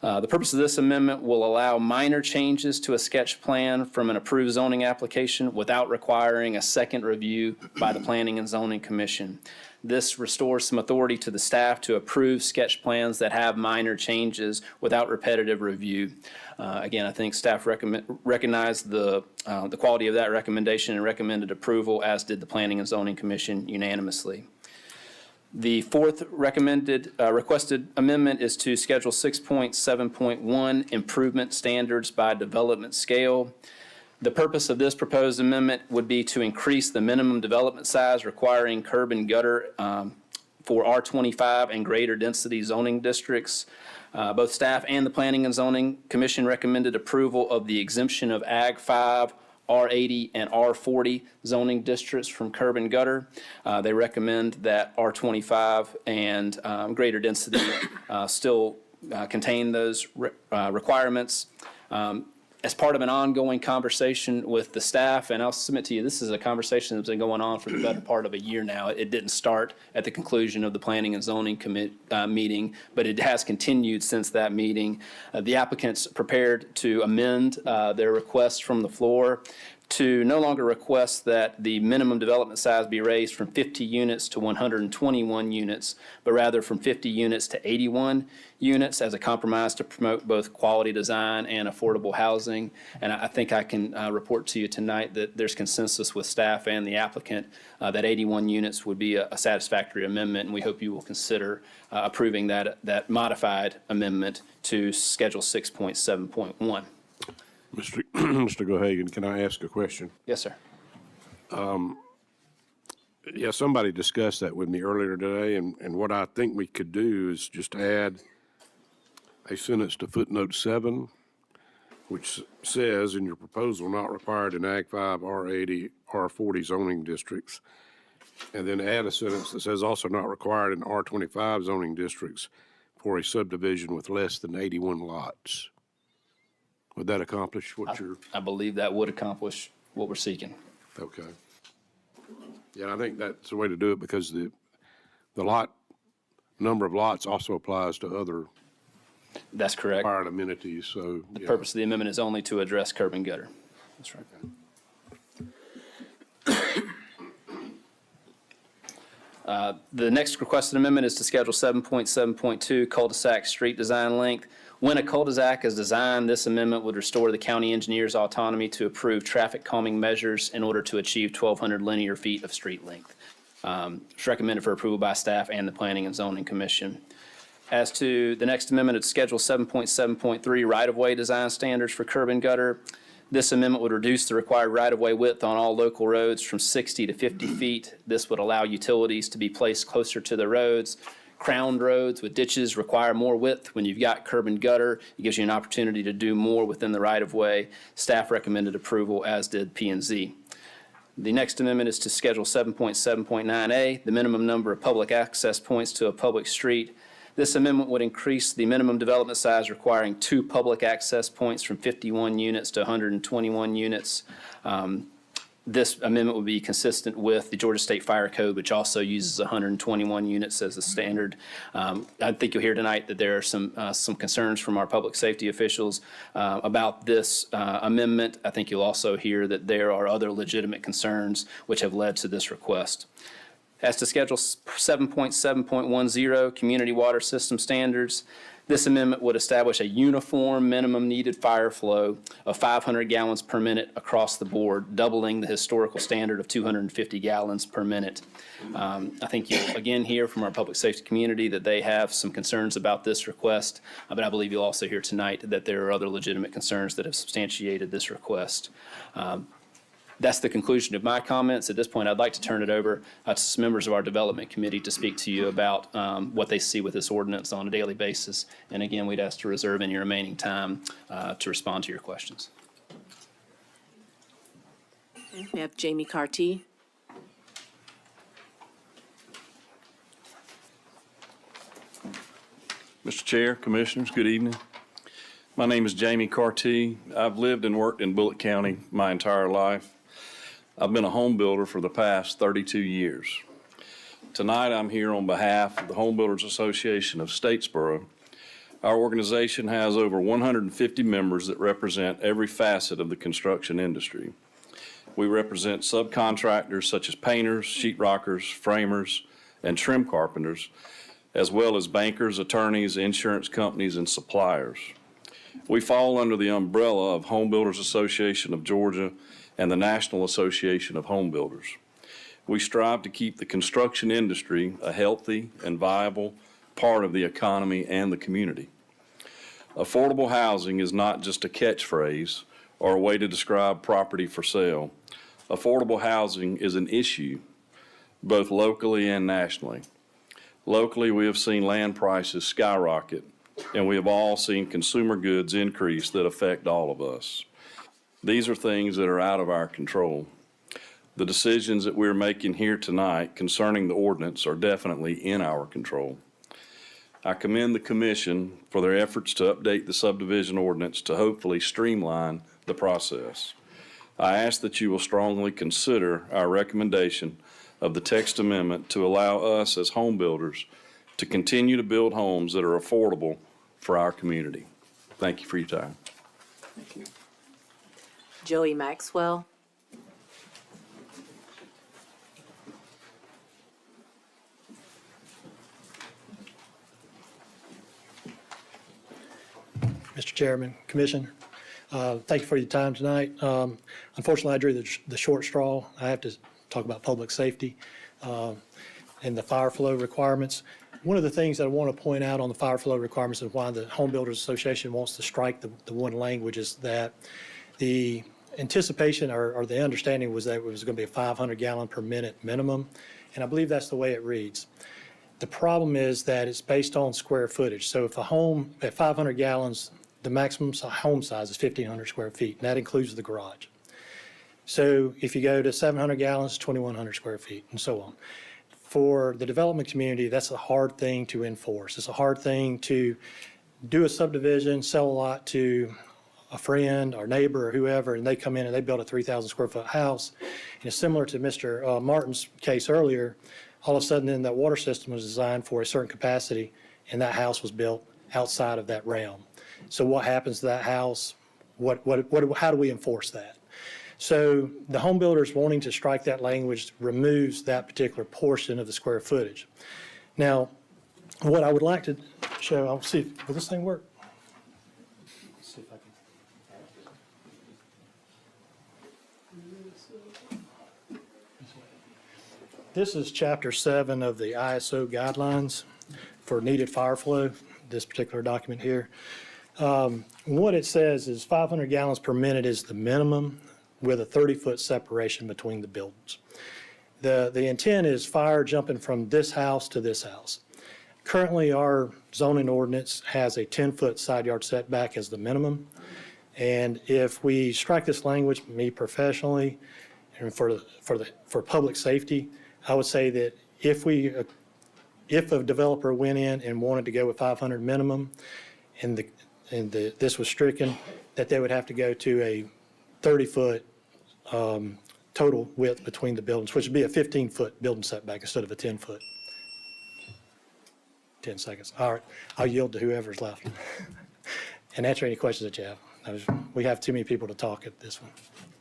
Speaker 17: The purpose of this amendment will allow minor changes to a sketch plan from an approved zoning application without requiring a second review by the Planning and Zoning Commission. This restores some authority to the staff to approve sketch plans that have minor changes without repetitive review. Again, I think staff recognized the quality of that recommendation and recommended approval, as did the Planning and Zoning Commission unanimously. The fourth requested amendment is to Schedule 6.7.1, improvement standards by development scale. The purpose of this proposed amendment would be to increase the minimum development size requiring curb and gutter for R25 and greater density zoning districts. Both staff and the Planning and Zoning Commission recommended approval of the exemption of Ag 5, R80, and R40 zoning districts from curb and gutter. They recommend that R25 and greater density still contain those requirements. As part of an ongoing conversation with the staff, and I'll submit to you, this is a conversation that's been going on for the better part of a year now. It didn't start at the conclusion of the Planning and Zoning meeting, but it has continued since that meeting. The applicants prepared to amend their request from the floor to no longer request that the minimum development size be raised from 50 units to 121 units, but rather from 50 units to 81 units as a compromise to promote both quality design and affordable housing. And I think I can report to you tonight that there's consensus with staff and the applicant that 81 units would be a satisfactory amendment, and we hope you will consider approving that modified amendment to Schedule 6.7.1.
Speaker 8: Mr. Gohagan, can I ask a question?
Speaker 17: Yes, sir.
Speaker 8: Yeah, somebody discussed that with me earlier today, and what I think we could do is just add a sentence to footnote 7, which says, in your proposal, not required in Ag 5, R80, R40 zoning districts, and then add a sentence that says also not required in R25 zoning districts for a subdivision with less than 81 lots. Would that accomplish what you're?
Speaker 17: I believe that would accomplish what we're seeking.
Speaker 8: Okay. Yeah, I think that's the way to do it, because the number of lots also applies to other.
Speaker 17: That's correct.
Speaker 8: Required amenities, so.
Speaker 17: The purpose of the amendment is only to address curb and gutter. That's right. The next requested amendment is to Schedule 7.7.2, cul-de-sac street design length. When a cul-de-sac is designed, this amendment would restore the county engineer's autonomy to approve traffic calming measures in order to achieve 1,200 linear feet of street length. It's recommended for approval by staff and the Planning and Zoning Commission. As to the next amendment, it's Schedule 7.7.3 right-of-way design standards for curb and gutter. This amendment would reduce the required right-of-way width on all local roads from 60 to 50 feet. This would allow utilities to be placed closer to the roads. Crowned roads with ditches require more width. When you've got curb and gutter, it gives you an opportunity to do more within the right-of-way. Staff recommended approval, as did P&Z. The next amendment is to Schedule 7.7.9A, the minimum number of public access points to a public street. This amendment would increase the minimum development size requiring 2 public access points from 51 units to 121 units. This amendment would be consistent with the Georgia State Fire Code, which also uses 121 units as the standard. I think you'll hear tonight that there are some concerns from our public safety officials about this amendment. I think you'll also hear that there are other legitimate concerns which have led to this request. As to Schedule 7.7.10, Community Water System Standards, this amendment would establish a uniform minimum needed fire flow of 500 gallons per minute across the board, doubling the historical standard of 250 gallons per minute. I think you'll again hear from our public safety community that they have some concerns about this request, but I believe you'll also hear tonight that there are other legitimate concerns that have substantiated this request. That's the conclusion of my comments. At this point, I'd like to turn it over to some members of our development committee to speak to you about what they see with this ordinance on a daily basis. And again, we'd ask to reserve any remaining time to respond to your questions.
Speaker 3: We have Jamie Carty.
Speaker 6: Mr. Chair, Commissioners, good evening. My name is Jamie Carty. I've lived and worked in Bulloch County my entire life. I've been a home builder for the past 32 years. Tonight I'm here on behalf of the Home Builders Association of Statesboro. Our organization has over 150 members that represent every facet of the construction industry. We represent subcontractors such as painters, sheetrockers, framers, and trim carpenters, as well as bankers, attorneys, insurance companies, and suppliers. We fall under the umbrella of Home Builders Association of Georgia and the National Association of Home Builders. We strive to keep the construction industry a healthy and viable part of the economy and the community. Affordable housing is not just a catchphrase or a way to describe property for sale. Affordable housing is an issue, both locally and nationally. Locally, we have seen land prices skyrocket, and we have all seen consumer goods increase that affect all of us. These are things that are out of our control. The decisions that we're making here tonight concerning the ordinance are definitely in our control. I commend the Commission for their efforts to update the subdivision ordinance to hopefully streamline the process. I ask that you will strongly consider our recommendation of the text amendment to allow us as home builders to continue to build homes that are affordable for our community. Thank you for your time.
Speaker 1: Thank you.
Speaker 3: Joey Maxwell.
Speaker 22: Mr. Chairman, Commissioner, thank you for your time tonight. Unfortunately, I drew the short straw. I have to talk about public safety and the fire flow requirements. One of the things that I want to point out on the fire flow requirements and why the Home Builders Association wants to strike the one language is that the anticipation or the understanding was that it was going to be a 500 gallon per minute minimum, and I believe that's the way it reads. The problem is that it's based on square footage. So if a home at 500 gallons, the maximum home size is 1,500 square feet, and that includes the garage. So if you go to 700 gallons, 2,100 square feet, and so on. For the development community, that's a hard thing to enforce. It's a hard thing to do a subdivision, sell a lot to a friend or neighbor or whoever, and they come in and they build a 3,000 square foot house. And it's similar to Mr. Martin's case earlier. All of a sudden, then that water system was designed for a certain capacity, and that house was built outside of that realm. So what happens to that house? How do we enforce that? So the home builders wanting to strike that language removes that particular portion of the square footage. Now, what I would like to show, I'll see, will this thing work? This is Chapter 7 of the ISO guidelines for needed fire flow, this particular document here. What it says is 500 gallons per minute is the minimum with a 30-foot separation between the buildings. The intent is fire jumping from this house to this house. Currently, our zoning ordinance has a 10-foot side yard setback as the minimum. And if we strike this language, me professionally, and for public safety, I would say that if a developer went in and wanted to go with 500 minimum, and this was stricken, that they would have to go to a 30-foot total width between the buildings, which would be a 15-foot building setback instead of a 10-foot. 10 seconds. All right, I'll yield to whoever's left and answer any questions that you have. We have too many people to talk at this one.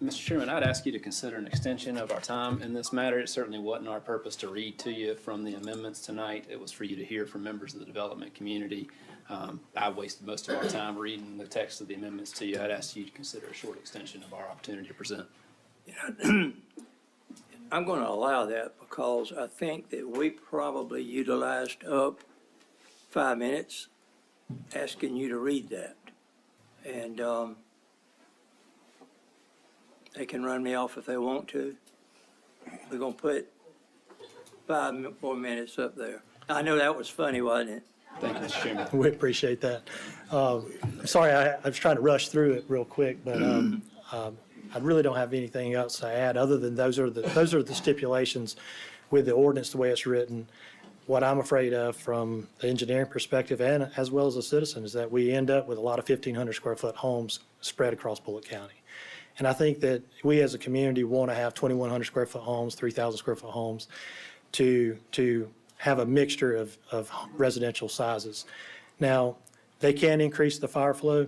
Speaker 17: Mr. Chairman, I'd ask you to consider an extension of our time in this matter. It certainly wasn't our purpose to read to you from the amendments tonight. It was for you to hear from members of the development community. I wasted most of our time reading the text of the amendments to you. I'd ask you to consider a short extension of our opportunity to present.
Speaker 1: I'm going to allow that because I think that we probably utilized up 5 minutes asking you to read that. And they can run me off if they want to. We're going to put 5 more minutes up there. I know that was funny, wasn't it?
Speaker 17: Thank you, Mr. Chairman.
Speaker 22: We appreciate that. I'm sorry, I was trying to rush through it real quick, but I really don't have anything else to add other than those are the stipulations with the ordinance the way it's written. What I'm afraid of from the engineering perspective and as well as a citizen is that we end up with a lot of 1,500 square foot homes spread across Bulloch County. And I think that we as a community want to have 2,100 square foot homes, 3,000 square foot homes to have a mixture of residential sizes. Now, they can increase the fire flow,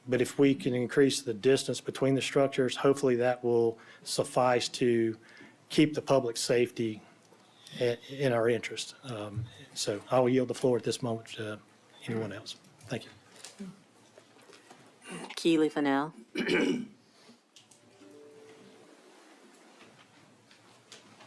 Speaker 22: but if we can increase the distance between the structures, hopefully that will suffice to keep the public safety in our interest. So I will yield the floor at this moment to anyone else. Thank you.
Speaker 3: Keely Fennell.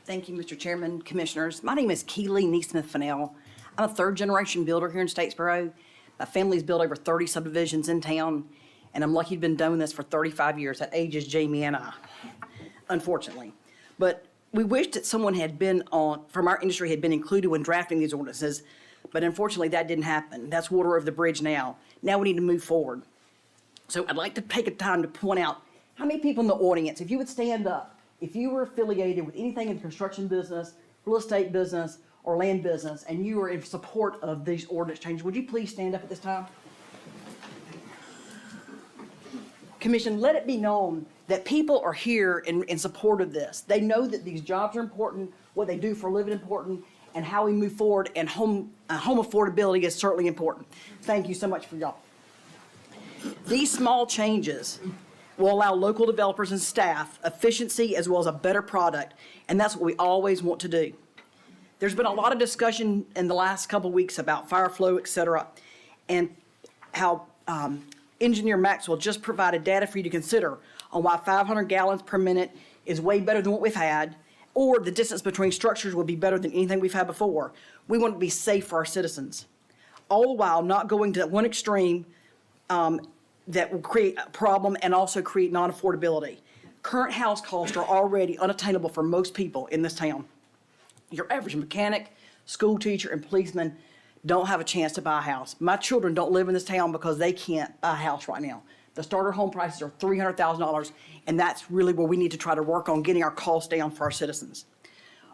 Speaker 4: Thank you, Mr. Chairman, Commissioners. My name is Keely Neesmith Fennell. I'm a third-generation builder here in Statesboro. My family's built over 30 subdivisions in town, and I'm lucky to have been doing this for 35 years. That ages Jamie and I, unfortunately. But we wish that someone from our industry had been included when drafting these ordinances, but unfortunately that didn't happen. That's water over the bridge now. Now we need to move forward. So I'd like to take a time to point out how many people in the audience, if you would stand up, if you were affiliated with anything in the construction business, real estate business, or land business, and you are in support of these ordinance changes, would you please stand up at this time? Commission, let it be known that people are here in support of this. They know that these jobs are important, what they do for a living important, and how we move forward, and home affordability is certainly important. Thank you so much for y'all. These small changes will allow local developers and staff efficiency as well as a better product, and that's what we always want to do. There's been a lot of discussion in the last couple of weeks about fire flow, et cetera, and how Engineer Maxwell just provided data for you to consider on why 500 gallons per minute is way better than what we've had, or the distance between structures would be better than anything we've had before. We want to be safe for our citizens, all the while not going to one extreme that will create a problem and also create non-affordability. Current house costs are already unattainable for most people in this town. Your average mechanic, school teacher, and policeman don't have a chance to buy a house. My children don't live in this town because they can't buy a house right now. The starter home prices are $300,000, and that's really where we need to try to work on getting our costs down for our citizens.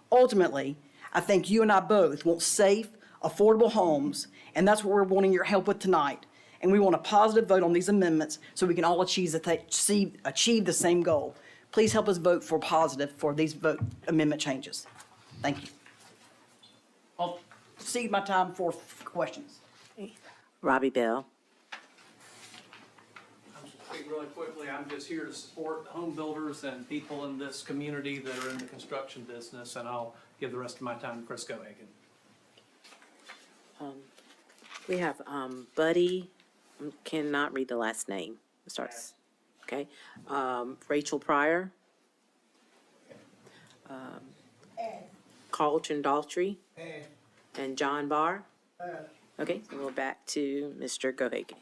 Speaker 4: Ultimately, I think you and I both want safe, affordable homes, and that's what we're wanting your help with tonight. And we want a positive vote on these amendments so we can all achieve the same goal. Please help us vote for positive for these amendment changes. Thank you. I'll cede my time for questions.
Speaker 3: Robbie Bell.
Speaker 9: I'll speak really quickly. I'm just here to support home builders and people in this community that are in the construction business, and I'll give the rest of my time to Chris Gohagan.
Speaker 3: We have Buddy, cannot read the last name. It starts, okay. Rachel Pryor. Carlton Daltrey. And John Barr. Okay, so we're back to Mr. Gohagan.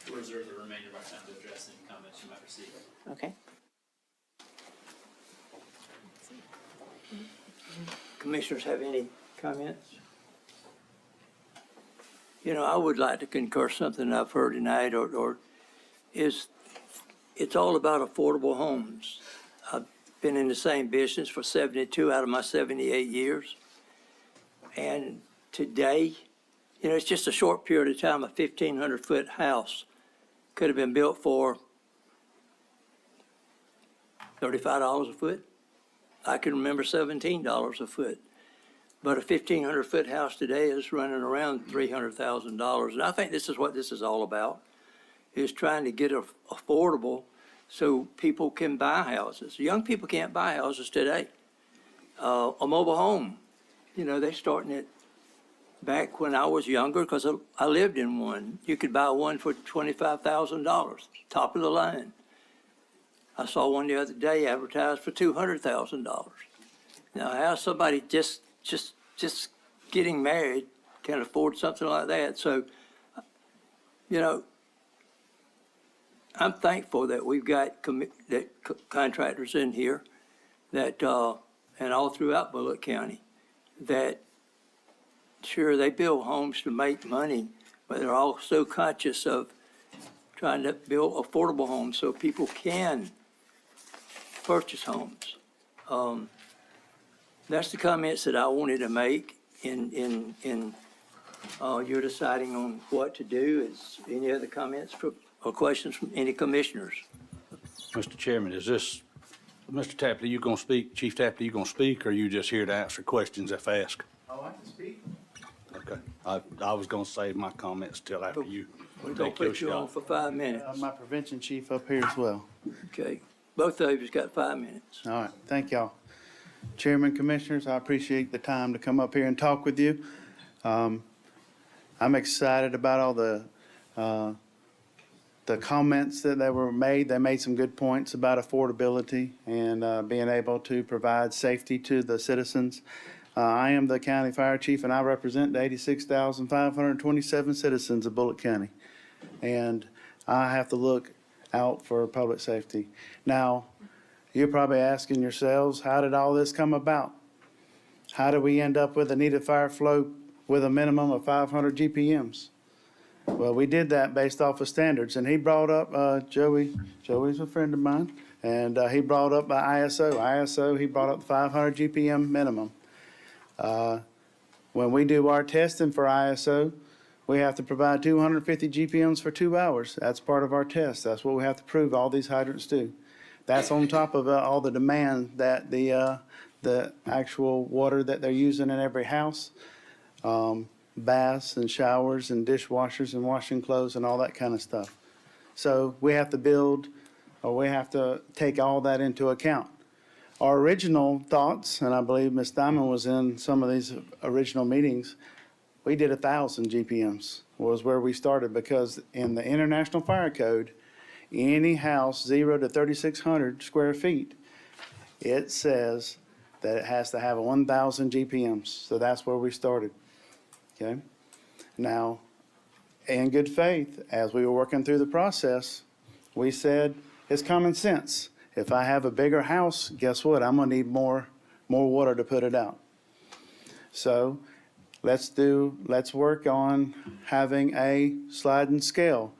Speaker 17: We'll reserve the remainder of our time to address any comments you might receive.
Speaker 3: Okay.
Speaker 1: Commissioners have any comments? You know, I would like to concur something I've heard tonight, or is, it's all about affordable homes. I've been in the same business for 72 out of my 78 years. And today, you know, it's just a short period of time, a 1,500-foot house could have been built for $35 a foot. I can remember $17 a foot. But a 1,500-foot house today is running around $300,000. And I think this is what this is all about, is trying to get affordable so people can buy houses. Young people can't buy houses today. A mobile home, you know, they're starting it back when I was younger, because I lived in one. You could buy one for $25,000, top of the line. I saw one the other day advertised for $200,000. Now, how somebody just getting married can afford something like that? So, you know, I'm thankful that we've got contractors in here that, and all throughout Bulloch County, that sure, they build homes to make money, but they're also conscious of trying to build affordable homes so people can purchase homes. That's the comments that I wanted to make in you're deciding on what to do. Is any other comments or questions from any commissioners?
Speaker 21: Mr. Chairman, is this, Mr. Tapley, you gonna speak, Chief Tapley, you gonna speak, or are you just here to answer questions if asked?
Speaker 2: Oh, I can speak.
Speaker 21: Okay, I was gonna save my comments till after you
Speaker 1: We're gonna
Speaker 21: take your
Speaker 1: put you on
Speaker 21: shot.
Speaker 1: for 5 minutes.
Speaker 2: My prevention chief up here as well.
Speaker 1: Okay, both of you's got 5 minutes.
Speaker 2: All right, thank y'all. Chairman, Commissioners, I appreciate the time to come up here and talk with you. I'm excited about all the comments that they were made. They made some good points about affordability and being able to provide safety to the citizens. I am the county fire chief, and I represent the 86,527 citizens of Bulloch County. And I have to look out for public safety. Now, you're probably asking yourselves, how did all this come about? How did we end up with a needed fire flow with a minimum of 500 GPMs? Well, we did that based off of standards, and he brought up, Joey's a friend of mine, and he brought up ISO, he brought up 500 GPM minimum. When we do our testing for ISO, we have to provide 250 GPMs for 2 hours. That's part of our test. That's what we have to prove all these hydrants do. That's on top of all the demand that the actual water that they're using in every house, baths and showers and dishwashers and washing clothes and all that kind of stuff. So we have to take all that into account. Our original thoughts, and I believe Ms. Diamond was in some of these original meetings, we did 1,000 GPMs was where we started, because in the International Fire Code, any house 0 to 3,600 square feet, it says that it has to have 1,000 GPMs. So that's where we started. Okay. Now, in good faith, as we were working through the process, we said it's common sense. If I have a bigger house, guess what? I'm gonna need more water to put it out. So let's work on having a sliding scale.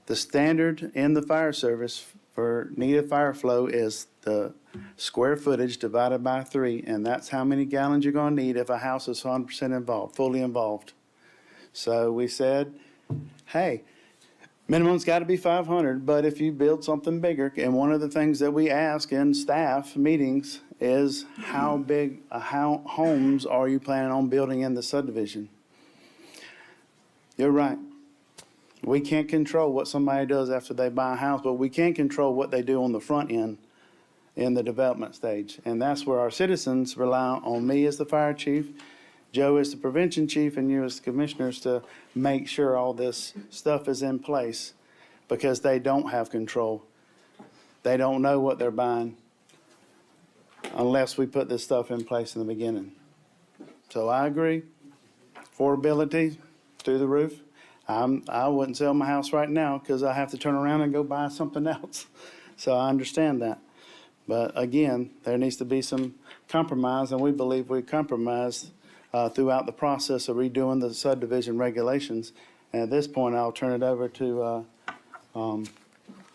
Speaker 2: The standard in the fire service for needed fire flow is the square footage divided by 3, and that's how many gallons you're gonna need if a house is 100% involved, fully involved. So we said, hey, minimum's gotta be 500, but if you build something bigger, and one of the things that we ask in staff meetings is how big, how homes are you planning on building in the subdivision? You're right. We can't control what somebody does after they buy a house, but we can control what they do on the front end in the development stage. And that's where our citizens rely on me as the fire chief, Joe as the prevention chief, and you as the commissioners to make sure all this stuff is in place, because they don't have control. They don't know what they're buying. unless we put this stuff in place in the beginning. So I agree. Affordability through the roof. I wouldn't sell my house right now because I have to turn around and go buy something else. So I understand that. But again, there needs to be some compromise, and we believe we compromised throughout the process of redoing the subdivision regulations. And at this point, I'll turn it over to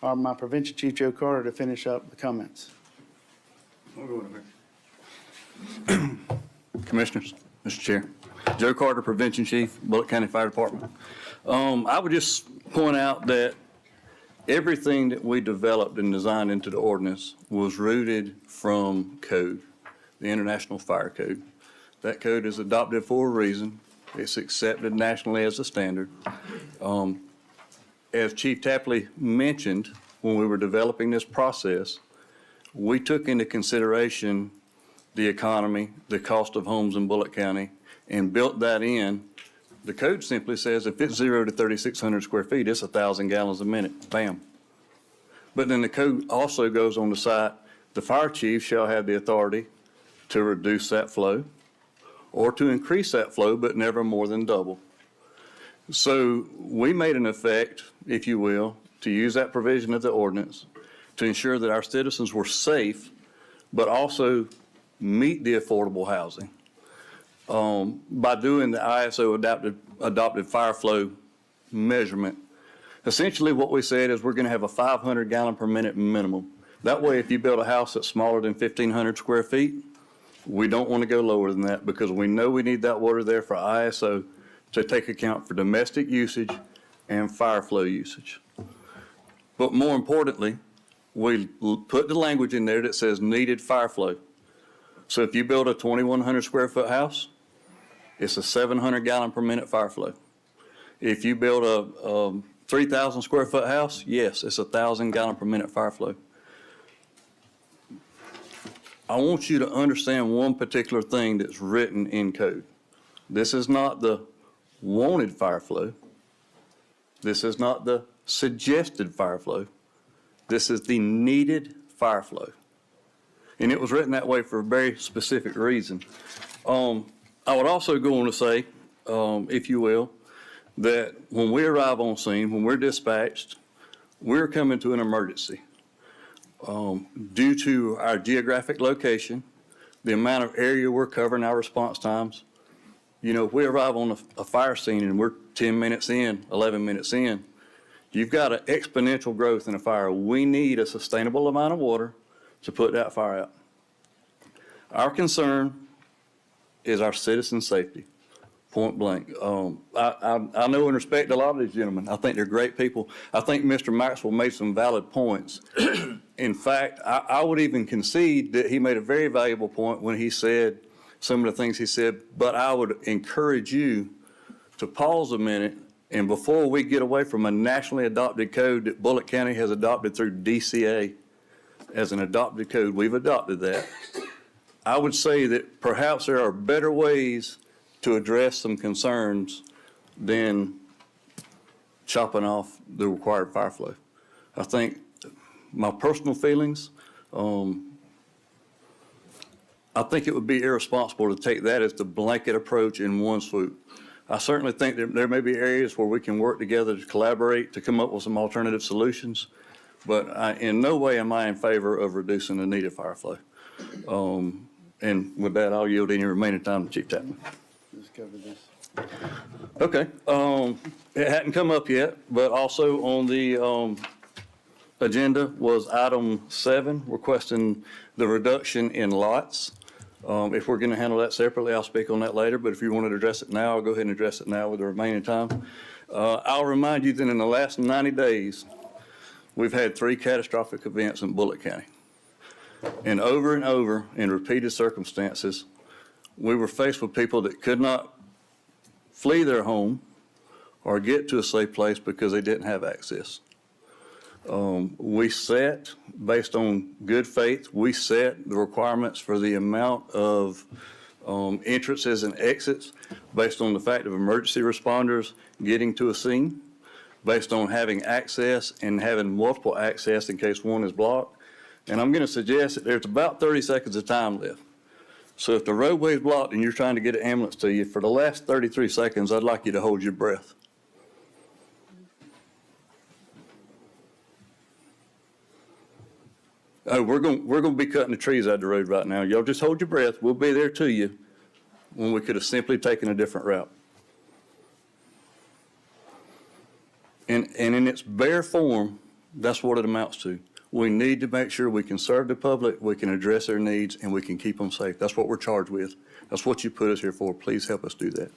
Speaker 2: my prevention chief, Joe Carter, to finish up the comments.
Speaker 6: Commissioners, Mr. Chair. Joe Carter, Prevention Chief, Bulloch County Fire Department. I would just point out that everything that we developed and designed into the ordinance was rooted from code, the International Fire Code. That code is adopted for a reason. It's accepted nationally as a standard. As Chief Tapley mentioned, when we were developing this process, we took into consideration the economy, the cost of homes in Bulloch County, and built that in. The code simply says if it's 0 to 3,600 square feet, it's 1,000 gallons a minute, bam. But then the code also goes on to cite, the fire chief shall have the authority to reduce that flow or to increase that flow, but never more than double. So we made an effect, if you will, to use that provision of the ordinance to ensure that our citizens were safe, but also meet the affordable housing. By doing the ISO adopted fire flow measurement, essentially what we said is we're going to have a 500 gallon per minute minimum. That way, if you build a house that's smaller than 1,500 square feet, we don't want to go lower than that because we know we need that water there for ISO to take account for domestic usage and fire flow usage. But more importantly, we put the language in there that says needed fire flow. So if you build a 2,100 square foot house, it's a 700 gallon per minute fire flow. If you build a 3,000 square foot house, yes, it's 1,000 gallon per minute fire flow. I want you to understand one particular thing that's written in code. This is not the wanted fire flow. This is not the suggested fire flow. This is the needed fire flow. And it was written that way for a very specific reason. I would also go on to say, if you will, that when we arrive on scene, when we're dispatched, we're coming to an emergency. Due to our geographic location, the amount of area we're covering, our response times, you know, if we arrive on a fire scene and we're 10 minutes in, 11 minutes in, you've got an exponential growth in a fire. We need a sustainable amount of water to put that fire out. Our concern is our citizen safety, point blank. I know and respect a lot of these gentlemen. I think they're great people. I think Mr. Maxwell made some valid points. In fact, I would even concede that he made a very valuable point when he said some of the things he said, but I would encourage you to pause a minute, and before we get away from a nationally adopted code that Bulloch County has adopted through DCA as an adopted code, we've adopted that. I would say that perhaps there are better ways to address some concerns than chopping off the required fire flow. I think my personal feelings, I think it would be irresponsible to take that as the blanket approach in one swoop. I certainly think that there may be areas where we can work together to collaborate to come up with some alternative solutions, but in no way am I in favor of reducing the needed fire flow. And with that, I'll yield any remaining time to Chief Tapman.
Speaker 2: Let's cover this.
Speaker 6: Okay. It hadn't come up yet, but also on the agenda was item 7, requesting the reduction in lots. If we're going to handle that separately, I'll speak on that later, but if you wanted to address it now, I'll go ahead and address it now with the remaining time. I'll remind you that in the last 90 days, we've had 3 catastrophic events in Bulloch County. And over, in repeated circumstances, we were faced with people that could not flee their home or get to a safe place because they didn't have access. We set, based on good faith, we set the requirements for the amount of entrances and exits based on the fact of emergency responders getting to a scene, based on having access and having multiple access in case one is blocked. And I'm gonna suggest that there's about 30 seconds of time left. So if the roadway's blocked and you're trying to get an ambulance to you, for the last 33 seconds, I'd like you to hold your breath. Oh, we're gonna be cutting the trees out of the road right now. Y'all just hold your breath. We'll be there to you when we could have simply taken a different route. And in its bare form, that's what it amounts to. We need to make sure we can serve the public, we can address their needs, and we can keep them safe. That's what we're charged with. That's what you put us here for. Please help us do that.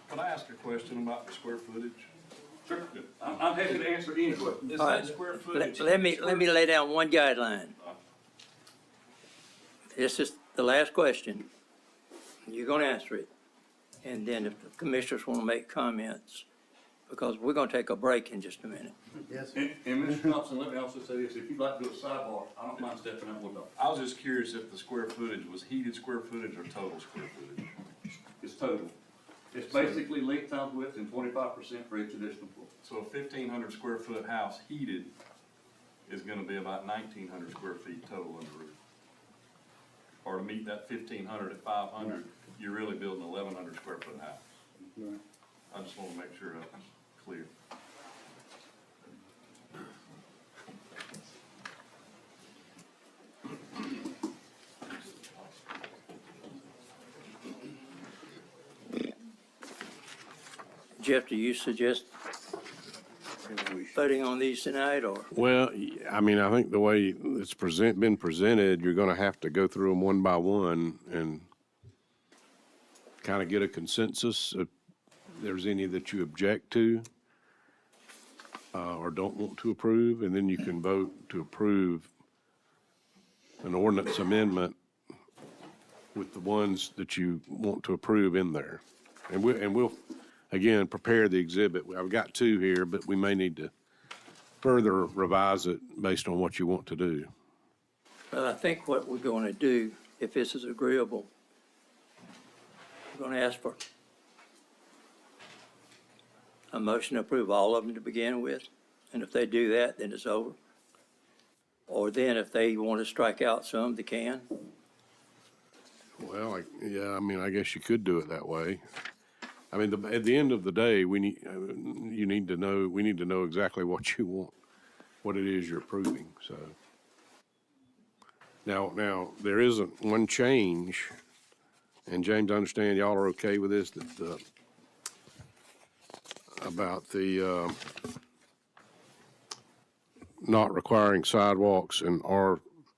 Speaker 6: Can I ask a question about the square footage? Sure. I'm happy to answer any question.
Speaker 1: All right, let me lay down one guideline. This is the last question. You're gonna answer it. And then if the commissioners wanna make comments, because we're gonna take a break in just a minute.
Speaker 2: Yes.
Speaker 6: And Mr. Thompson, let me also say this, if you'd like to do a sidebar, I don't mind stepping out one. I was just curious if the square footage was heated square footage or total square footage. It's total. It's basically length times width and 25% for each additional floor. So a 1,500 square foot house heated is gonna be about 1,900 square feet total on the roof. Or to meet that 1,500 at 500, you're really building 1,100 square foot house.
Speaker 2: Right.
Speaker 6: I just wanna make sure that's clear.
Speaker 1: Jeff, do you suggest voting on these tonight, or?
Speaker 8: Well, I mean, I think the way it's been presented, you're gonna have to go through them one by one and kind of get a consensus if there's any that you object to or don't want to approve, and then you can vote to approve an ordinance amendment with the ones that you want to approve in there. And we'll again, prepare the exhibit. I've got two here, but we may need to further revise it based on what you want to do.
Speaker 1: Well, I think what we're going to do, if this is agreeable, we're going to ask for a motion to approve all of them to begin with. And if they do that, then it's over. Or then if they want to strike out some, they can.
Speaker 8: Well, yeah, I mean, I guess you could do it that way. I mean, at the end of the day, we need to know exactly what you want, what it is you're approving, so. Now, there isn't one change, and James, I understand y'all are okay with this, that, about the, not requiring sidewalks in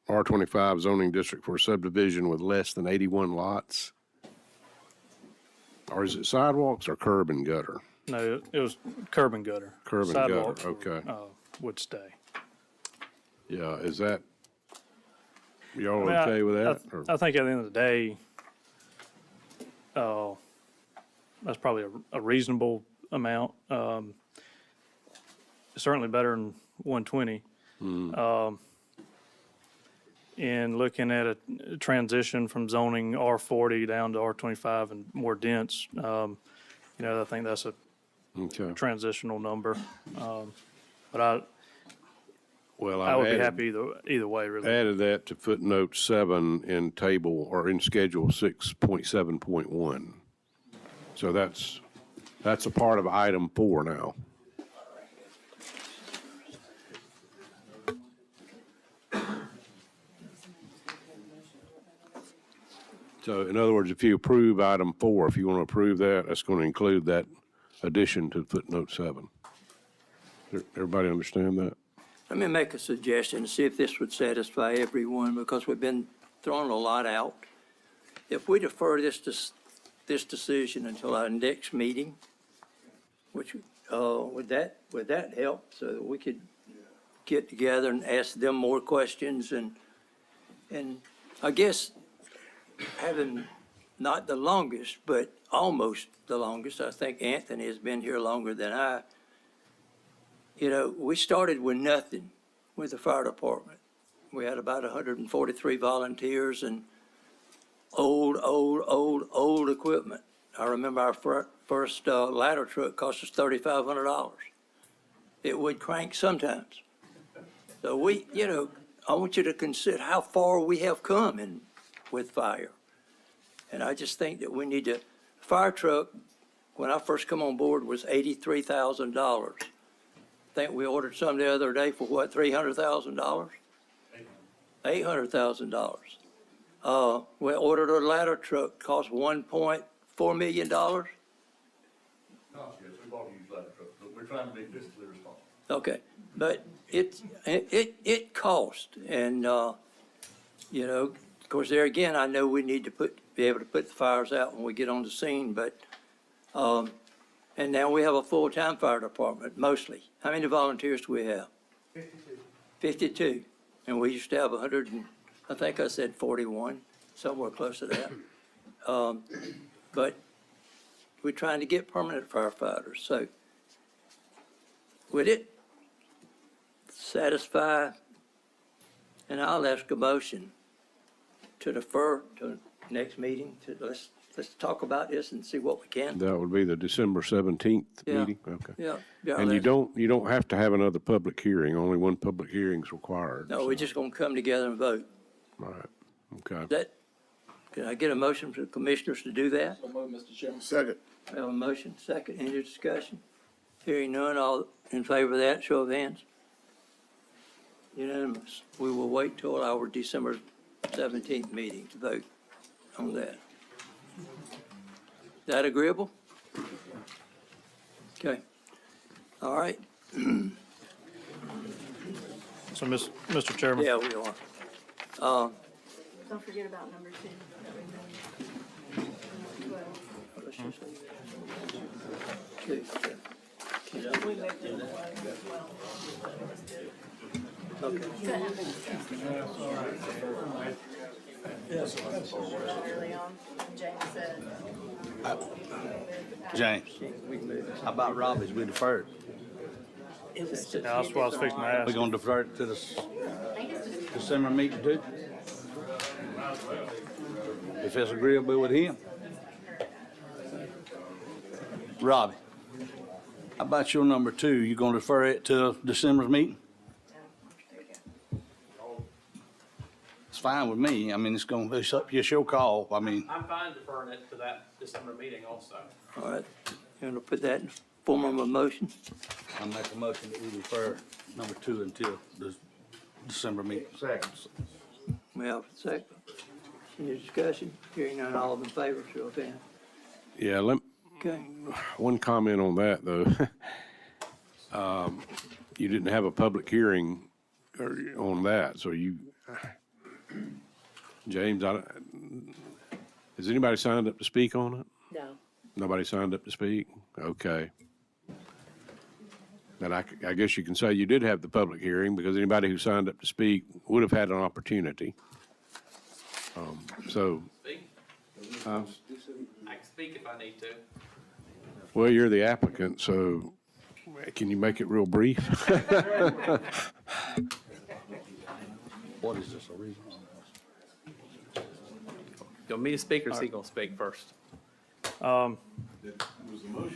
Speaker 8: R25 zoning district for a subdivision with less than 81 lots. Or is it sidewalks or curb and gutter?
Speaker 20: No, it was curb and gutter.
Speaker 8: Curb and gutter,
Speaker 20: Sidewalks
Speaker 8: okay.
Speaker 20: would stay.
Speaker 8: Yeah, is that, y'all
Speaker 20: I mean,
Speaker 8: okay with that? or-
Speaker 20: I think at the end of the day, that's probably a reasonable amount. Certainly better than 120. In looking at a transition from zoning R40 down to R25 and more dense, I think that's a transitional number. But I would be happy either way, really.
Speaker 8: Added that to footnote 7 in table or in schedule 6.7.1. So that's a part of item 4 now. So in other words, if you approve item 4, if you want to approve that, that's going to include that addition to footnote 7. Everybody understand that?
Speaker 1: Let me make a suggestion and see if this would satisfy everyone, because we've been throwing a lot out. If we defer this decision until our next meeting, which, would that help, so that we could get together and ask them more questions, and I guess having not the longest, but almost the longest, I think Anthony has been here longer than I. We started with nothing with the fire department. We had about 143 volunteers and old equipment. I remember our first ladder truck cost us $3,500. it would crank sometimes. So we, I want you to consider how far we have come with fire. And I just think that we need to, fire truck, when I first come on board, was $83,000. I think we ordered some the other day for what, $300,000? $800,000. We ordered a ladder truck, cost $1.4 million.
Speaker 21: Yes, we've all used ladder trucks, but we're trying to be fiscally responsible.
Speaker 1: Okay, but it cost, and, of course, there again, I know we need to be able to put the fires out when we get on the scene, but, and now we have a full-time fire department, mostly. How many volunteers do we have? 52, and we used to have 100 and, I think I said 41, somewhere close to that. But we're trying to get permanent firefighters, so would it satisfy, and I'll ask a motion to defer to next meeting, let's talk about this and see what we can.
Speaker 8: That would be the December 17th
Speaker 1: Yeah.
Speaker 8: meeting? Okay.
Speaker 1: Yeah.
Speaker 8: And you don't have to have another public hearing, only one public hearing is required.
Speaker 1: No, we're just gonna come together and vote.
Speaker 8: All right, okay.
Speaker 1: Can I get a motion for the commissioners to do that?
Speaker 18: So move, Mr. Chairman.
Speaker 19: Second.
Speaker 1: I have a motion, second, any discussion? Hearing none, all in favor of that, show of hands. Unanimous. We will wait till our December 17th meeting to vote on that. Is that agreeable? Okay. All right.
Speaker 20: So, Mr. Chairman.
Speaker 1: Yeah, we are.
Speaker 13: Don't forget about number 2.
Speaker 1: Let's just leave it. Okay.
Speaker 13: Early on, James said.
Speaker 21: James, how about Robbie's? We deferred.
Speaker 20: That's what I was fixing to ask.
Speaker 21: We're gonna defer it to the December meeting too? If it's agreeable with him. Robbie, how about your number 2? You gonna defer it to December's meeting? It's fine with me. I mean, it's your call. I mean,
Speaker 9: I'm fine deferring it to that December meeting also.
Speaker 1: All right. You want to put that in form of a motion?
Speaker 21: I make a motion that we defer number 2 until the December meeting. Second.
Speaker 1: We have a second. Any discussion? Hearing none, all in favor, show of hands.
Speaker 8: Yeah,
Speaker 1: Okay.
Speaker 8: one comment on that, though. You didn't have a public hearing on that, so James, has anybody signed up to speak on it?
Speaker 3: No.
Speaker 8: Nobody signed up to speak? Okay. Then I guess you can say you did have the public hearing, because anybody who signed up to speak would have had an opportunity.
Speaker 9: Speak?
Speaker 8: Uh,
Speaker 9: I can speak if I need to.
Speaker 8: Well, you're the applicant, so can you make it real brief?
Speaker 21: What is this, a reason?
Speaker 9: You want me to speak or is he gonna speak first?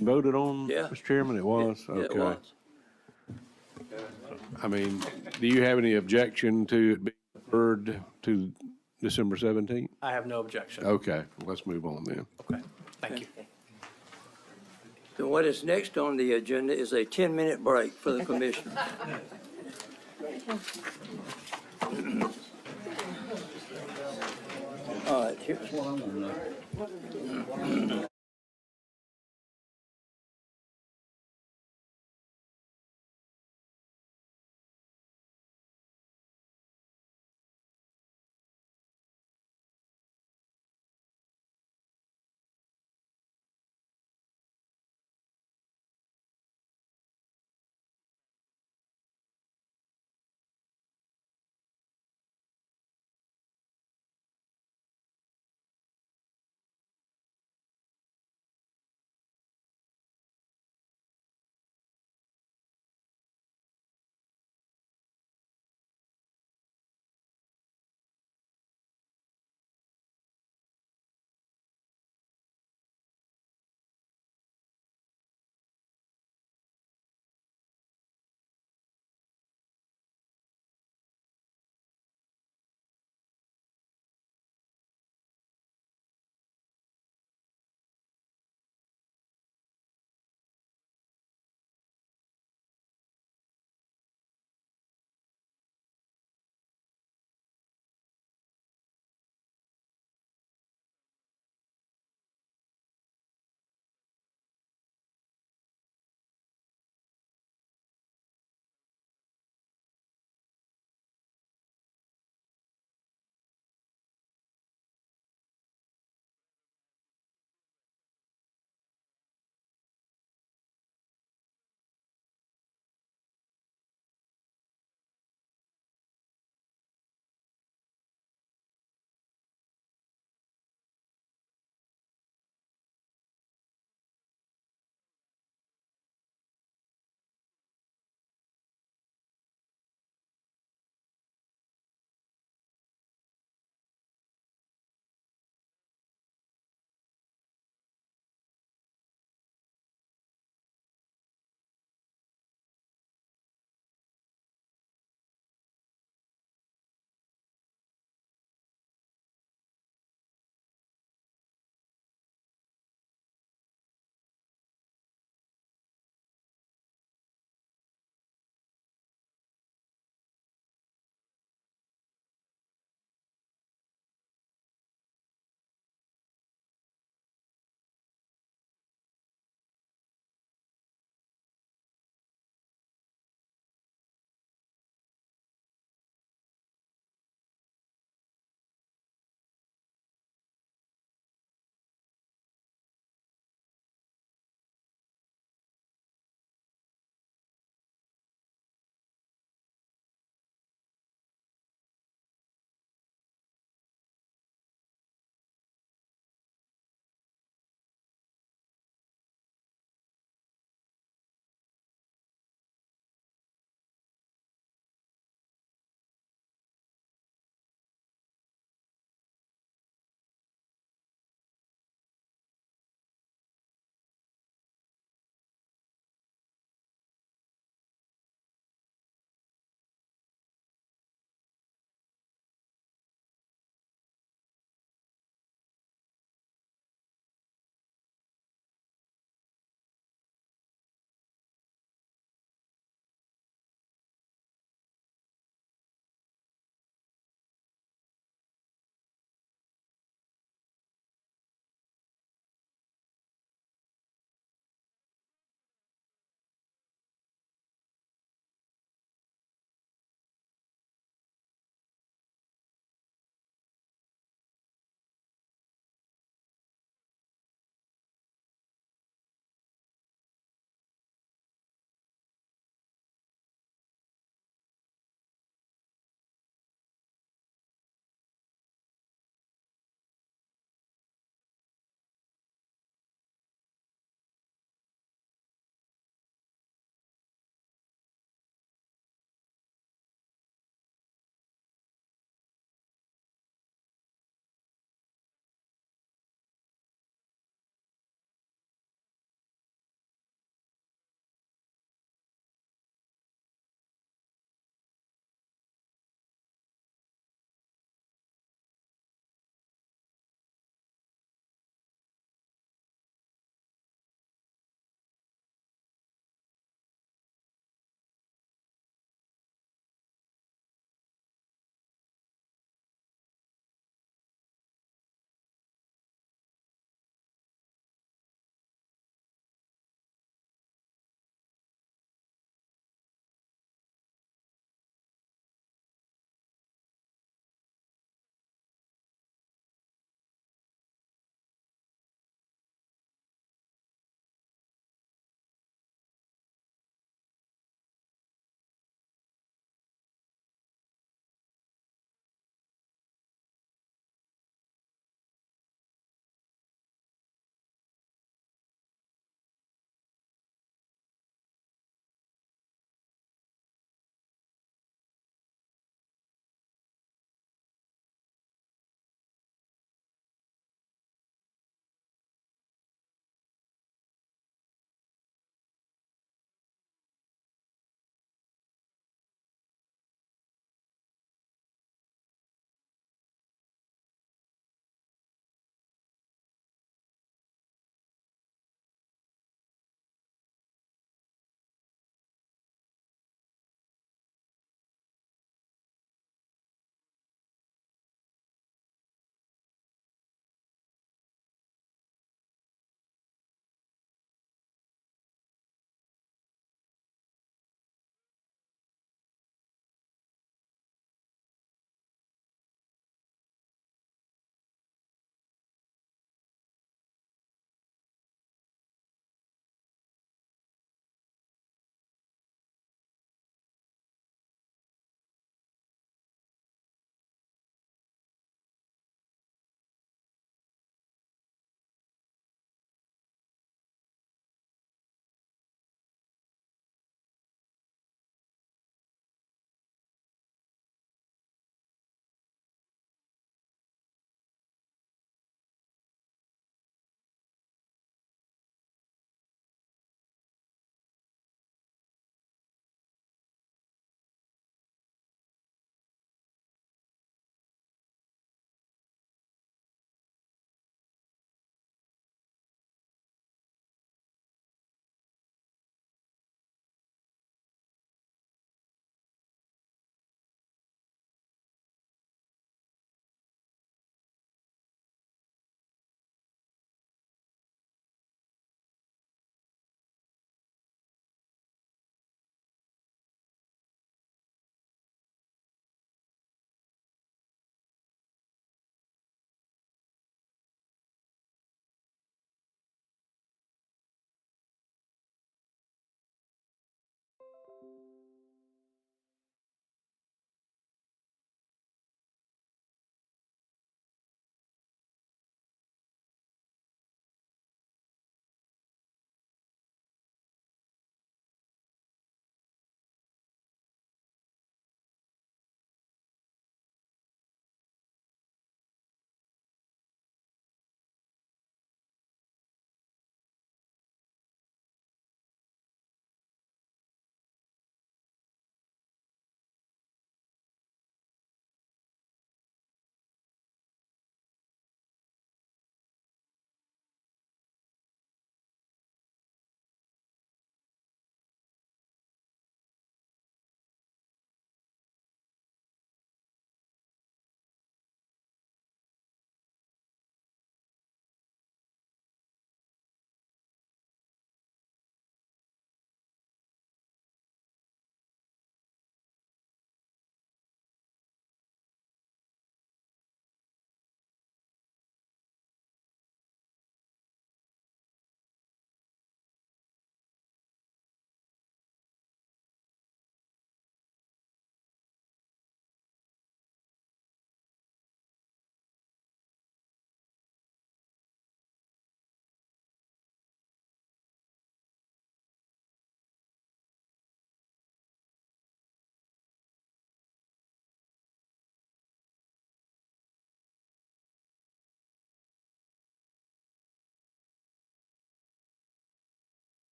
Speaker 8: Voted on,
Speaker 1: Yeah.
Speaker 8: Mr. Chairman? It was?
Speaker 1: Yeah, it
Speaker 8: Okay.
Speaker 1: was.
Speaker 8: I mean, do you have any objection to it being deferred to December 17th?
Speaker 9: I have no objection.
Speaker 8: Okay, let's move on then.
Speaker 9: Okay, thank you.
Speaker 1: So what is next on the agenda is a 10-minute break for the commissioner. All right, here's what I'm gonna know.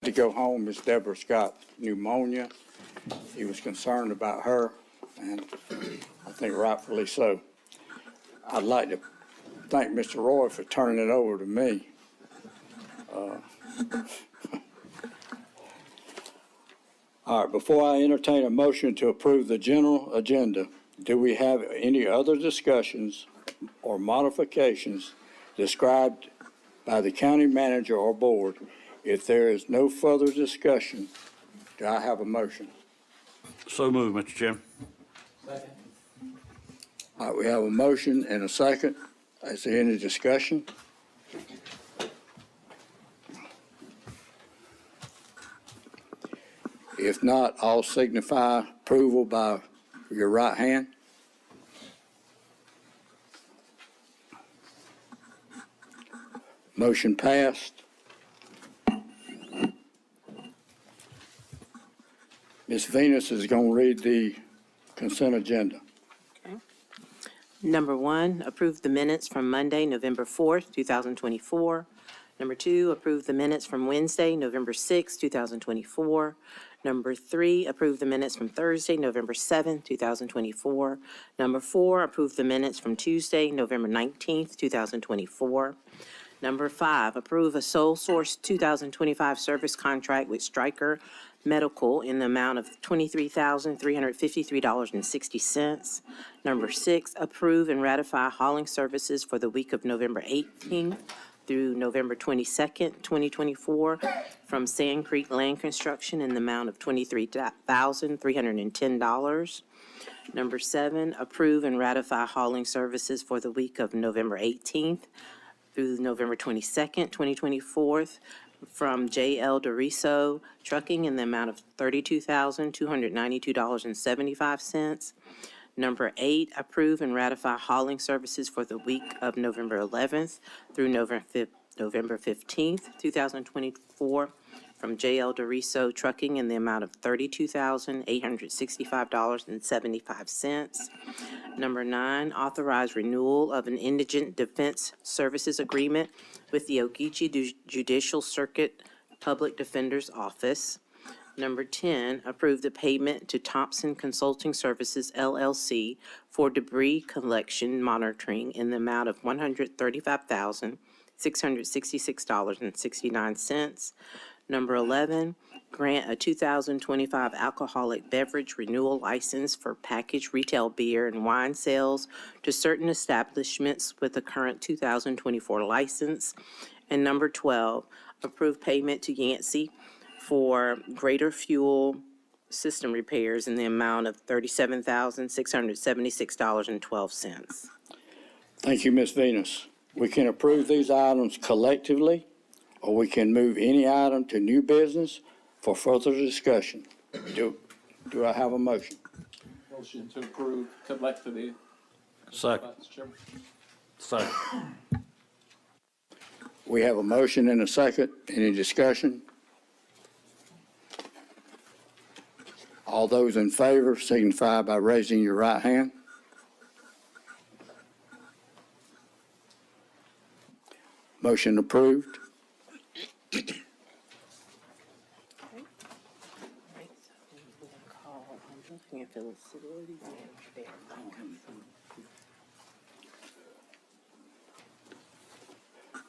Speaker 12: to go home. Miss Deborah's got pneumonia. He was concerned about her, and I think rightfully so. I'd like to thank Mr. Roy for turning it over to me. All right, before I entertain a motion to approve the general agenda, do we have any other discussions or modifications described by the county manager or board? If there is no further discussion, do I have a motion?
Speaker 21: So moved, Mr. Chairman.
Speaker 12: All right, we have a motion and a second. Is there any discussion? If not, all signify approval by your right hand. Motion passed. Ms. Venus is going to read the consent agenda.
Speaker 3: Number 1, approve the minutes from Monday, November 4th, 2024. Number 2, approve the minutes from Wednesday, November 6th, 2024. Number 3, approve the minutes from Thursday, November 7th, 2024. Number 4, approve the minutes from Tuesday, November 19th, 2024. Number 5, approve a sole source 2025 service contract with Stryker Medical in the amount of $23,353.60. Number 6, approve and ratify hauling services for the week of November 18th through November 22nd, 2024, from Sand Creek Land Construction in the amount of $23,310. Number 7, approve and ratify hauling services for the week of November 18th through November 22nd, 2024, from J.L. DeRiso Trucking in the amount of $32,292.75. Number 8, approve and ratify hauling services for the week of November 11th through November 15th, 2024, from J.L. DeRiso Trucking in the amount of $32,865.75. Number 9, authorize renewal of an indigent defense services agreement with the Ogeechee Judicial Circuit Public Defender's Office. Number 10, approve the payment to Thompson Consulting Services, LLC for debris collection monitoring in the amount of $135,666.69. Number 11, grant a 2025 alcoholic beverage renewal license for packaged retail beer and wine sales to certain establishments with a current 2024 license. And number 12, approve payment to Yancey for greater fuel system repairs in the amount of $37,676.12.
Speaker 12: Thank you, Ms. Venus. We can approve these items collectively, or we can move any item to new business for further discussion. Do I have a motion?
Speaker 18: Motion to approve collectively.
Speaker 21: Second.
Speaker 18: Mr. Chairman.
Speaker 21: Second.
Speaker 12: We have a motion and a second. Any discussion? All those in favor signify by raising your right hand. Motion approved.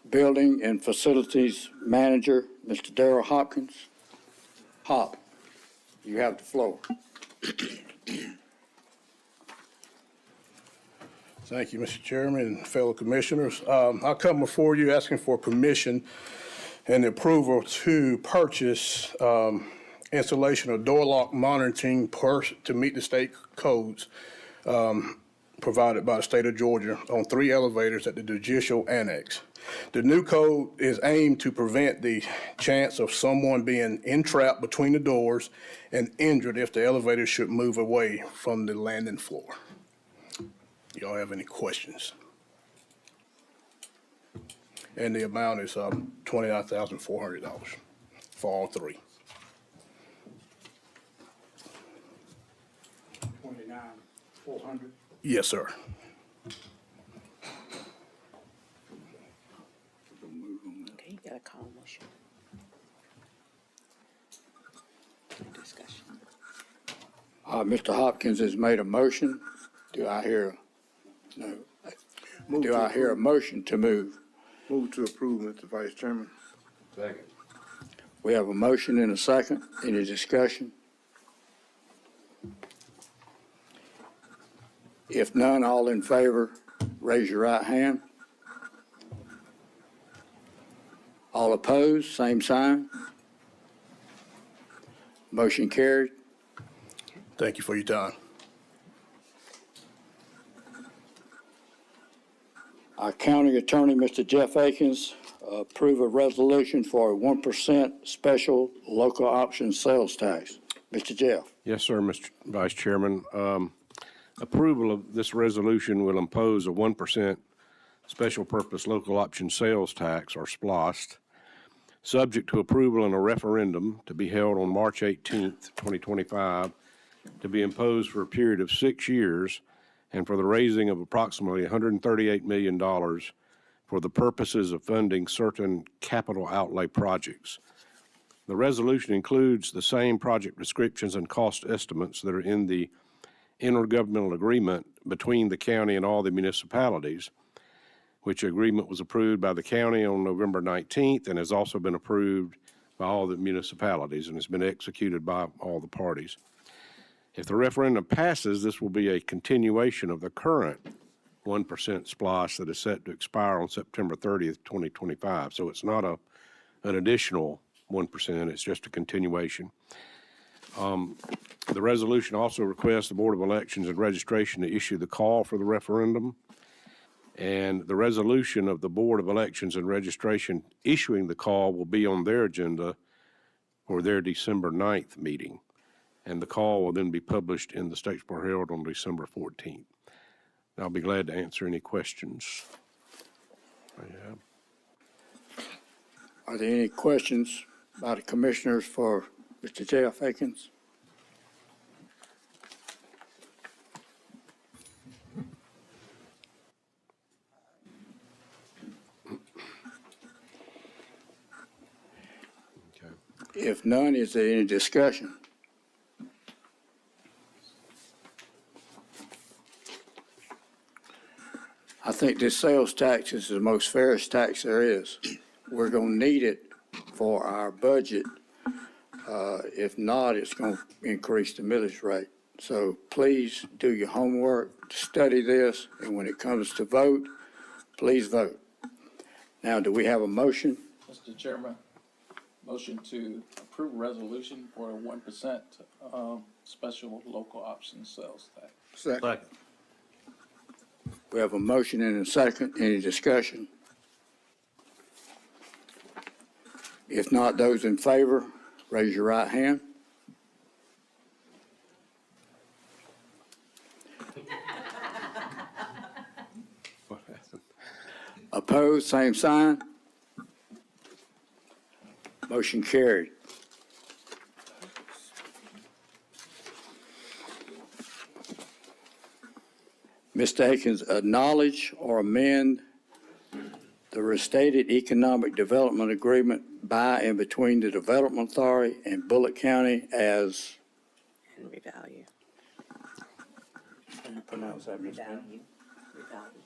Speaker 12: Building and Facilities Manager, Mr. Darrell Hopkins. Hop, you have the floor.
Speaker 7: Thank you, Mr. Chairman and fellow commissioners. I come before you asking for permission and approval to purchase installation of door lock monitoring to meet the state codes provided by the state of Georgia on 3 elevators at the Judicial Annex. The new code is aimed to prevent the chance of someone being entrapped between the doors and injured if the elevator should move away from the landing floor. Y'all have any questions? And the amount is $29,400 for all 3.
Speaker 12: $29,400.
Speaker 7: Yes, sir.
Speaker 3: Okay, you got a call motion.
Speaker 12: Mr. Hopkins has made a motion. Do I hear, no? Do I hear a motion to move?
Speaker 19: Move to approve, Mr. Vice Chairman.
Speaker 8: Second.
Speaker 12: We have a motion and a second. Any discussion? If none, all in favor, raise your right hand. All opposed, same sign. Motion carried.
Speaker 7: Thank you for your time.
Speaker 12: Our county attorney, Mr. Jeff Akins, approve a resolution for a 1% special local option sales tax. Mr. Jeff.
Speaker 8: Yes, sir, Mr. Vice Chairman. Approval of this resolution will impose a 1% special purpose local option sales tax, or SPLOST, subject to approval in a referendum to be held on March 18th, 2025, to be imposed for a period of 6 years and for the raising of approximately $138 million for the purposes of funding certain capital outlay projects. The resolution includes the same project descriptions and cost estimates that are in the intergovernmental agreement between the county and all the municipalities, which agreement was approved by the county on November 19th and has also been approved by all the municipalities and has been executed by all the parties. If the referendum passes, this will be a continuation of the current 1% SPLOST that is set to expire on September 30th, 2025. So it's not an additional 1%, it's just a continuation. The resolution also requests the Board of Elections and Registration to issue the call for the referendum. And the resolution of the Board of Elections and Registration issuing the call will be on their agenda for their December 9th meeting. And the call will then be published in the Statesboro Herald on December 14th. I'll be glad to answer any questions.
Speaker 12: Are there any questions by the commissioners for Mr. Jeff Akins? If none, is there any discussion? I think this sales tax is the most fairest tax there is. We're going to need it for our budget. If not, it's going to increase the millage rate. So please do your homework, study this, and when it comes to vote, please vote. Now, do we have a motion?
Speaker 18: Mr. Chairman, motion to approve resolution for a 1% special local option sales tax.
Speaker 19: Second.
Speaker 12: We have a motion and a second. Any discussion? If not, those in favor, raise your right hand. Opposed, same sign. Motion carried. Mr. Akins, acknowledge or amend the restated economic development agreement by and between the Development Authority and Bulloch County as.
Speaker 3: And revalue.
Speaker 12: How do you pronounce that, Ms. Bennett?
Speaker 3: Revalue.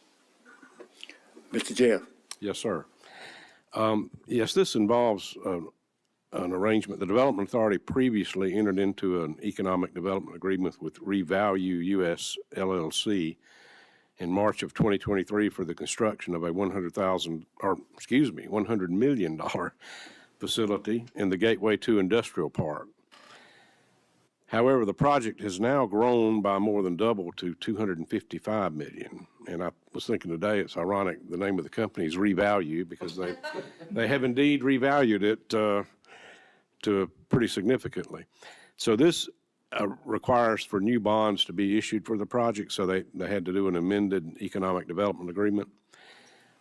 Speaker 12: Mr. Jeff.
Speaker 8: Yes, sir. Yes, this involves an arrangement. The Development Authority previously entered into an economic development agreement with Revalue US LLC in March of 2023 for the construction of a $100 million facility in the Gateway 2 Industrial Park. However, the project has now grown by more than double to $255 million. And I was thinking today, it's ironic, the name of the company is Revalue because they have indeed revalued it to pretty significantly. So this requires for new bonds to be issued for the project, so they had to do an amended economic development agreement.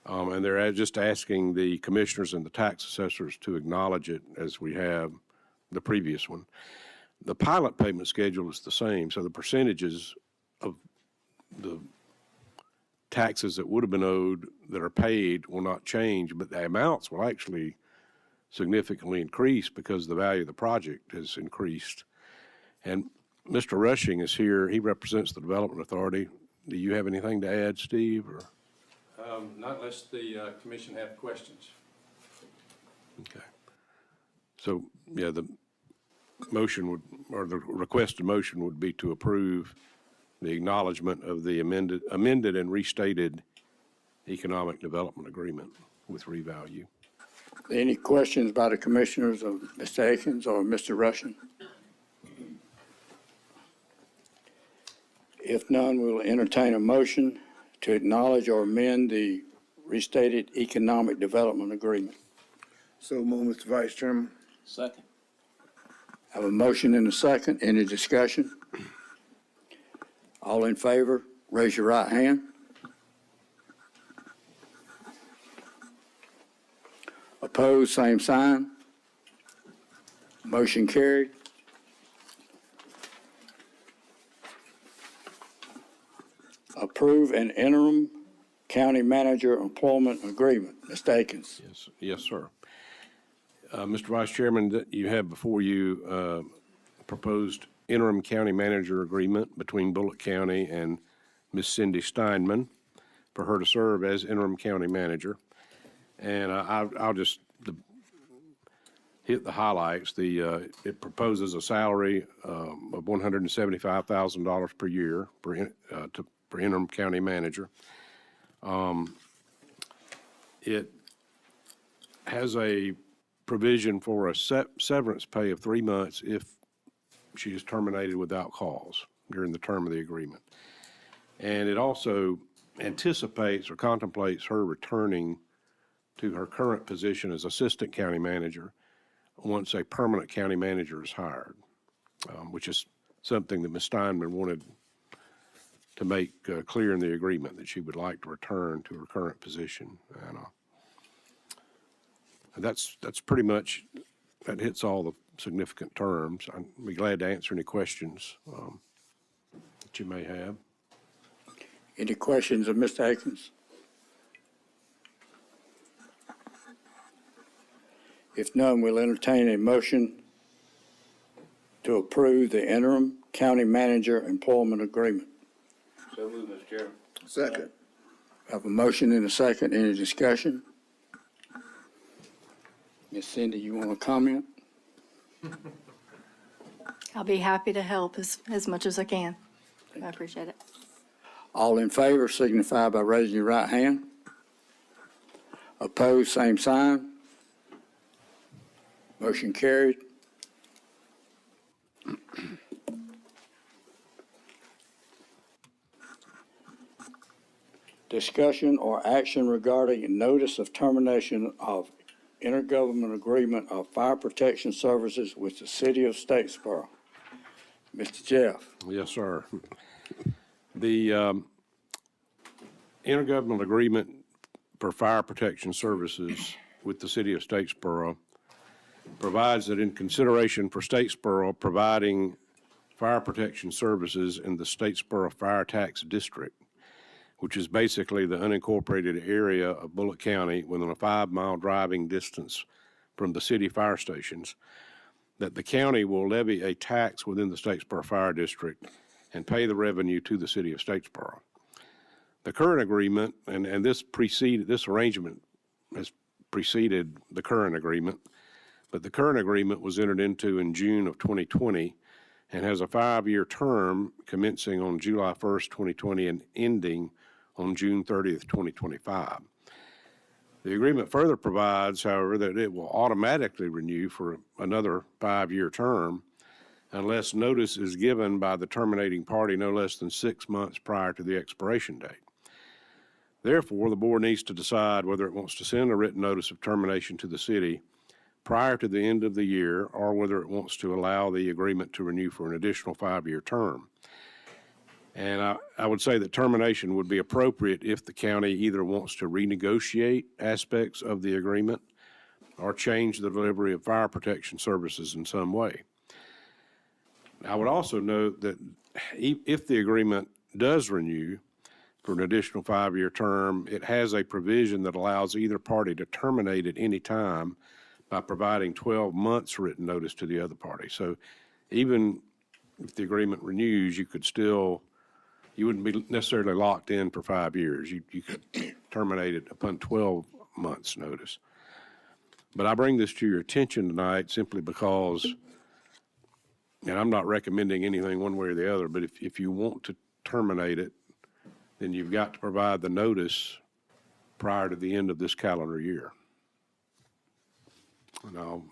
Speaker 8: And they're just asking the commissioners and the tax assessors to acknowledge it as we have the previous one. The pilot payment schedule is the same, so the percentages of the taxes that would have been owed that are paid will not change, but the amounts will actually significantly increase because the value of the project has increased. And Mr. Rushing is here. He represents the Development Authority. Do you have anything to add, Steve, or?
Speaker 21: Not unless the commission have questions.
Speaker 8: Okay. So, yeah, the motion would, or the requested motion would be to approve the acknowledgement of the amended and restated economic development agreement with revalue.
Speaker 12: Any questions by the commissioners of Mr. Akins or Mr. Rushing? If none, we'll entertain a motion to acknowledge or amend the restated economic development agreement.
Speaker 19: So move, Mr. Vice Chairman.
Speaker 18: Second.
Speaker 12: I have a motion and a second. Any discussion? All in favor, raise your right hand. Opposed, same sign. Motion carried. Approve an interim county manager employment agreement. Mr. Akins.
Speaker 8: Yes, sir. Mr. Vice Chairman, that you have before you proposed interim county manager agreement between Bulloch County and Ms. Cindy Steinman for her to serve as interim county manager. And I'll just hit the highlights. It proposes a salary of $175,000 per year for interim county manager. It has a provision for a severance pay of 3 months if she is terminated without cause during the term of the agreement. And it also anticipates or contemplates her returning to her current position as assistant county manager once a permanent county manager is hired, which is something that Ms. Steinman wanted to make clear in the agreement, that she would like to return to her current position. And that's pretty much, that hits all the significant terms. I'd be glad to answer any questions that you may have.
Speaker 12: Any questions of Mr. Akins? If none, we'll entertain a motion to approve the interim county manager employment agreement.
Speaker 21: So moved, Mr. Chairman.
Speaker 19: Second.
Speaker 12: I have a motion and a second. Any discussion? Ms. Cindy, you want to comment?
Speaker 13: I'll be happy to help as much as I can. I appreciate it.
Speaker 12: All in favor signify by raising your right hand. Opposed, same sign. Motion carried. Discussion or action regarding a notice of termination of intergovernmental agreement of fire protection services with the city of Statesboro. Mr. Jeff.
Speaker 8: Yes, sir. The intergovernmental agreement for fire protection services with the city of Statesboro provides that in consideration for Statesboro providing fire protection services in the Statesboro Fire Tax District, which is basically the unincorporated area of Bulloch County within a 5-mile driving distance from the city fire stations, that the county will levy a tax within the Statesboro Fire District and pay the revenue to the city of Statesboro. The current agreement, and this arrangement has preceded the current agreement, but the current agreement was entered into in June of 2020 and has a 5-year term commencing on July 1st, 2020 and ending on June 30th, 2025. The agreement further provides, however, that it will automatically renew for another 5-year term unless notice is given by the terminating party no less than 6 months prior to the expiration date. Therefore, the board needs to decide whether it wants to send a written notice of termination to the city prior to the end of the year or whether it wants to allow the agreement to renew for an additional 5-year term. And I would say that termination would be appropriate if the county either wants to renegotiate aspects of the agreement or change the delivery of fire protection services in some way. I would also note that if the agreement does renew for an additional 5-year term, it has a provision that allows either party to terminate at any time by providing 12 months written notice to the other party. So even if the agreement renews, you could still, you wouldn't be necessarily locked in for 5 years. You could terminate it upon 12 months' notice. But I bring this to your attention tonight simply because, and I'm not recommending anything one way or the other, but if you want to terminate it, then you've got to provide the notice prior to the end of this calendar year. And I'll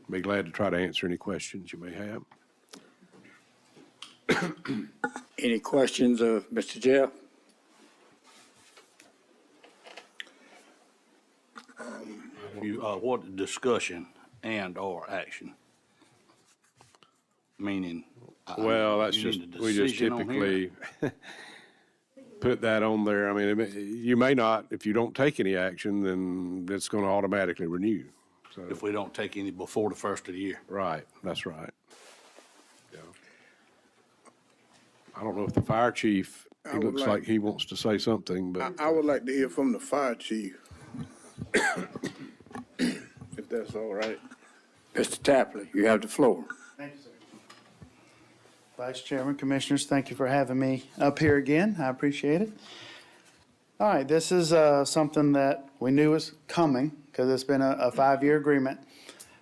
Speaker 8: be glad to try to answer any questions you may have.
Speaker 12: Any questions of Mr. Jeff?
Speaker 21: What discussion and/or action? Meaning.
Speaker 8: Well, that's
Speaker 21: you
Speaker 8: just,
Speaker 21: need a
Speaker 8: we just
Speaker 21: decision on here?
Speaker 8: typically put that on there. I mean, you may not, if you don't take any action, then it's going to automatically renew. So,
Speaker 21: If we don't take any before the first of the year.
Speaker 8: right, that's right. Yeah. I don't know if the fire chief,
Speaker 19: I
Speaker 8: he
Speaker 19: would
Speaker 8: looks
Speaker 19: like-
Speaker 8: like he wants to say something, but.
Speaker 19: I would like to hear from the fire chief. If that's all right.
Speaker 12: Mr. Tapley, you have the floor.
Speaker 2: Thank you, sir. Vice Chairman, Commissioners, thank you for having me up here again. I appreciate it. All right, this is something that we knew was coming because it's been a 5-year agreement.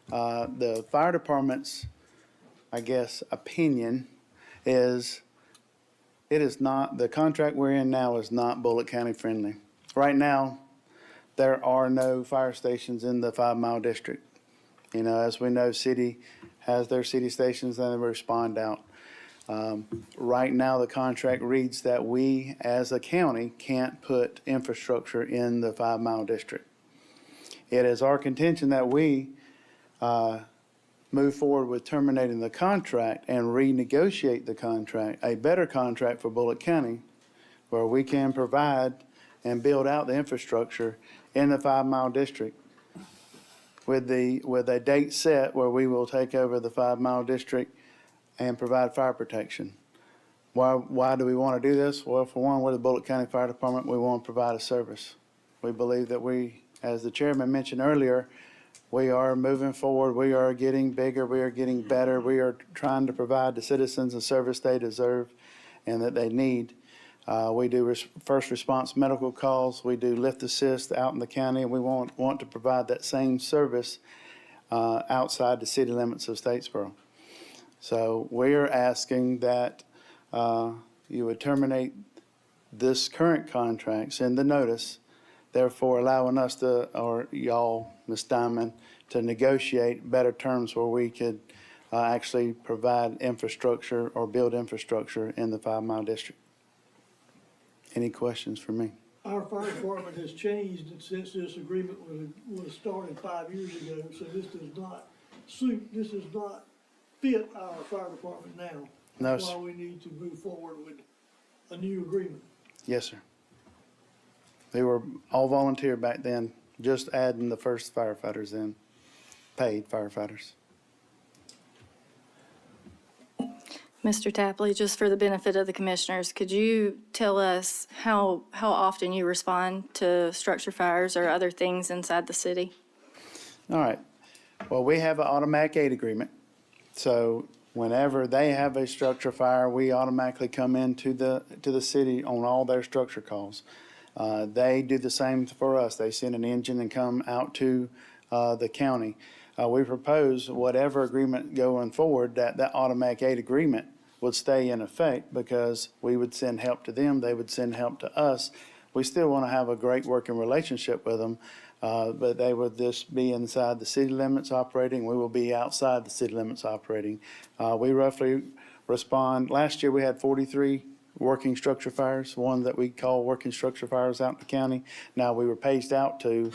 Speaker 2: The fire department's, I guess, opinion is it is not, the contract we're in now is not Bulloch County friendly. Right now, there are no fire stations in the 5-mile district. You know, as we know, city has their city stations and they respond out. Right now, the contract reads that we, as a county, can't put infrastructure in the 5-mile district. It is our contention that we move forward with terminating the contract and renegotiate the contract, a better contract for Bulloch County, where we can provide and build out the infrastructure in the 5-mile district with a date set where we will take over the 5-mile district and provide fire protection. Why do we want to do this? Well, for one, we're the Bulloch County Fire Department. We want to provide a service. We believe that we, as the chairman mentioned earlier, we are moving forward. We are getting bigger. We are getting better. We are trying to provide the citizens the service they deserve and that they need. We do first response medical calls. We do lift assist out in the county, and we want to provide that same service outside the city limits of Statesboro. So we are asking that you would terminate this current contract, send the notice, therefore allowing us to, or y'all, Ms. Diamond, to negotiate better terms where we could actually provide infrastructure or build infrastructure in the 5-mile district. Any questions for me?
Speaker 10: Our fire department has changed since this agreement was started 5 years ago, so this does not fit our fire department now.
Speaker 2: No,
Speaker 10: That's
Speaker 2: sir.
Speaker 10: why we need to move forward with a new agreement.
Speaker 2: Yes, sir. They were all volunteer back then, just adding the first firefighters in, paid firefighters.
Speaker 13: Mr. Tapley, just for the benefit of the commissioners, could you tell us how often you respond to structure fires or other things inside the city?
Speaker 2: All right. Well, we have an automatic aid agreement. So whenever they have a structure fire, we automatically come into the city on all their structure calls. They do the same for us. They send an engine and come out to the county. We propose whatever agreement going forward, that automatic aid agreement would stay in effect because we would send help to them, they would send help to us. We still want to have a great working relationship with them, but they would just be inside the city limits operating. We will be outside the city limits operating. We roughly respond, last year we had 43 working structure fires, one that we call working structure fires out in the county. Now we were paged out to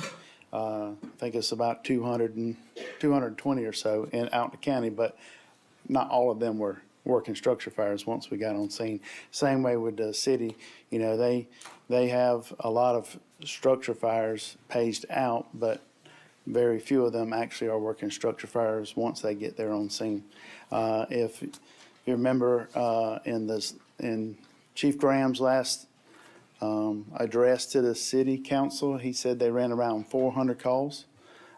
Speaker 2: I think it's about 220 or so out in the county, but not all of them were working structure fires once we got on scene. Same way with the city, you know, they have a lot of structure fires paged out, but very few of them actually are working structure fires once they get there on scene. If you remember in Chief Graham's last address to the city council, he said they ran around 400 calls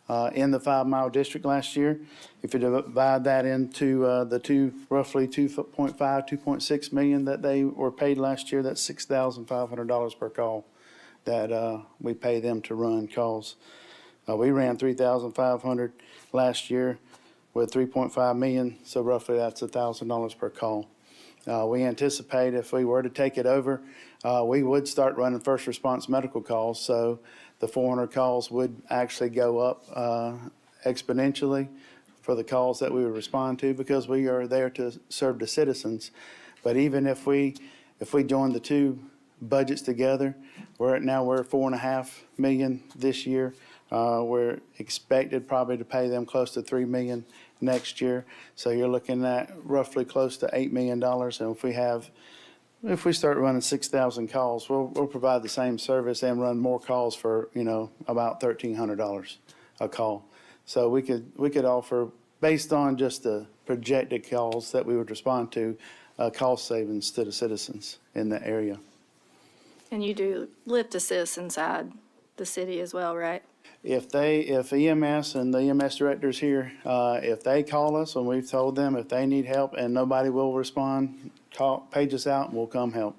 Speaker 2: in the 5 Mile District last year. If you divide that into the roughly 2.5, 2.6 million that they were paid last year, that's $6,500 per call that we pay them to run calls. We ran 3,500 last year with 3.5 million, so roughly that's $1,000 per call. We anticipate if we were to take it over, we would start running first response medical calls, so the 400 calls would actually go up exponentially for the calls that we would respond to, because we are there to serve the citizens. But even if we join the two budgets together, we're 4.5 million this year. We're expected probably to pay them close to $3 million next year. So you're looking at roughly close to $8 million. And if we start running 6,000 calls, we'll provide the same service and run more calls for, about $1,300 a call. So we could offer, based on just the projected calls that we would respond to, cost savings to the citizens in the area.
Speaker 13: And you do lift assist inside the city as well, right?
Speaker 2: If EMS and the EMS directors here, if they call us and we've told them if they need help and nobody will respond, page us out and we'll come help.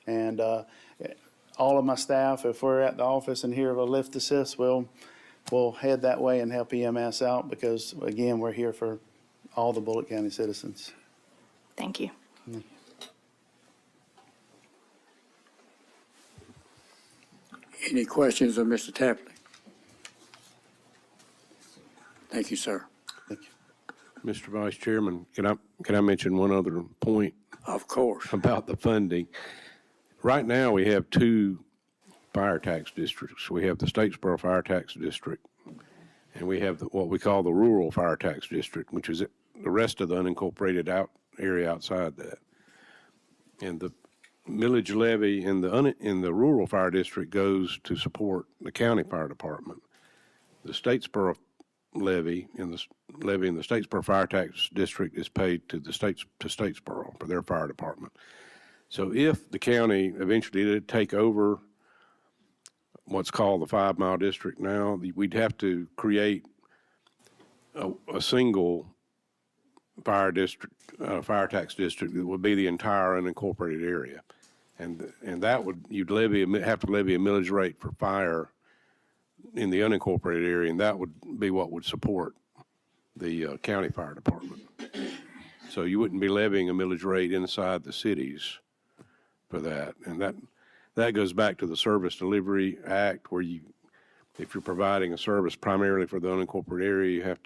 Speaker 2: And all of my staff, if we're at the office and hear of a lift assist, we'll head that way and help EMS out, because again, we're here for all the Bulloch County citizens.
Speaker 13: Thank you.
Speaker 12: Any questions of Mr. Tapley? Thank you, sir.
Speaker 2: Thank you.
Speaker 8: Mr. Vice Chairman, can I mention one other point?
Speaker 12: Of course.
Speaker 8: About the funding. Right now, we have two fire tax districts. We have the Statesboro Fire Tax District, and we have what we call the Rural Fire Tax District, which is the rest of the unincorporated area outside that. And the millage levy in the Rural Fire District goes to support the county fire department. The Statesboro levy in the Statesboro Fire Tax District is paid to Statesboro for their fire department. So if the county eventually did take over what's called the 5 Mile District now, we'd have to create a single fire tax district that would be the entire unincorporated area. And that you'd have to levy a millage rate for fire in the unincorporated area, and that would be what would support the county fire department. So you wouldn't be levying a millage rate inside the cities for that. And that goes back to the Service Delivery Act, where if you're providing a service primarily for the unincorporated area,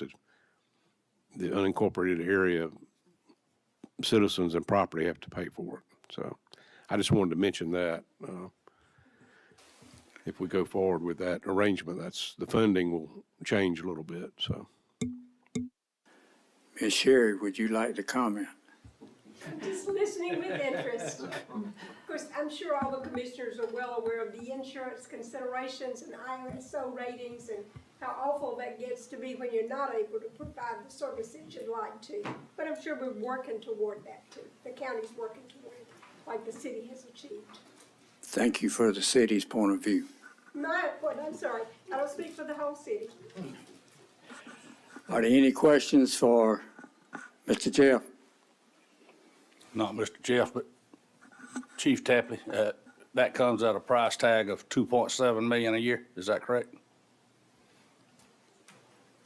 Speaker 8: the unincorporated area citizens and property have to pay for it. So I just wanted to mention that. If we go forward with that arrangement, the funding will change a little bit, so.
Speaker 12: Ms. Sherry, would you like to comment?
Speaker 11: Just listening with interest. Of course, I'm sure all the commissioners are well aware of the insurance considerations and ISO ratings and how awful that gets to be when you're not able to provide the service that you'd like to. But I'm sure we're working toward that too. The county's working toward it, like the city has achieved.
Speaker 12: Thank you for the city's point of view.
Speaker 11: I'm sorry, I don't speak for the whole city.
Speaker 12: Are there any questions for Mr. Jeff?
Speaker 21: Not Mr. Jeff, but Chief Tapley. That comes at a price tag of $2.7 million a year. Is that correct?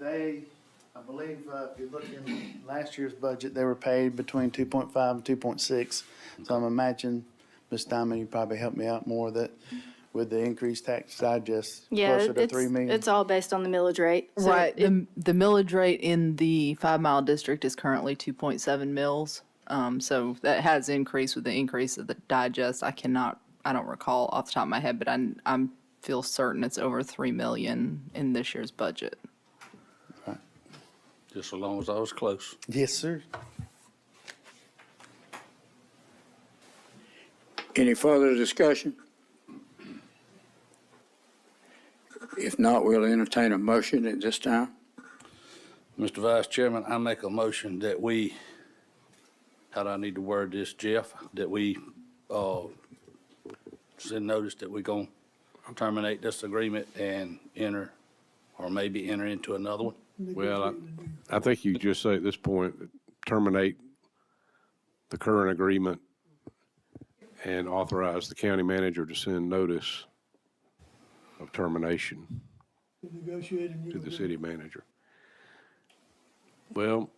Speaker 2: I believe, if you look in last year's budget, they were paid between 2.5 and 2.6. So I'm imagining, Ms. Diamond, you probably help me out more that with the increased tax digest, closer to 3 million.
Speaker 13: It's all based on the millage rate. So
Speaker 14: Right, the millage rate in the 5 Mile District is currently 2.7 mils. So that has increased with the increase of the digest. I don't recall off the top of my head, but I feel certain it's over 3 million in this year's budget.
Speaker 21: Right. Just so long as I was close.
Speaker 2: Yes, sir.
Speaker 12: Any further discussion? If not, we'll entertain a motion at this time.
Speaker 21: Mr. Vice Chairman, I make a motion that we, how do I need to word this, Jeff? That we send notice that we're going to terminate this agreement and enter or maybe enter into another one?
Speaker 8: Well, I think you just say at this point, terminate the current agreement and authorize the county manager to send notice of termination to the city manager. Well,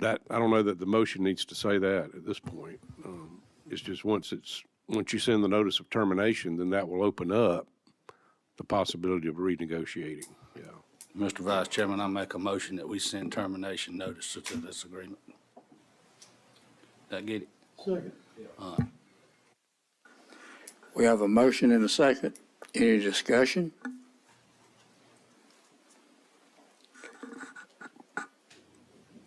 Speaker 8: I don't know that the motion needs to say that at this point. It's just once you send the notice of termination, then that will open up the possibility of renegotiating, yeah.
Speaker 21: Mr. Vice Chairman, I make a motion that we send termination notice to this agreement. Did I get it?
Speaker 10: Second.
Speaker 12: We have a motion and a second. Any discussion?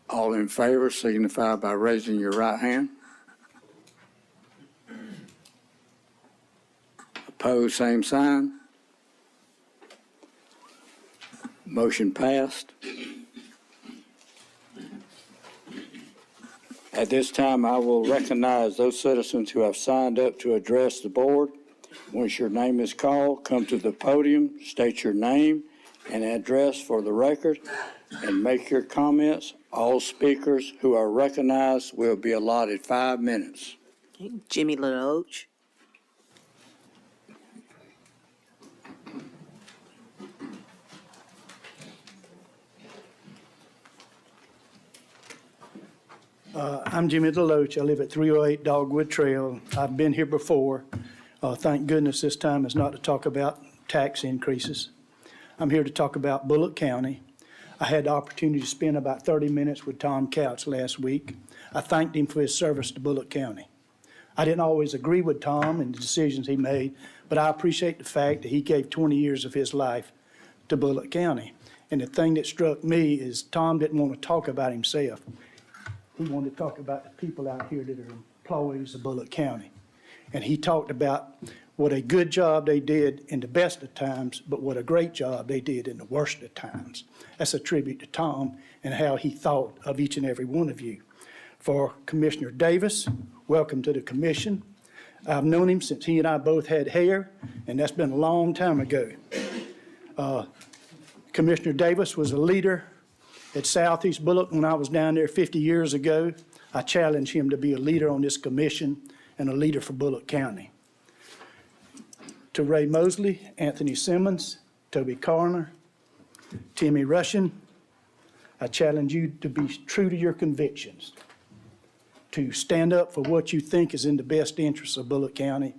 Speaker 12: All in favor signify by raising your right hand. Opposed, same sign. Motion passed. At this time, I will recognize those citizens who have signed up to address the board. Once your name is called, come to the podium, state your name and address for the record, and make your comments. All speakers who are recognized will be allotted 5 minutes.
Speaker 3: Okay, Jimmy LaLoach.
Speaker 2: I'm Jimmy DeLoach. I live at 308 Dogwood Trail. I've been here before. Thank goodness this time is not to talk about tax increases. I'm here to talk about Bulloch County. I had the opportunity to spend about 30 minutes with Tom Couch last week. I thanked him for his service to Bulloch County. I didn't always agree with Tom and the decisions he made, but I appreciate the fact that he gave 20 years of his life to Bulloch County. And the thing that struck me is Tom didn't want to talk about himself. He wanted to talk about the people out here that are employees of Bulloch County. And he talked about what a good job they did in the best of times, but what a great job they did in the worst of times. That's a tribute to Tom and how he thought of each and every one of you. For Commissioner Davis, welcome to the commission. I've known him since he and I both had hair, and that's been a long time ago. Commissioner Davis was a leader at Southeast Bulloch when I was down there 50 years ago. I challenged him to be a leader on this commission and a leader for Bulloch County. To Ray Mosley, Anthony Simmons, Toby Carner, Timmy Rushin, I challenge you to be true to your convictions, to stand up for what you think is in the best interest of Bulloch County,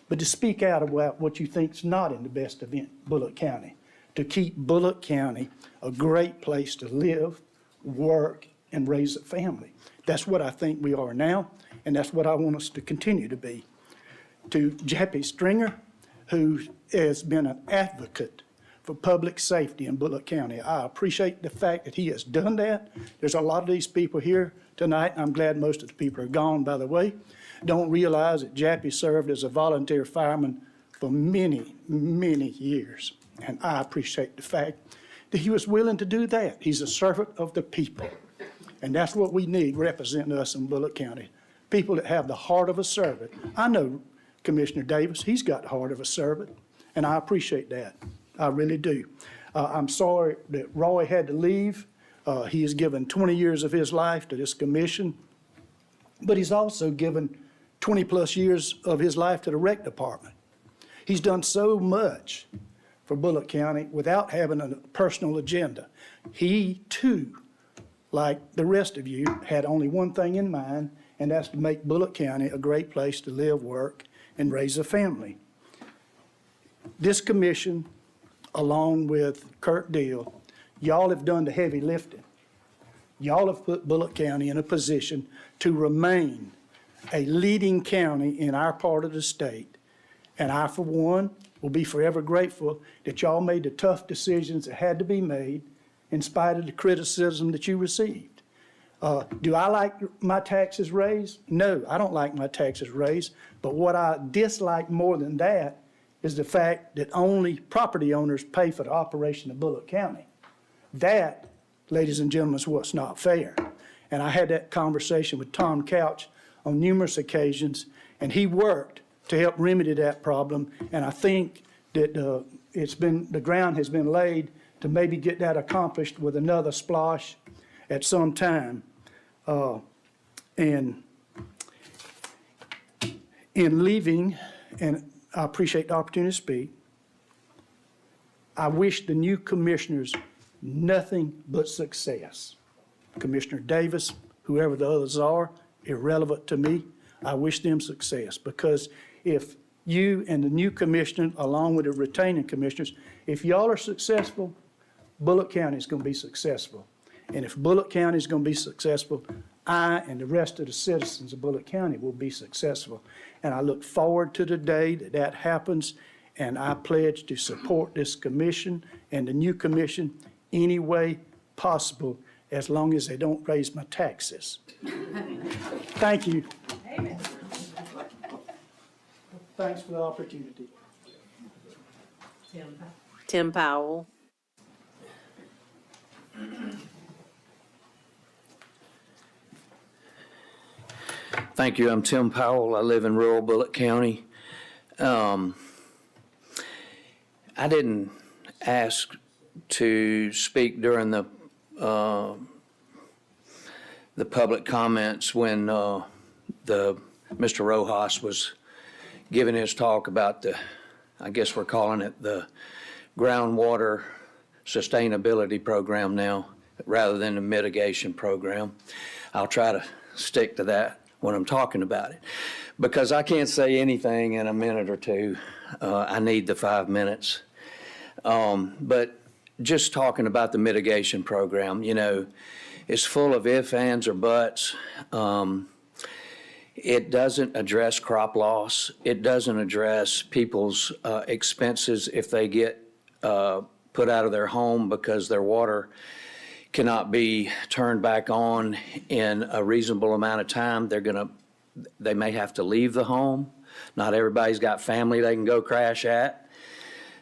Speaker 2: but to speak out about what you think is not in the best of Bulloch County, to keep Bulloch County a great place to live, work, and raise a family. That's what I think we are now, and that's what I want us to continue to be. To Jappy Stringer, who has been an advocate for public safety in Bulloch County. I appreciate the fact that he has done that. There's a lot of these people here tonight. I'm glad most of the people are gone, by the way. Don't realize that Jappy served as a volunteer fireman for many, many years. And I appreciate the fact that he was willing to do that. He's a servant of the people. And that's what we need representing us in Bulloch County. People that have the heart of a servant. I know Commissioner Davis, he's got the heart of a servant, and I appreciate that. I really do. I'm sorry that Roy had to leave. He has given 20 years of his life to this commission, but he's also given 20-plus years of his life to the rec department. He's done so much for Bulloch County without having a personal agenda. He, too, like the rest of you, had only one thing in mind, and that's to make Bulloch County a great place to live, work, and raise a family. This commission, along with Kurt Deal, y'all have done the heavy lifting. Y'all have put Bulloch County in a position to remain a leading county in our part of the state. And I, for one, will be forever grateful that y'all made the tough decisions that had to be made in spite of the criticism that you received. Do I like my taxes raised? No, I don't like my taxes raised. But what I dislike more than that is the fact that only property owners pay for the operation of Bulloch County. That, ladies and gentlemen, is what's not fair. And I had that conversation with Tom Couch on numerous occasions, and he worked to help remedy that problem. And I think that the ground has been laid
Speaker 10: to maybe get that accomplished with another SPLOST at some time. And in leaving, and I appreciate the opportunity to speak, I wish the new commissioners nothing but success. Commissioner Davis, whoever the others are, irrelevant to me. I wish them success, because if you and the new commissioner, along with the retaining commissioners, if y'all are successful, Bulloch County is going to be successful. And if Bulloch County is going to be successful, I and the rest of the citizens of Bulloch County will be successful. And I look forward to the day that that happens, and I pledge to support this commission and the new commission any way possible, as long as they don't raise my taxes. Thank you. Thanks for the opportunity.
Speaker 3: Tim Powell.
Speaker 15: Thank you. I'm Tim Powell. I live in rural Bulloch County. I didn't ask to speak during the public comments when Mr. Rojas was giving his talk about I guess we're calling it the Groundwater Sustainability Program now, rather than the mitigation program. I'll try to stick to that when I'm talking about it, because I can't say anything in a minute or two. I need the 5 minutes. But just talking about the mitigation program, you know, it's full of ifs, ands, or buts. It doesn't address crop loss. It doesn't address people's expenses if they get put out of their home because their water cannot be turned back on in a reasonable amount of time. They may have to leave the home. Not everybody's got family they can go crash at.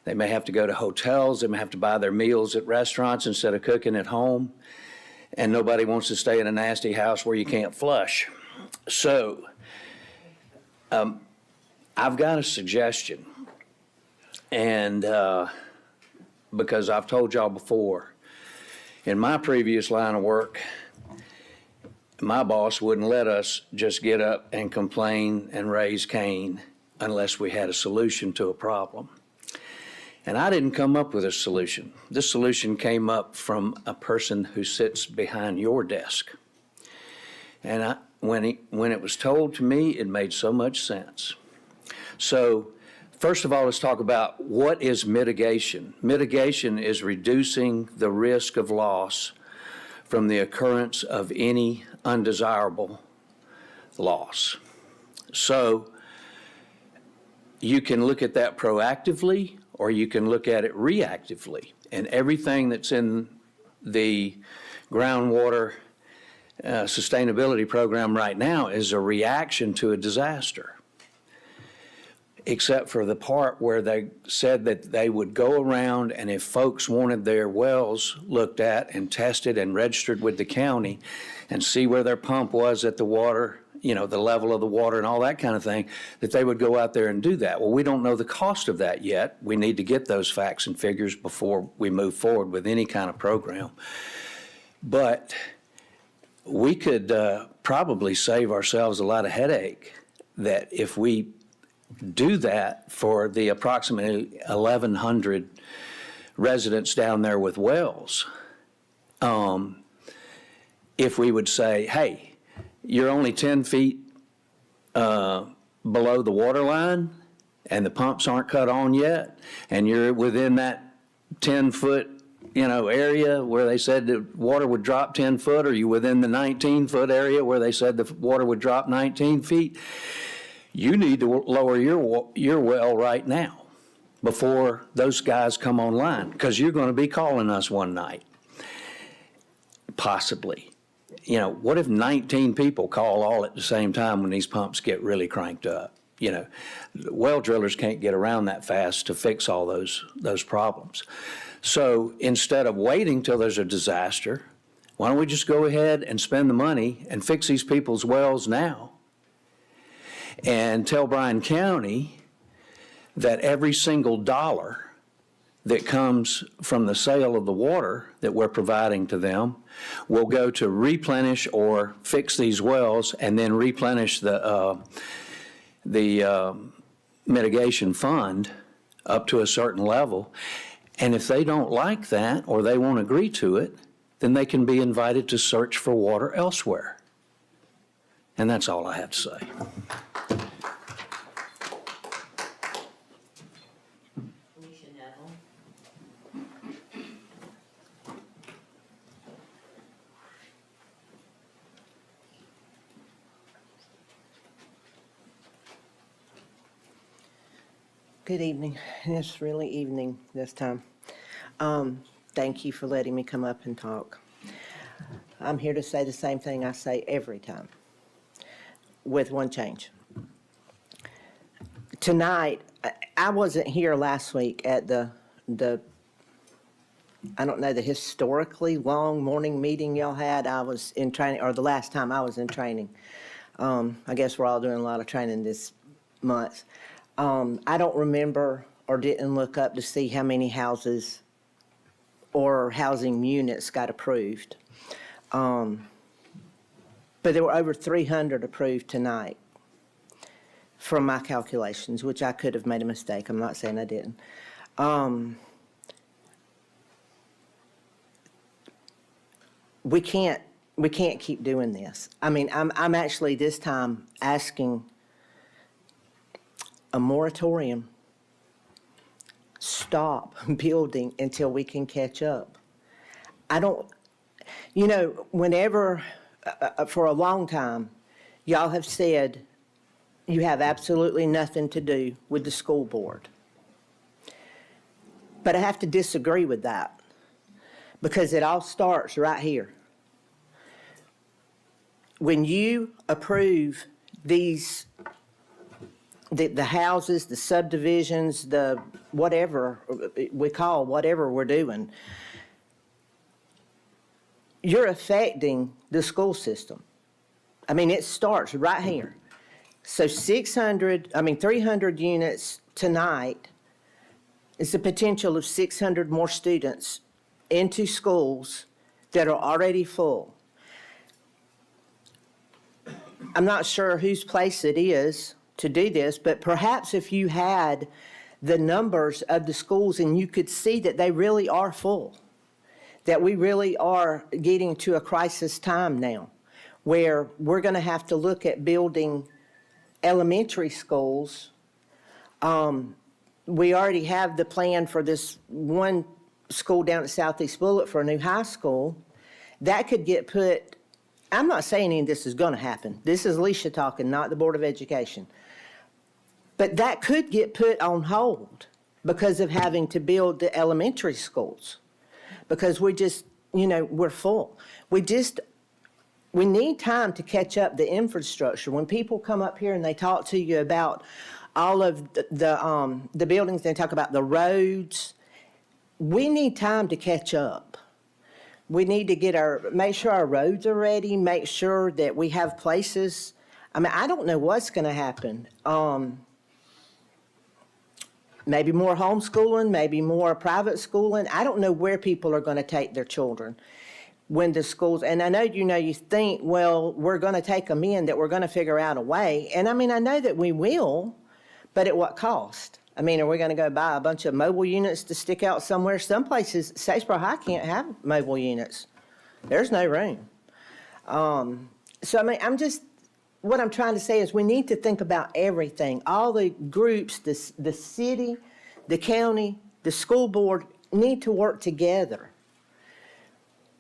Speaker 15: They may have to go to hotels. They may have to buy their meals at restaurants instead of cooking at home. And nobody wants to stay in a nasty house where you can't flush. So I've got a suggestion. And because I've told y'all before, in my previous line of work, my boss wouldn't let us just get up and complain and raise Cain unless we had a solution to a problem. And I didn't come up with a solution. This solution came up from a person who sits behind your desk. And when it was told to me, it made so much sense. So first of all, let's talk about what is mitigation. Mitigation is reducing the risk of loss from the occurrence of any undesirable loss. So you can look at that proactively, or you can look at it reactively. And everything that's in the groundwater sustainability program right now is a reaction to a disaster, except for the part where they said that they would go around, and if folks wanted their wells looked at and tested and registered with the county and see where their pump was at the water, you know, the level of the water and all that kind of thing, that they would go out there and do that. Well, we don't know the cost of that yet. We need to get those facts and figures before we move forward with any kind of program. But we could probably save ourselves a lot of headache that if we do that for the approximately 1,100 residents down there with wells. If we would say, hey, you're only 10 feet below the water line and the pumps aren't cut on yet, and you're within that 10-foot area where they said the water would drop 10 foot, or you within the 19-foot area where they said the water would drop 19 feet, you need to lower your well right now before those guys come online, because you're going to be calling us one night, possibly. What if 19 people call all at the same time when these pumps get really cranked up? Well drillers can't get around that fast to fix all those problems. So instead of waiting till there's a disaster, why don't we just go ahead and spend the money and fix these people's wells now, and tell Bryan County that every single dollar that comes from the sale of the water that we're providing to them will go to replenish or fix these wells and then replenish the mitigation fund up to a certain level. And if they don't like that or they won't agree to it, then they can be invited to search for water elsewhere. And that's all I have to say.
Speaker 5: Good evening. It's really evening this time. Thank you for letting me come up and talk. I'm here to say the same thing I say every time, with one change. Tonight, I wasn't here last week at the I don't know, the historically long morning meeting y'all had. I was in training, or the last time I was in training. I guess we're all doing a lot of training this month. I don't remember or didn't look up to see how many houses or housing units got approved. But there were over 300 approved tonight from my calculations, which I could have made a mistake. I'm not saying I didn't. We can't keep doing this. I mean, I'm actually this time asking a moratorium. Stop building until we can catch up. I don't, whenever, for a long time, y'all have said you have absolutely nothing to do with the school board. But I have to disagree with that because it all starts right here. When you approve these the houses, the subdivisions, the whatever we call whatever we're doing, you're affecting the school system. I mean, it starts right here. So 300 units tonight is the potential of 600 more students into schools that are already full. I'm not sure whose place it is to do this, but perhaps if you had the numbers of the schools and you could see that they really are full, that we really are getting to a crisis time now where we're going to have to look at building elementary schools. We already have the plan for this one school down at Southeast Bulloch for a new high school. That could get put, I'm not saying any of this is going to happen. This is Alicia talking, not the Board of Education. But that could get put on hold because of having to build the elementary schools. Because we're just, we're full. We need time to catch up the infrastructure. When people come up here and they talk to you about all of the buildings, they talk about the roads, we need time to catch up. We need to make sure our roads are ready, make sure that we have places. I mean, I don't know what's going to happen. Maybe more homeschooling, maybe more private schooling. I don't know where people are going to take their children when the schools, and I know, you think, well, we're going to take them in, that we're going to figure out a way. And I mean, I know that we will, but at what cost? I mean, are we going to go buy a bunch of mobile units to stick out somewhere? Some places, Statesboro High can't have mobile units. There's no room. So I mean, what I'm trying to say is we need to think about everything. All the groups, the city, the county, the school board need to work together.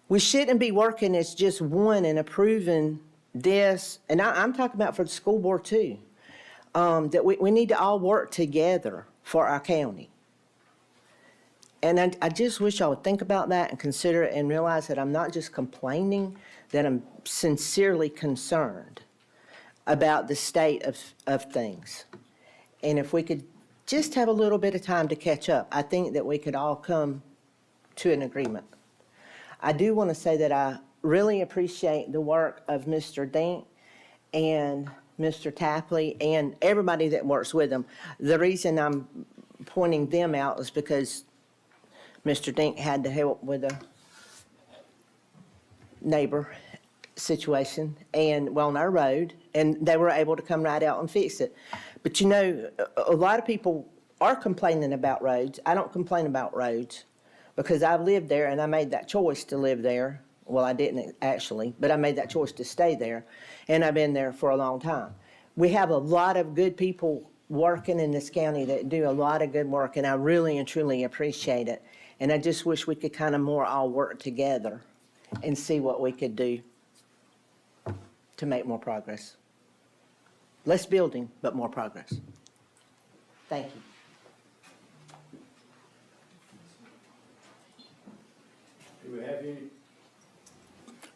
Speaker 5: We shouldn't be working as just one and approving this, and I'm talking about for the school board too, that we need to all work together for our county. And I just wish I would think about that and consider it and realize that I'm not just complaining, that I'm sincerely concerned about the state of things. And if we could just have a little bit of time to catch up, I think that we could all come to an agreement. I do want to say that I really appreciate the work of Mr. Dink and Mr. Tapley and everybody that works with them. The reason I'm pointing them out is because Mr. Dink had to help with a neighbor situation and, well, on our road, and they were able to come right out and fix it. But you know, a lot of people are complaining about roads. I don't complain about roads because I've lived there and I made that choice to live there. Well, I didn't actually, but I made that choice to stay there, and I've been there for a long time. We have a lot of good people working in this county that do a lot of good work, and I really and truly appreciate it. And I just wish we could kind of more all work together and see what we could do to make more progress. Less building, but more progress. Thank you.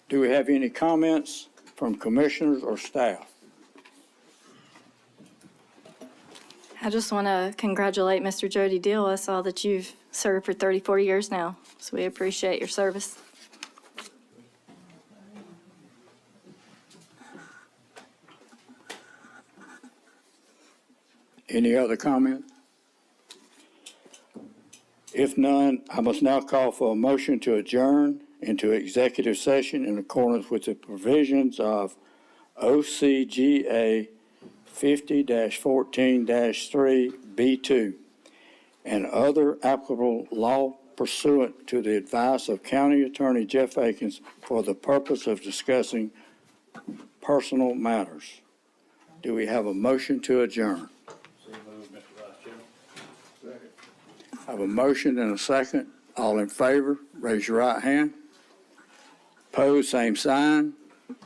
Speaker 12: Do we have any comments from commissioners or staff?
Speaker 13: I just want to congratulate Mr. Jody Deal. I saw that you've served for 34 years now, so we appreciate your service.
Speaker 12: Any other comment? If none, I must now call for a motion to adjourn into executive session in accordance with the provisions of OCGA 50-14-3B2 and other applicable law pursuant to the advice of County Attorney Jeff Akins for the purpose of discussing personal matters. Do we have a motion to adjourn? I have a motion and a second. All in favor, raise your right hand. Opposed, same sign.